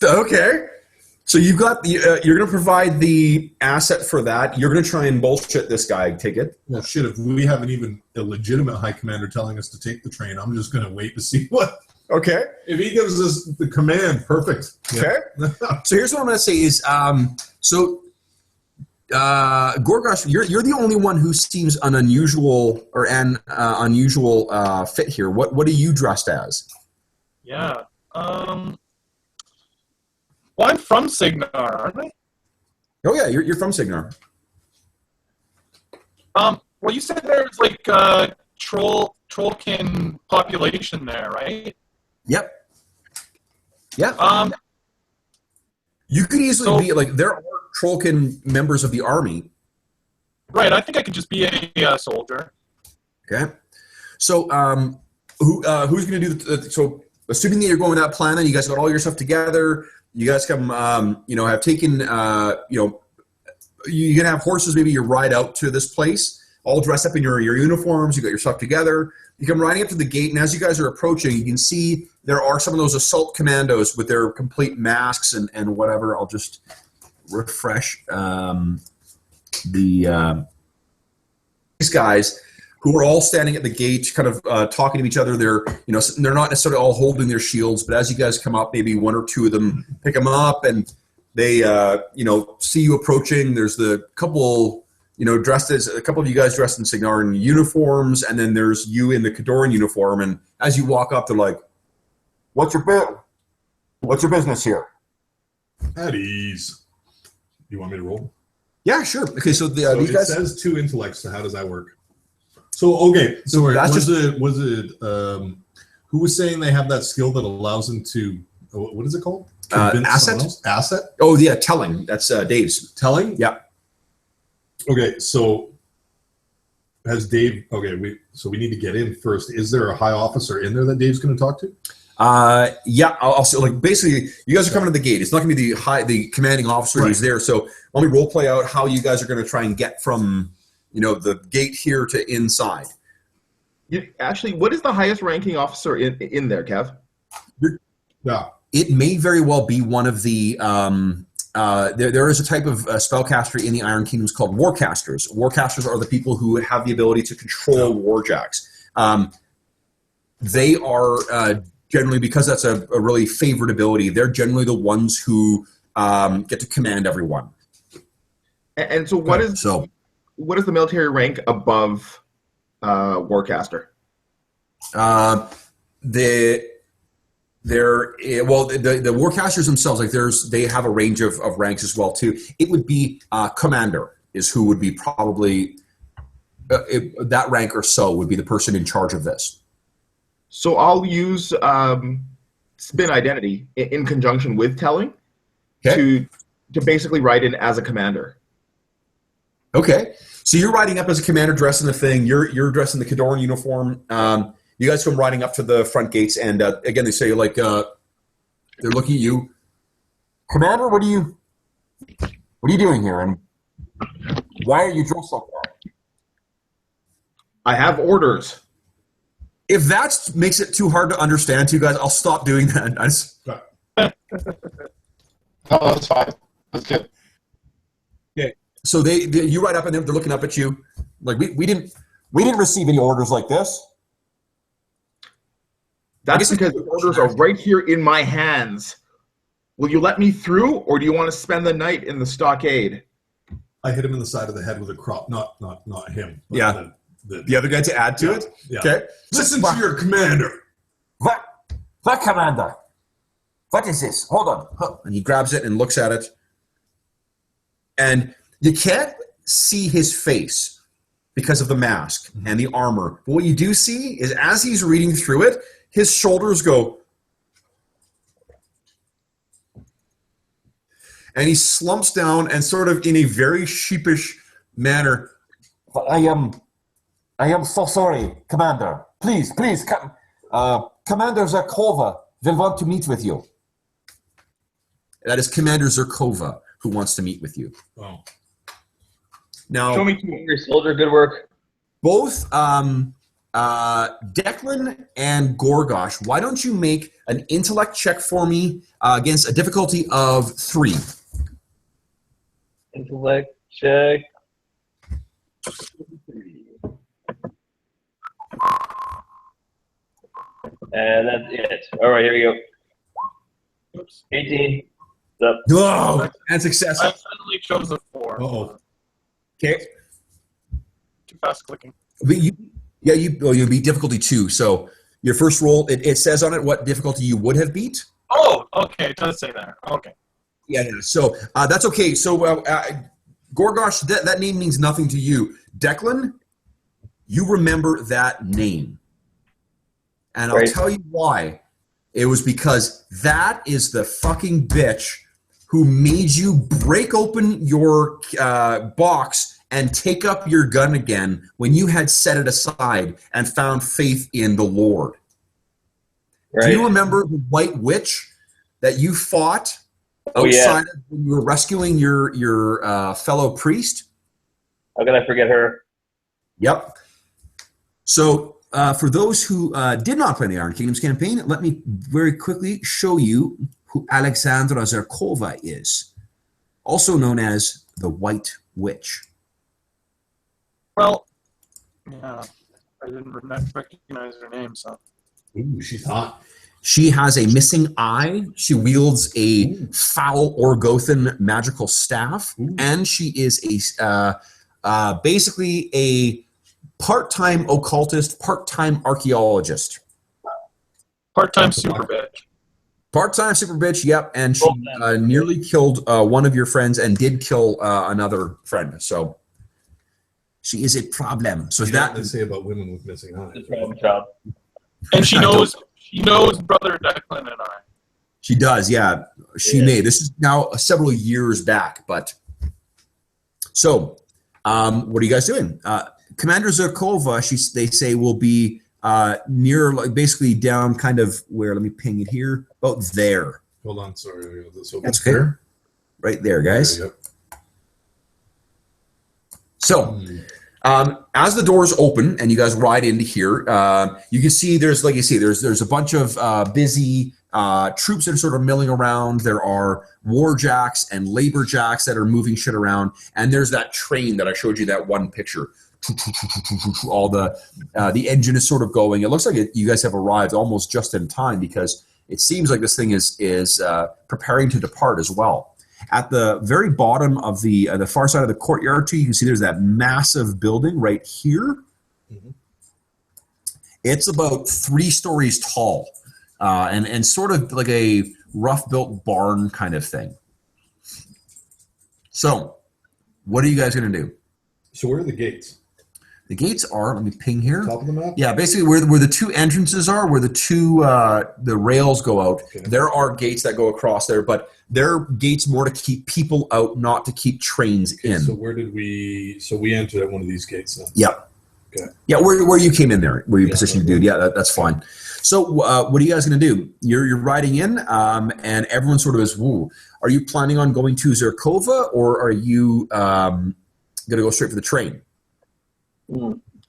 Okay. So you've got the you're going to provide the asset for that. You're going to try and bullshit this guy. Take it. Well, shit. If we haven't even a legitimate high commander telling us to take the train, I'm just going to wait to see what. Okay. If he gives us the command, perfect. Okay. So here's what I'm going to say is, Gorgosh, you're the only one who seems an unusual fit here. What are you dressed as? Yeah. Well, I'm from Signar, aren't I? Oh yeah, you're from Signar. Well, you said there's like Trollkin population there, right? Yep. Yeah. You could easily be like, there are Trollkin members of the army. Right. I think I could just be a soldier. Okay. So who's going to do the? So assuming that you're going with that plan, then you guys got all your stuff together. You guys come, have taken, you're going to have horses. Maybe you ride out to this place, all dressed up in your uniforms. You got your stuff together. You come riding up to the gate, and as you guys are approaching, you can see there are some of those assault commandos with their complete masks and whatever. I'll just refresh these guys. who are all standing at the gate, kind of talking to each other. They're they're not necessarily all holding their shields, but as you guys come up, maybe one or two of them pick them up, and they see you approaching. There's the couple. Dressed as a couple of you guys dressed in Signarin uniforms, and then there's you in the Cadoran uniform. And as you walk up, they're like, "What's your business here?" At ease. You want me to roll? Yeah, sure. Okay, so these It guys says 2 intellects. So how does that work? So okay, so that's was it who was saying they have that skill that allows them to what is it called? Convince asset. someone else? Asset. Oh yeah, telling. That's Dave's. Telling. Yeah. Okay, so has Dave? Okay, we need to get in first. Is there a high officer in there that Dave's going to talk to? Yeah. I'll basically, you guys are coming to the gate. It's not going to be the commanding officer who's there. So let me role play out how you guys are going to try and get from the gate here to inside. Actually, what is the highest ranking officer in there, Kev? Yeah. It may very well be one of the. There is a type of spellcaster in the Iron Kingdoms called Warcasters. Warcasters are the people who have the ability to control warjacks. They are generally, because that's a really favored ability, they're generally the ones who get to command everyone. And so what is the military rank above Warcaster? The Warcasters themselves, they have a range of ranks as well too. It would be commander is who would be probably that rank or so would be the person in charge of this. So I'll use spin identity in conjunction with telling to basically write in as a commander. Okay, so you're riding up as a commander, dressed in the thing. You're dressed in the Cadoran uniform. You guys come riding up to the front gates, and again, they say, they're looking at you. Commander, what are you doing here, and why are you dressed like that? I have orders. If that makes it too hard to understand to you guys, I'll stop doing that. No, that's fine. That's good. Okay. So you ride up, and they're looking up at you, like we didn't receive any orders like this. That's because the orders are right here in my hands. Will you let me through, or do you want to spend the night in the stockade? I hit him in the side of the head with a crop. Not him. But yeah. The other guy to add to it? Yeah. Okay. Listen to your commander. What commander? What is this? Hold on. And he grabs it and looks at it. And you can't see his face because of the mask and the armor. But what you do see is as he's reading through it, his shoulders go. And he slumps down and sort of in a very sheepish manner, I am so sorry, Commander. Please, Commander Zarkova will want to meet with you. That is Commander Zarkova who wants to meet with you. Oh. Now, show me your soldier. Good work. Both Declan and Gorgosh, why don't you make an intellect check for me against a difficulty of 3? Intellect check. And that's it. All right, here we go. Oops. 18. Up. Oh, and success. I suddenly chose a 4. Uh-oh. Okay. Too fast clicking. But you beat difficulty 2. So your first roll, it says on it what difficulty you would have beat. Oh, okay. It does say that. Okay. Yeah. So that's okay. So Gorgosh, that name means nothing to you. Declan, you remember that name. And I'll tell you why. It was because that is the fucking bitch who made you break open your box and take up your gun again when you had set it aside and found faith in the Lord. Right. Do you remember the White Witch that you fought outside when you were rescuing your fellow priest? How could I forget her? Yep. So for those who did not play the Iron Kingdoms campaign, let me very quickly show you who Alexandra Zarkova is, also known as the White Witch. Well, yeah. I didn't recognize her name, so. Ooh, she's hot. She has a missing eye. She wields a foul Orgothan magical staff, and she is basically a part-time occultist, part-time archaeologist. Part-time super bitch. Part-time super bitch, yep. And she nearly killed one of your friends and did kill another friend. So she is a problem. So You that know what they say about women with missing eyes. The problem child. And she knows Brother Declan and I. She does, yeah. She may. This is now several years back, but so what are you guys doing? Commander Zerkova, they say, will be near, like, basically down kind of where, let me ping it here, about there. Hold on, sorry. This over That's okay. there. Right there, guys. Yep. So, as the doors open and you guys ride into here, you can see there's, like you see, there's a bunch of busy troops that are sort of milling around. There are warjacks and laborjacks that are moving shit around, and there's that train that I showed you, that one picture. All the engine is sort of going. It looks like you guys have arrived almost just in time, because it seems like this thing is preparing to depart as well. At the very bottom of the far side of the courtyard, too, you can see there's that massive building right here. Mm-hmm. It's about 3 stories tall, and sort of like a rough-built barn kind of thing. So, what are you guys going to do? So where are the gates? The gates are, let me ping here. Top of the map? Yeah, basically where the 2 entrances are, where the 2 the rails go out, okay. There are gates that go across there, but they're gates more to keep people out, not to keep trains in. So we entered at one of these gates then? Yeah. Okay. Yeah, where you came in there, where you positioned, dude. Yeah, that's fine. So what are you guys going to do? You're riding in, and everyone sort of is, woo. Are you planning on going to Zerkova, or are you going to go straight for the train?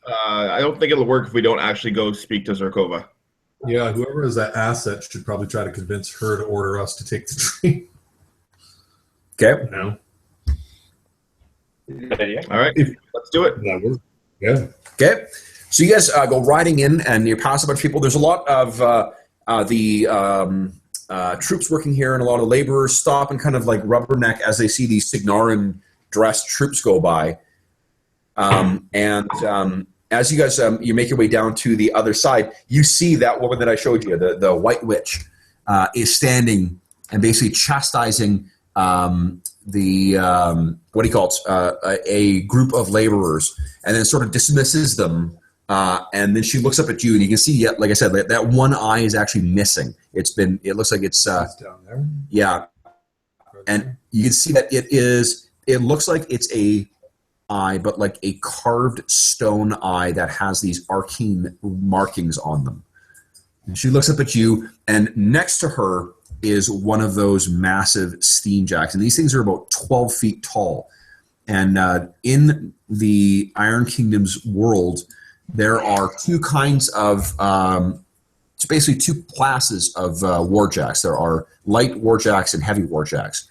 I don't think it'll work if we don't actually go speak to Zerkova. Yeah, whoever has that asset should probably try to convince her to order us to take the train. Okay. No. Good idea. All right, let's do it. That works. Yeah. Okay. So you guys go riding in, and you pass a bunch of people. There's a lot of the troops working here, and a lot of laborers stop and kind of like rubberneck as they see these Signarin dressed troops go by. As you guys you make your way down to the other side, you see that woman that I showed you, the White Witch, is standing and basically chastising a group of laborers, and then sort of dismisses them. And then she looks up at you, and you can see, like I said, that one eye is actually missing. It looks like it's down there. Yeah, and you can see that it looks like it's a eye, but like a carved stone eye that has these arcane markings on them. And she looks up at you, and next to her is one of those massive steam jacks, and these things are about 12 feet tall. And in the Iron Kingdom's world, there are 2 kinds of it's basically 2 classes of warjacks. There are light warjacks and heavy warjacks.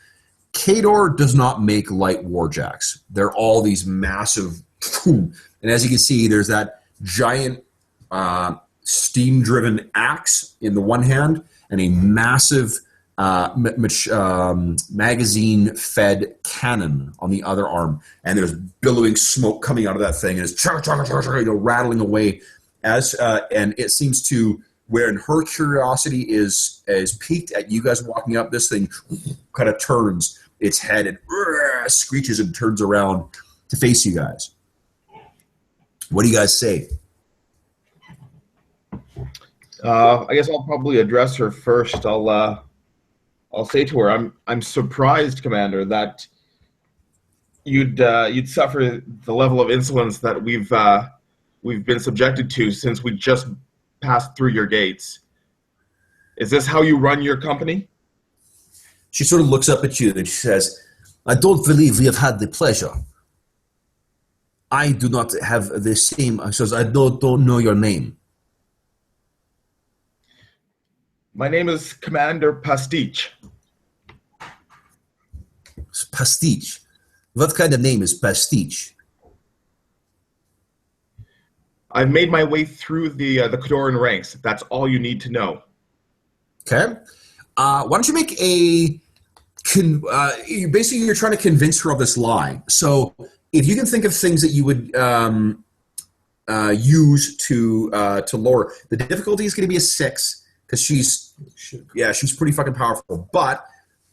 Kador does not make light warjacks. They're all these massive, and as you can see, there's that giant steam-driven axe in the one hand, and a massive magazine-fed cannon on the other arm. And there's billowing smoke coming out of that thing, and it's rattling away. And it seems to, when her curiosity is piqued at you guys walking up, this thing kind of turns its head and screeches and turns around to face you guys. What do you guys say? I guess I'll probably address her first. I'll say to her, I'm surprised, Commander, that you'd suffer the level of insolence that we've been subjected to since we just passed through your gates. Is this how you run your company? She sort of looks up at you and she says, I don't believe we have had the pleasure. I do not have the same. She says, I don't know your name. My name is Commander Pastiche. Pastiche? What kind of name is Pastiche? I've made my way through the Cadoran ranks. That's all you need to know. Okay. Why don't you make a... basically, you're trying to convince her of this lie. So if you can think of things that you would use to lower... The difficulty is going to be a 6, because she's pretty fucking powerful. But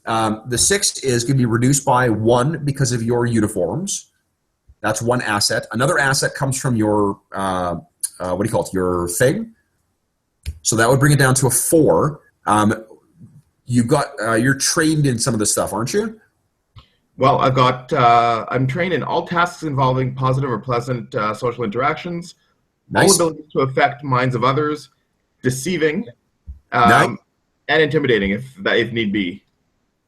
the 6 is going to be reduced by 1 because of your uniforms. That's one asset. Another asset comes from your, what do you call it, your thing. So that would bring it down to a 4. You're trained in some of this stuff, aren't you? Well, I'm trained in all tasks involving positive or pleasant social interactions, Nice. all abilities to affect minds of others, deceiving, Nice. and intimidating if need be.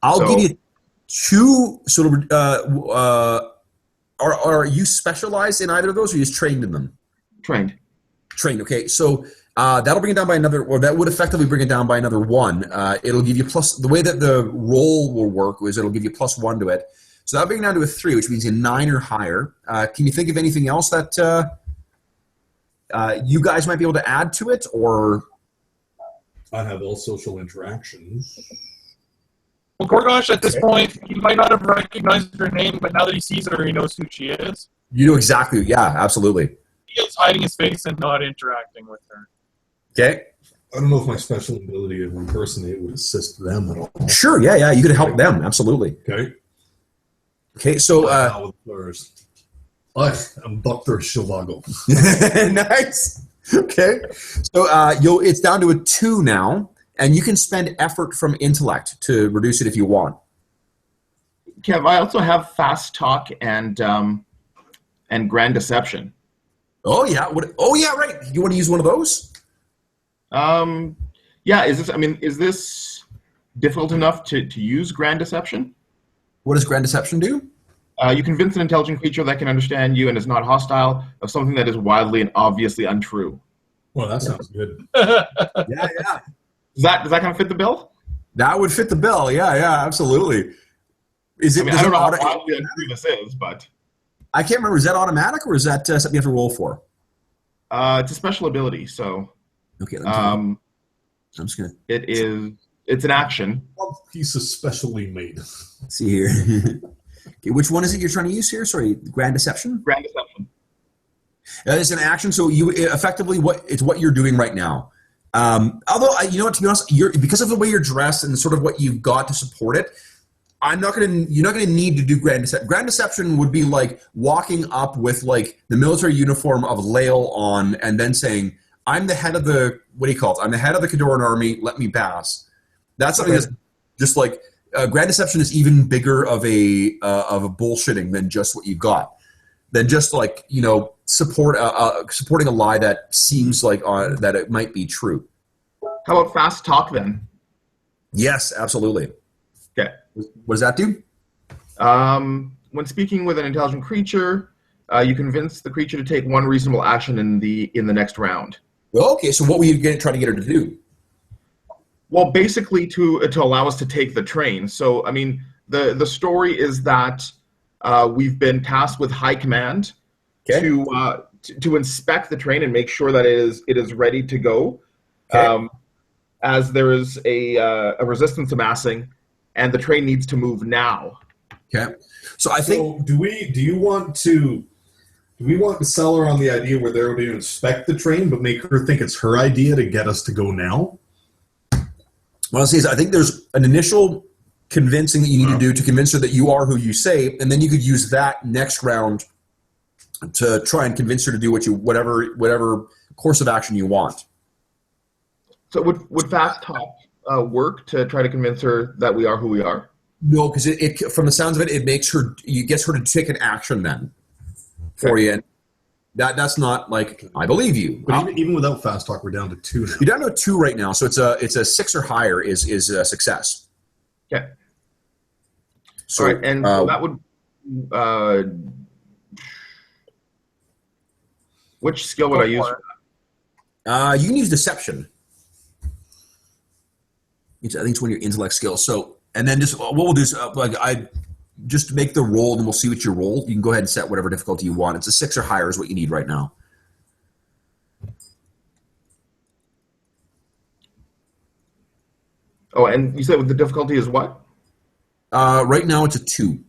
I'll give you 2 sort of... Are you specialized in either of those, or are you just trained in them? Trained. Trained, okay. So that'll bring it down by another, or that would effectively bring it down by another 1. It'll give you plus, the way that the roll will work is it'll give you +1 to it. So that'll bring it down to a 3, which means a 9 or higher. Can you think of anything else that you guys might be able to add to it, or? I have all social interactions. Well, Gorgosh, at this point, he might not have recognized her name, but now that he sees her, he knows who she is. You know exactly, yeah, absolutely. He is hiding his face and not interacting with her. Okay. I don't know if my special ability of impersonate would assist them at all. Sure, yeah, you could help them, absolutely. Okay, so... I am Dr. Shivago. Nice. Okay. So it's down to a 2 now, and you can spend effort from intellect to reduce it if you want. Kev, I also have fast talk and grand deception. Oh yeah. Right. You want to use one of those? Yeah. Is this difficult enough to use grand deception? What does grand deception do? You convince an intelligent creature that can understand you and is not hostile of something that is wildly and obviously untrue. Well, that sounds good. Yeah. Does that kind of fit the bill? That would fit the bill. Yeah, absolutely. Is it? I don't know how wildly untrue this is, but I can't remember. Is that automatic, or is that something you have to roll for? it's a special ability, so Okay. I'm just gonna. It's an action. One piece of specially made. Let's see here. Okay, which one is it you're trying to use here? Sorry, grand deception. Grand deception. It's an action, so you effectively what you're doing right now. Although you know what, to be honest, because of the way you're dressed and sort of what you've got to support it, you're not gonna need to do grand deception. Grand deception would be like walking up with like the military uniform of Lael on, and then saying, "I'm the head of the I'm the head of the Cadoran army. Let me pass." That's something that's just like grand deception is even bigger of a bullshitting than just what you got. Than just like supporting a lie that seems like that it might be true. How about fast talk then? Yes, absolutely. Okay. What does that do? When speaking with an intelligent creature, you convince the creature to take one reasonable action in the next round. Well, okay, so what were you trying to get her to do? Well, basically to allow us to take the train. So, I mean, the story is that we've been tasked with high command to inspect the train and make sure that it is ready to go. Okay. As there is a resistance amassing, and the train needs to move now. Okay. So I think. Do we want to sell her on the idea where they're going to inspect the train, but make her think it's her idea to get us to go now? What I'll say is I think there's an initial convincing that you need to do to convince her that you are who you say, and then you could use that next round to try and convince her to do whatever course of action you want. So would fast talk work to try to convince her that we are who we are? No, because it from the sounds of it, it gets her to take an action then for you. And that's not like I believe you. But even without fast talk, we're down to 2 now. You're down to a 2 right now, so it's a 6 or higher is a success. Okay. So, all right, and so that would. Which skill would I use for that? You can use deception. I think it's one of your intellect skills. So, and then just what we'll do is just make the roll, and we'll see what you roll. You can go ahead and set whatever difficulty you want. It's a 6 or higher is what you need right now. Oh, and you said the difficulty is what? Right now it's a 2.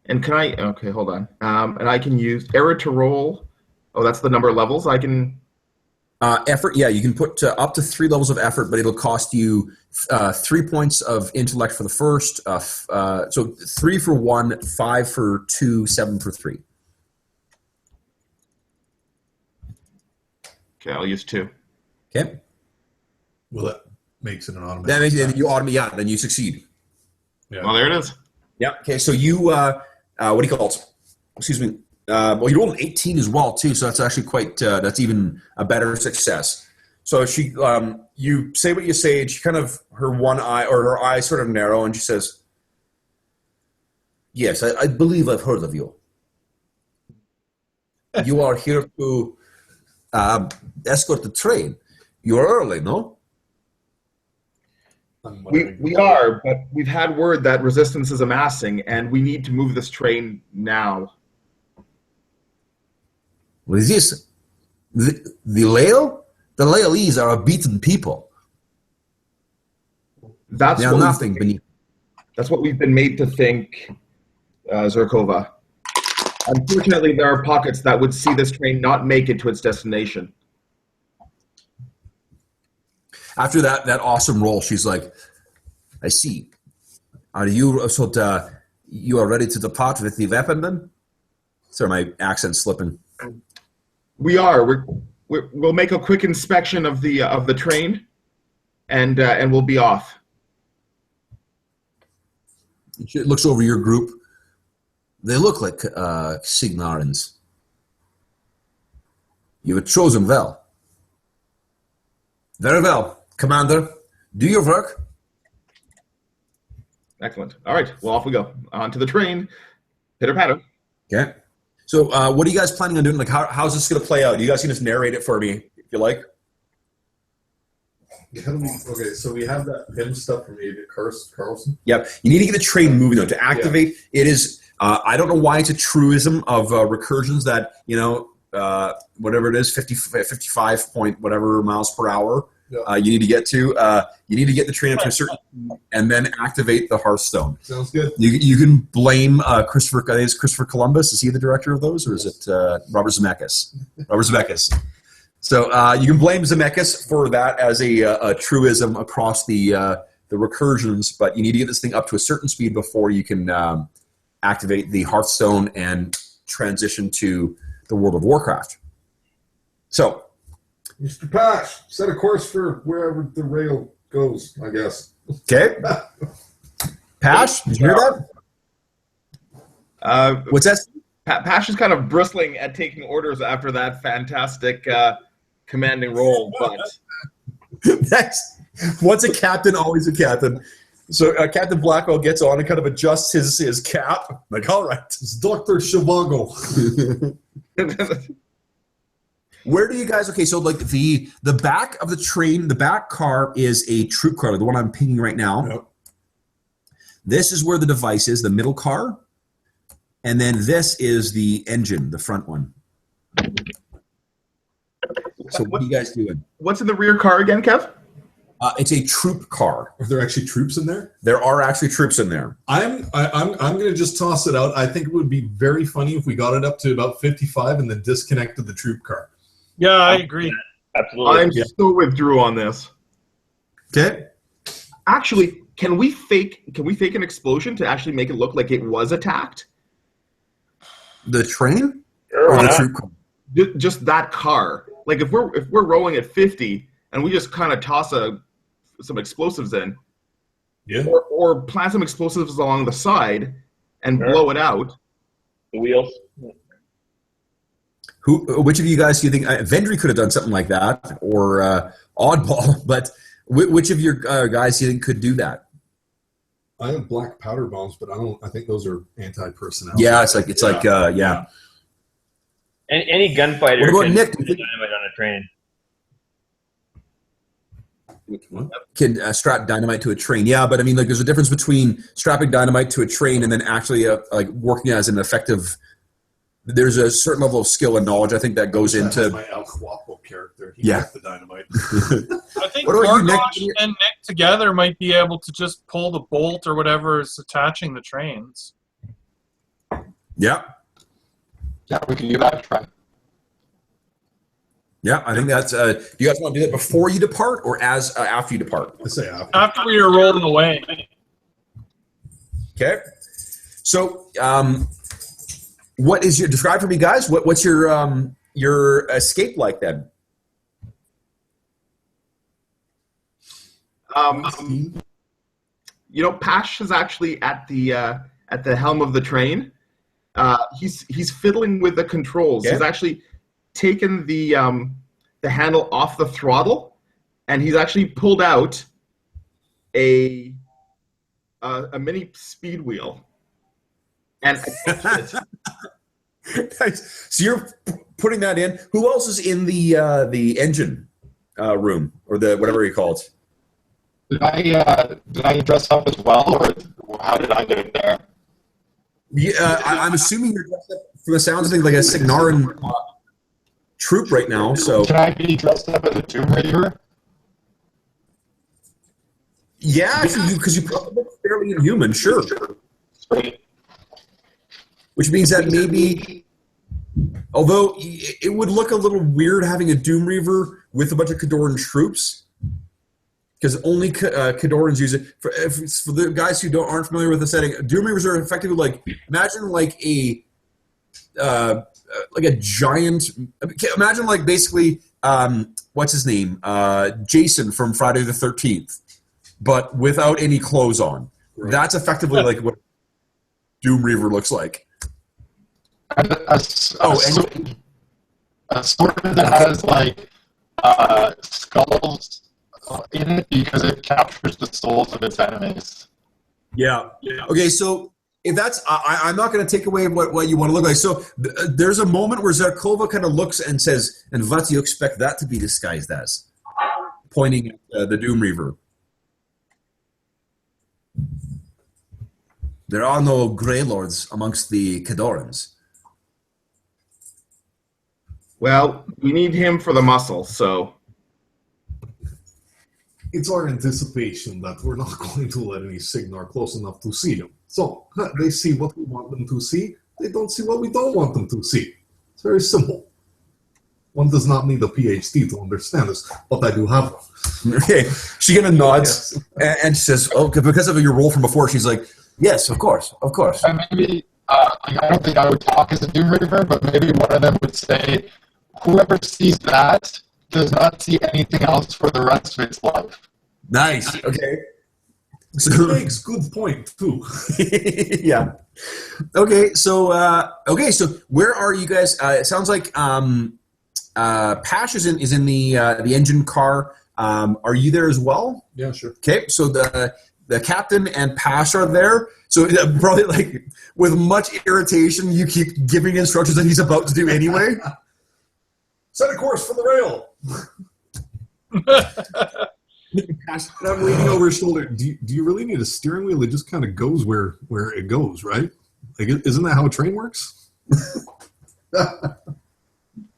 And can I? Okay, hold on. And I can use error to roll. Oh, that's the number of levels I can. Effort, yeah, you can put up to 3 levels of effort, but it'll cost you 3 points of intellect for the first. So 3 for 1, 5 for 2, 7 for 3. Okay, I'll use 2. Okay. Well, that makes it an automatic. Then then you succeed. Yeah. Well, there it is. Yeah. Okay. So you, what do you call it? Excuse me. Well, you rolled an 18 as well too, so that's actually quite. That's even a better success. So she, you say what you say, and she kind of her eyes sort of narrow, and she says, "Yes, I believe I've heard of you. You are here to escort the train. You're early, no?" We are, but we've had word that resistance is amassing, and we need to move this train now. What is this? The Lael? The Laelese are a beaten people. They are nothing beneath. That's what we've been made to think, Zerkova. Unfortunately, there are pockets that would see this train not make it to its destination. After that awesome roll, she's like, "I see. Are you you are ready to depart with the weapon then?" Sorry, my accent's slipping. We are. We'll make a quick inspection of the train, and we'll be off. She looks over your group. They look like Signarans. You were chosen well. Very well, Commander. Do your work. Excellent. All right. Well, off we go. On to the train. Pitter patter. Okay. So what are you guys planning on doing? Like, how's this going to play out? You guys can just narrate it for me, if you like. Okay, so we have that PIM stuff from Carlson. Yep. You need to get the train moving, though. To activate, it is, I don't know why it's a truism of recursions that, whatever it is, 55 point whatever miles per hour. Yeah. You need to get to. You need to get the train up to a certain, and then activate the Hearthstone. Sounds good. You can blame Christopher. I think it's Christopher Columbus. Is he the director of those, or is it Robert Zemeckis? Robert Zemeckis. So you can blame Zemeckis for that as a truism across the recursions, but you need to get this thing up to a certain speed before you can activate the Hearthstone and transition to the World of Warcraft. So. Mr. Pash, set a course for wherever the rail goes, I guess. Okay. Pash, did you hear that? What's that? Pash is kind of bristling at taking orders after that fantastic commanding role, but Next. Once a captain, always a captain. So Captain Blackwell gets on and kind of adjusts his cap. Like, all right. It's Dr. Shivago. Where do you guys? Okay, so like the back of the train, the back car is a troop car, the one I'm pinging right now. Yep. This is where the device is, the middle car, and then this is the engine, the front one. So what are you guys doing? What's in the rear car again, Kev? It's a troop car. Are there actually troops in there? There are actually troops in there. I'm going to just toss it out. I think it would be very funny if we got it up to about 55 and then disconnected the troop car. Yeah, I agree. Absolutely. I'm so withdrew on this. Okay. Actually, can we fake an explosion to actually make it look like it was attacked? The train Sure, or why the not? troop car? Just that car. Like if we're rolling at 50 and we just kind of toss some explosives in, Yeah. or plant some explosives along the side and Sure. blow it out. The wheels. Which of you guys do you think? Vendry could have done something like that, or Oddball. But which of your guys do you think could do that? I have black powder bombs, but I think those are anti-personnel. Yeah, it's like yeah. Any gunfighter What about can Nick? put dynamite on a train. Which one? Can strap dynamite to a train. Yeah, but I mean, like, there's a difference between strapping dynamite to a train and then actually like working as an effective. There's a certain level of skill and knowledge I think that goes That's into. my El Guapo character. He got the dynamite. I think What about you, Nick? Gorgosh and Nick together might be able to just pull the bolt or whatever is attaching the trains. Yeah. Yeah, we can give that a try. Yeah, I think that's. Do you guys want to do that before you depart or as after you depart? I say after. After we are rolling away. Okay. So, what is your describe for me, guys? What's your escape like then? Pash is actually at the helm of the train. He's fiddling with the controls. Okay. He's actually taken the handle off the throttle, and he's actually pulled out a mini speed wheel. And Nice. So you're putting that in. Who else is in the engine room or the whatever you call it? Did I dress up as well, or how did I get in there? Yeah, I'm assuming you're dressed up from the sounds of things like a Signarin troop right now. So Can I be dressed up as a Tomb Raider? yeah, because you probably look fairly inhuman, sure. Sweet. Which means that maybe, although it would look a little weird having a Doom Reaver with a bunch of Cadoran troops, because only Cadorans use it. For the guys who aren't familiar with the setting, Doom Reavers are effectively like, imagine like a giant. Imagine like basically what's his name, Jason from Friday the 13th, but without any clothes on. Right. That's effectively like what Doom Reaver looks like. A sword that has like skulls in it because it captures the souls of its enemies. Yeah. Okay, so if that's, I'm not going to take away what you want to look like. So there's a moment where Zarkova kind of looks and says, "And what do you expect that to be disguised as?" Pointing at the Doom Reaver. There are no Grey Lords amongst the Cadorans. well, we need him for the muscle, so. It's our anticipation that we're not going to let any Signar close enough to see them. So they see what we want them to see. They don't see what we don't want them to see. It's very simple. One does not need a PhD to understand this, but I do have one. Okay, she kind of nods and she says, "Oh, because of your role from before." She's like, "Yes, of course." And maybe I don't think I would talk as a Doom Reaver, but maybe one of them would say, "Whoever sees that does not see anything else for the rest of its life." Nice. Okay. So it makes good point too. Yeah. Okay. So where are you guys? It sounds like Pash is in the engine car. Are you there as well? Yeah, sure. Okay. So the captain and Pash are there. So probably like with much irritation, you keep giving instructions that he's about to do anyway. Set a course for the rail. I'm leaning over his shoulder. Do you really need a steering wheel? It just kind of goes where it goes, right? Like, isn't that how a train works?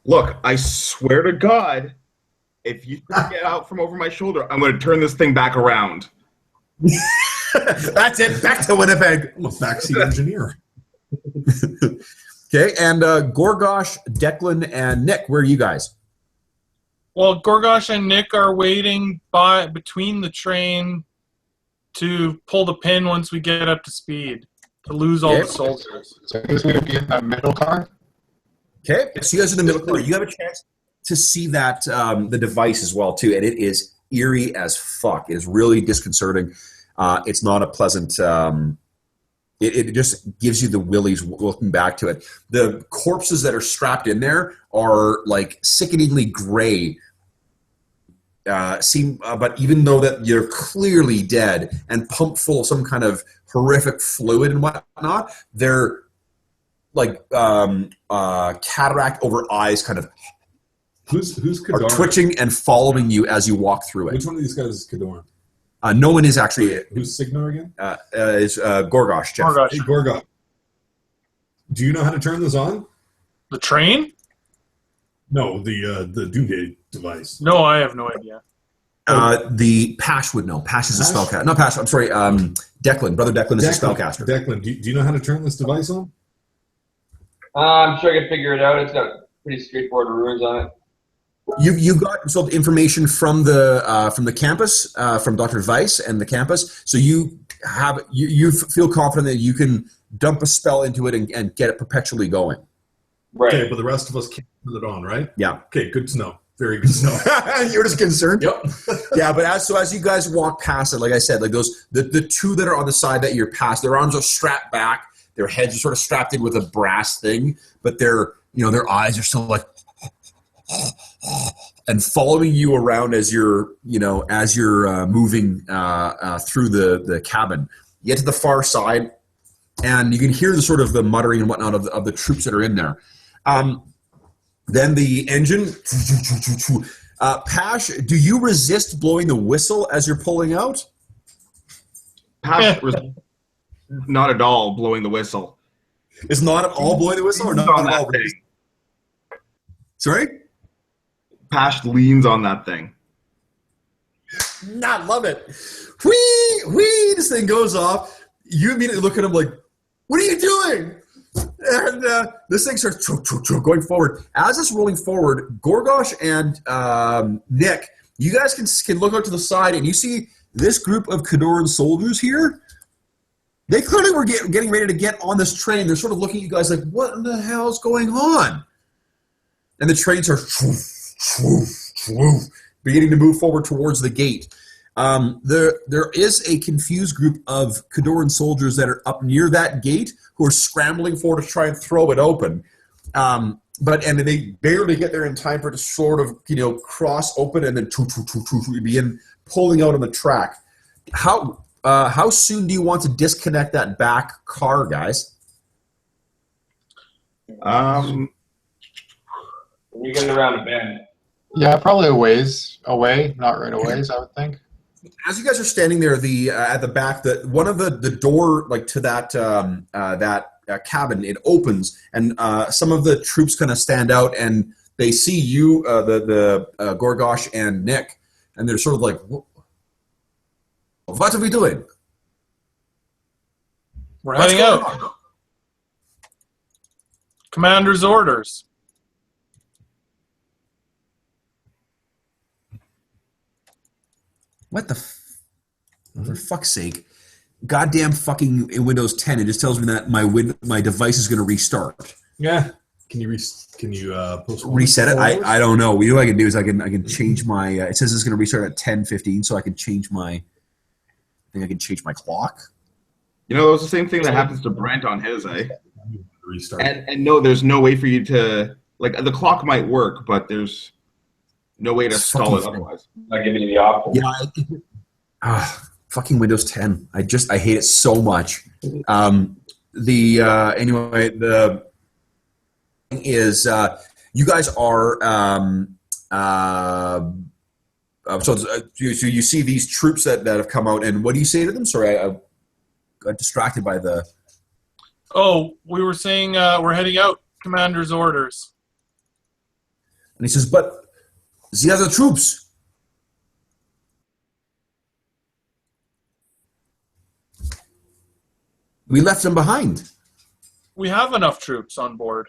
Look, I swear to God, if you get out from over my shoulder, I'm going to turn this thing back around. That's it. Back to Winnipeg. I'm a backseat engineer. Okay, and Gorgosh, Declan, and Nick, where are you guys? Well, Gorgosh and Nick are waiting between the train to pull the pin once we get up to speed, to lose all the soldiers. So I guess we would be in that middle car? Okay, so you guys are in the middle car. You have a chance to see that the device as well, too, and it is eerie as fuck. It is really disconcerting. It's not a pleasant... It just gives you the willies looking back to it. The corpses that are strapped in there are like sickeningly gray. But even though that you're clearly dead and pumped full of some kind of horrific fluid and whatnot, they're like cataract over eyes kind of Who's are Cadoran? twitching and following you as you walk through it. Which one of these guys is Cadoran? No one is actually... Who's Signar again? Is Gorgosh, Jeff. Gorgosh. Hey, Gorgosh. Do you know how to turn this on? The train? No, the Doomgate device. No, I have no idea. The Pash would know. Pash is a spellcaster. Not Pash. I'm sorry. Declan, brother Declan is a spellcaster. Declan, do you know how to turn this device on? I'm sure I can figure it out. It's got pretty straightforward rules on it. You got some information from the campus, from Dr. Weiss and the campus. So you feel confident that you can dump a spell into it and get it perpetually going. Right. Okay, but the rest of us can't turn it on, right? Yeah. Okay, good to know. Very good to know. You're just concerned. Yep. Yeah, but as you guys walk past it, like I said, like the two that are on the side that you're past, their arms are strapped back, their heads are sort of strapped in with a brass thing, but their eyes are still like and following you around as you're moving through the cabin. You get to the far side, and you can hear the muttering and whatnot of the troops that are in there. Then the engine. Pash, do you resist blowing the whistle as you're pulling out? Pash not at all blowing the whistle. Is not at all blowing the whistle, or not at all? Sorry? Pash leans on that thing. Not love it. Whee! Whee! This thing goes off. You immediately look at him like, what are you doing? And this thing starts going forward. As it's rolling forward, Gorgosh and Nick, you guys can look out to the side, and you see this group of Kadoran soldiers here. They clearly were getting ready to get on this train. They're sort of looking at you guys like, what in the hell is going on? And the trains are beginning to move forward towards the gate. There is a confused group of Kadoran soldiers that are up near that gate who are scrambling forward to try and throw it open. But they barely get there in time for it to sort of cross open and then begin pulling out on the track. How soon do you want to disconnect that back car, guys? When you get around a bend. Yeah, probably a ways away, not right away, I would think. As you guys are standing there, at the back, one of the door to that cabin, it opens, and some of the troops kind of stand out, and they see you, the Gorgosh and Nick, and they're sort of like, "What are we doing? We're heading out. On? Commander's orders." What the? For fuck's sake! Goddamn fucking Windows 10! It just tells me that my device is going to restart. Yeah. Can you post reset it? I don't know. What I can do is I can change my. It says it's going to restart at 10:15, so I can change my. I think I can change my clock. It was the same thing that happens to Brent on his, eh? Restart. And no, there's no way for you to the clock might work, but there's no way to stall it otherwise. Not giving you the option. Yeah. Fucking Windows 10. I hate it so much. Anyway, the thing is, you guys are so you see these troops that have come out, and what do you say to them? Sorry, I got distracted by the. Oh, we were saying we're heading out. Commander's orders. And he says, "But the other troops." We left them behind. We have enough troops on board.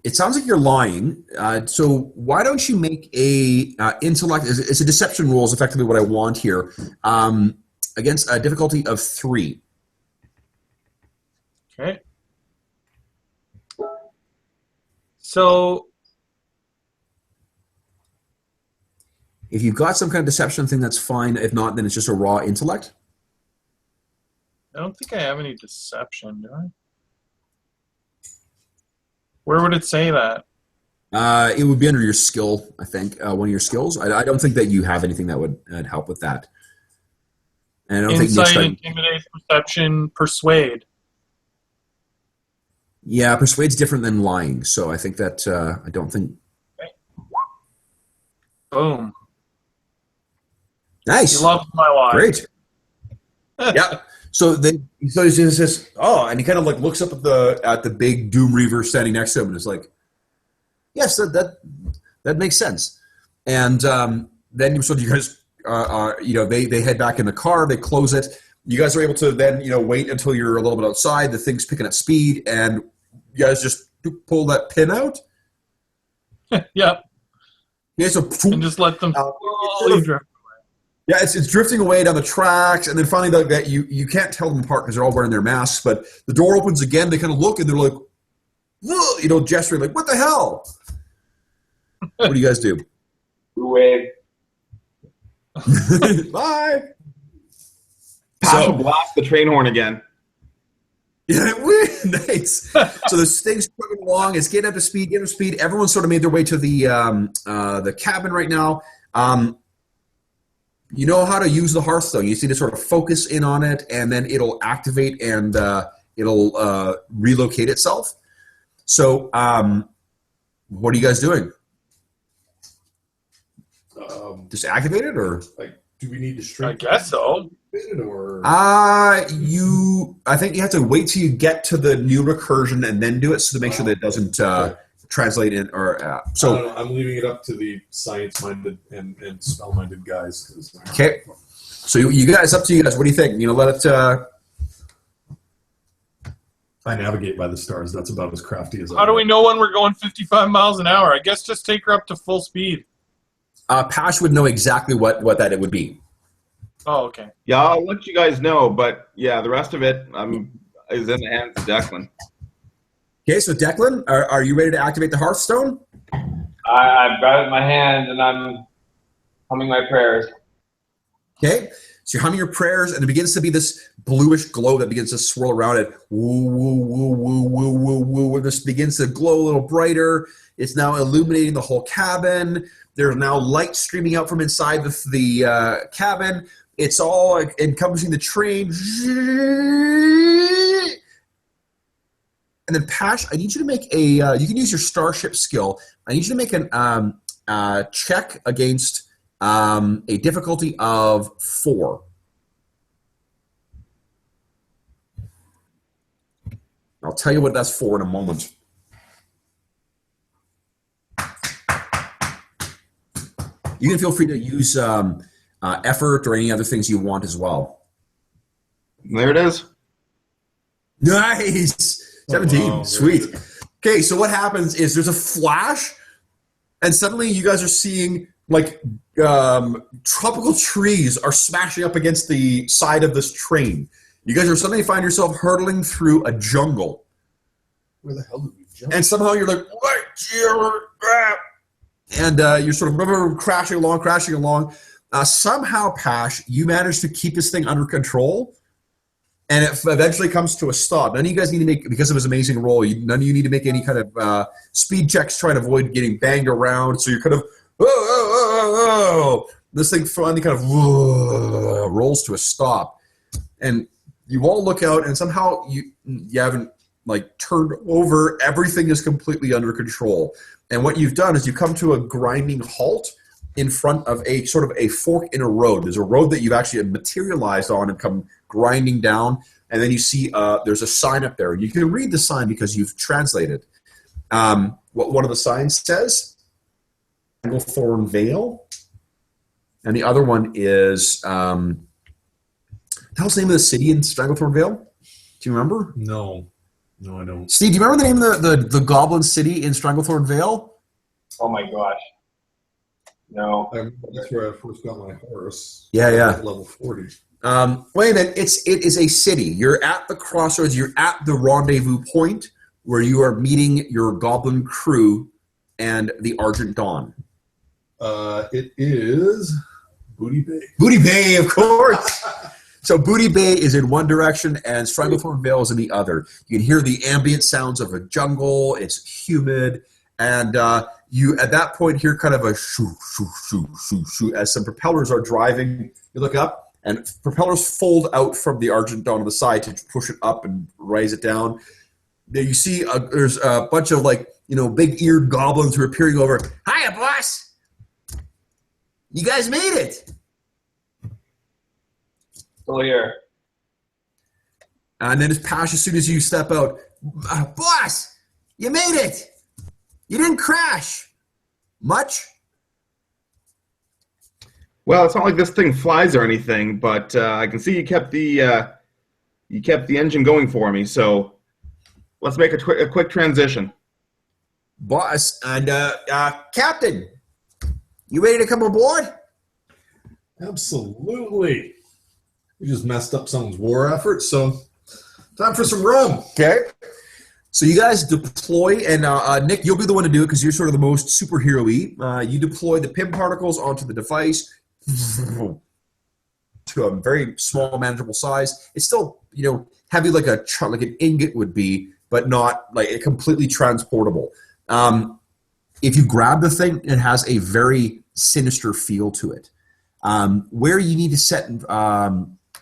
It sounds like you're lying. So why don't you make a intellect? It's a deception roll is effectively what I want here. Against a difficulty of 3. Okay. So if you've got some kind of deception thing, that's fine. If not, then it's just a raw intellect. I don't think I have any deception, do I? Where would it say that? It would be under your skill, I think. One of your skills. I don't think that you have anything that would help with that. And I don't Insight, think intimidate, perception, persuade. Yeah, persuade's different than lying. So I think that I don't think. Boom. Nice. You love my life. Great. Yeah. So he says, "Oh," and he kind of like looks up at the big Doom Reaver standing next to him, and is like, "Yes, that makes sense." And then so you guys, they head back in the car, they close it. You guys are able to then wait until you're a little bit outside. The thing's picking up speed, and you guys just pull that pin out. Yep. Yeah, so and just let them slowly drift. Yeah, it's drifting away down the tracks, and then finally that you can't tell them apart because they're all wearing their masks. But the door opens again. They kind of look and they're like, "Whoa," gesturing like, "What the hell?" What do you guys do? Wave. Bye. Pash will blast the train horn again. Yeah, nice. So this thing's coming along. It's getting up to speed. Everyone's sort of made their way to the cabin right now. You know how to use the Hearthstone. You see to sort of focus in on it, and then it'll activate and it'll relocate itself. So what are you guys doing? Just activate it, or do we need to shrink? I guess so. Or I think you have to wait till you get to the new recursion and then do it, so to make sure that it doesn't translate in or so. I'm leaving it up to the science-minded and spell-minded guys. Okay, so you guys, up to you guys. What do you think? Let it. I navigate by the stars. That's about as crafty as. How do we know when we're going 55 miles an hour? I guess just take her up to full speed. Pash would know exactly what that it would be. Oh, okay. Yeah, I'll let you guys know, but yeah, the rest of it is in the hands of Declan. Okay, so Declan, are you ready to activate the Hearthstone? I've got it in my hand, and I'm humming my prayers. Okay, so you're humming your prayers, and it begins to be this bluish glow that begins to swirl around it. Woo, woo, woo, woo, woo, woo, woo. And this begins to glow a little brighter. It's now illuminating the whole cabin. There's now light streaming out from inside the cabin. It's all encompassing the train. And then, Pash, I need you to make you can use your starship skill. I need you to make an check against a difficulty of 4. I'll tell you what that's for in a moment. You can feel free to use effort or any other things you want as well. There it is. Nice! 17. Wow, Sweet. Okay, so what happens is there's a flash, and suddenly you guys are seeing tropical trees are smashing up against the side of this train. You guys are suddenly find yourself hurtling through a jungle. Where the hell did we jump? And somehow you're like, what? And you're sort of crashing along. Somehow, Pash, you manage to keep this thing under control, and it eventually comes to a stop. None of you guys need to make, because of his amazing roll, none of you need to make any kind of speed checks trying to avoid getting banged around. So you're kind of, this thing finally kind of rolls to a stop. And you all look out, and somehow you haven't turned over. Everything is completely under control. And what you've done is you come to a grinding halt in front of a sort of a fork in a road. There's a road that you've actually materialized on and come grinding down. And then you see there's a sign up there. You can read the sign because you've translated. What one of the signs says, Stranglethorn Vale. And the other one is, the hell's the name of the city in Stranglethorn Vale? Do you remember? No, I don't. Steve, do you remember the name of the Goblin City in Stranglethorn Vale? Oh my gosh. No. That's where I first got my horse. Yeah. At level 40. Wait a minute. It is a city. You're at the crossroads. You're at the rendezvous point where you are meeting your goblin crew and the Argent Dawn. It is Booty Bay. Booty Bay, of course. So Booty Bay is in one direction and Stranglethorn Vale is in the other. You can hear the ambient sounds of a jungle. It's humid. And you, at that point, hear kind of a shoo, shoo, shoo, shoo, shoo, as some propellers are driving. You look up, and propellers fold out from the Argent Dawn on the side to push it up and raise it down. There you see there's a bunch of big-eared goblins who are peering over. Hiya, boss! You guys made it! Still here. And then Pash, as soon as you step out, boss, you made it. You didn't crash. Much? Well, it's not like this thing flies or anything, but I can see you kept the engine going for me. So let's make a quick transition. Boss, and Captain, you ready to come aboard? Absolutely. We just messed up someone's war effort, so time for some rum. Okay. So you guys deploy, and Nick, you'll be the one to do it because you're sort of the most superhero-y. You deploy the PIM particles onto the device to a very small, manageable size. It's still, heavy like an ingot would be, but not like completely transportable. If you grab the thing, it has a very sinister feel to it. Where you need to set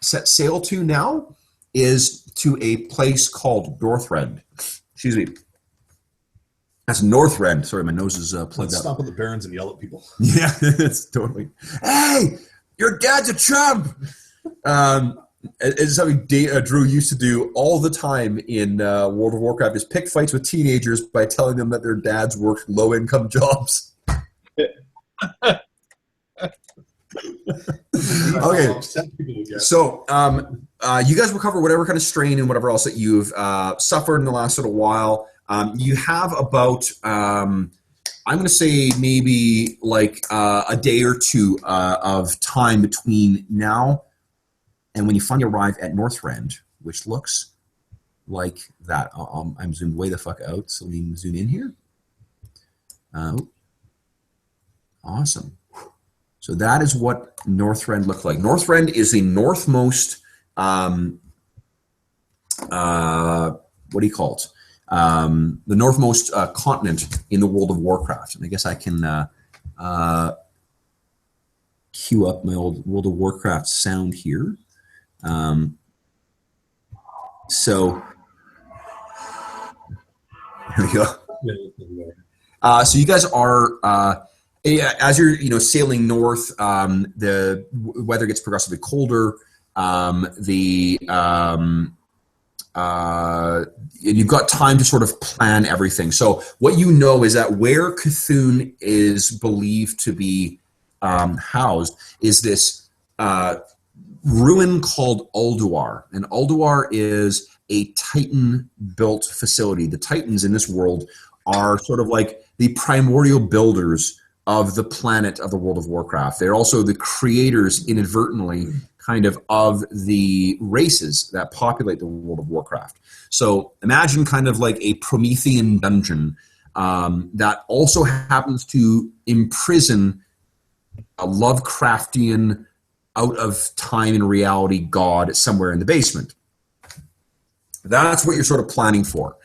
sail to now is to a place called Northrend. Excuse me. That's Northrend. Sorry, my nose is plugged Let's up. stop at the Barrens and yell at people. Yeah, it's totally. Hey, your dad's a chump. It's something Drew used to do all the time in World of Warcraft, is pick fights with teenagers by telling them that their dads worked low-income jobs. Okay, so you guys recover whatever kind of strain and whatever else that you've suffered in the last little while. You have about, I'm going to say maybe like a day or two of time between now and when you finally arrive at Northrend, which looks like that. I'm zoomed way the fuck out, so we can zoom in here. Awesome. So that is what Northrend looked like. Northrend is the northmost, what do you call it? The northmost continent in the World of Warcraft. And I guess I can cue up my old World of Warcraft sound here. So here we go. So you guys are, as you're sailing north, the weather gets progressively colder. And you've got time to sort of plan everything. So what you know is that where Cthulhu is believed to be housed is this ruin called Ulduar. And Ulduar is a Titan-built facility. The Titans in this world are sort of like the primordial builders of the planet of the World of Warcraft. They're also the creators, inadvertently, kind of the races that populate the World of Warcraft. So imagine kind of like a Promethean dungeon that also happens to imprison a Lovecraftian, out of time and reality god somewhere in the basement. That's what you're sort of planning for.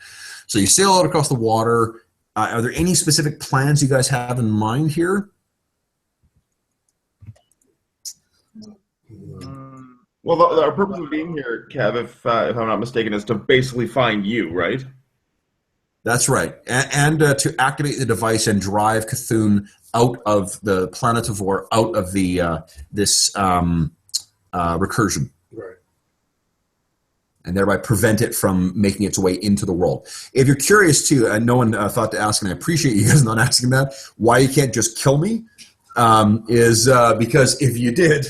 So you sail out across the water. Are there any specific plans you guys have in mind here? Well, our purpose of being here, Kev, if I'm not mistaken, is to basically find you, right? That's right. And to activate the device and drive Cthulhu out of the planetivore, out of the this recursion. Right. And thereby prevent it from making its way into the world. If you're curious too, and no one thought to ask, and I appreciate you guys not asking that, why you can't just kill me, is because if you did,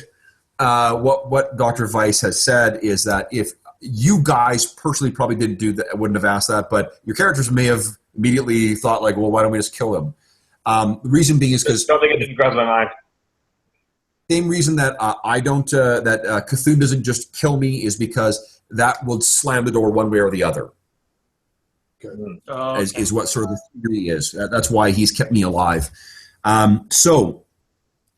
what Dr. Weiss has said is that if you guys personally probably didn't do that, wouldn't have asked that, but your characters may have immediately thought like, well, why don't we just kill him? The reason being is because I don't think it didn't cross my mind. Same reason that I don't, that Cthulhu doesn't just kill me is because that will slam the door one way or the other. Okay. Is what sort of the theory is. That's why he's kept me alive. So,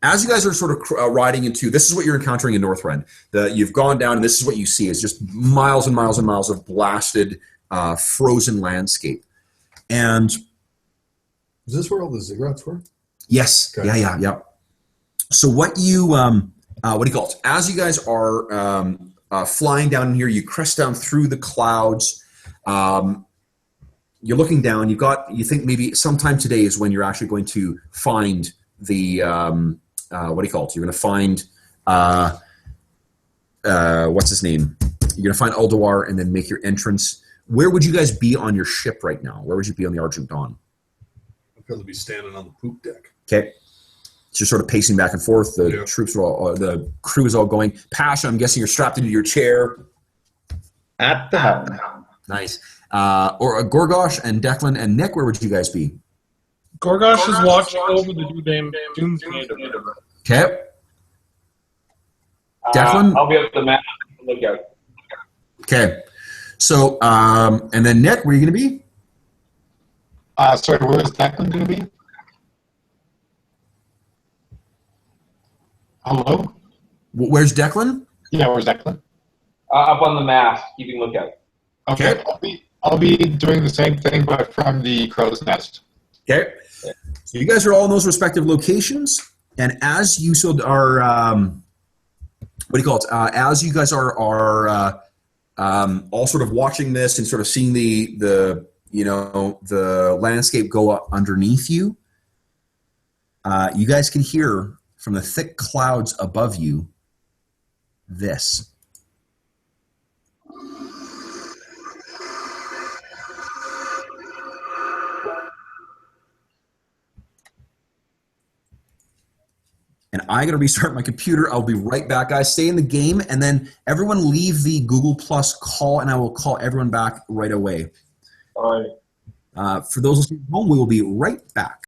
as you guys are sort of riding into, this is what you're encountering in Northrend. You've gone down, and this is what you see is just miles and miles and miles of blasted, frozen landscape. And is this where all the ziggurats were? yes, Okay. yeah. So what you, what do you call it? As you guys are flying down here, you crest down through the clouds. You're looking down. You think maybe sometime today is when you're actually going to find the, what do you call it? You're going to find, what's his name? You're going to find Alduar and then make your entrance. Where would you guys be on your ship right now? Where would you be on the Argent Dawn? I'd probably be standing on the poop deck. Okay. So you're sort of pacing back and forth. The troops are all, the crew is all going. Pasha, I'm guessing you're strapped into your chair. At the helm. Nice. Or Gorgosh and Declan and Nick, where would you guys be? Gorgosh is watching over the Doomsday. Okay. Declan? I'll be up the map. Look out. Okay. So, and then Nick, where are you going to be? Sorry, where is Declan going to be? Hello? Where's Declan? Yeah, where's Declan? Up on the mast, keeping lookout. Okay, I'll be doing the same thing, but from the crow's nest. Okay. So you guys are all in those respective locations, and as you are, what do you call it? As you guys are all sort of watching this and sort of seeing the landscape go up underneath you, you guys can hear from the thick clouds above you this. And I'm going to restart my computer. I'll be right back, guys. Stay in the game, and then everyone leave the Google Plus call, and I will call everyone back right away. All right. For those listening at home, we will be right back.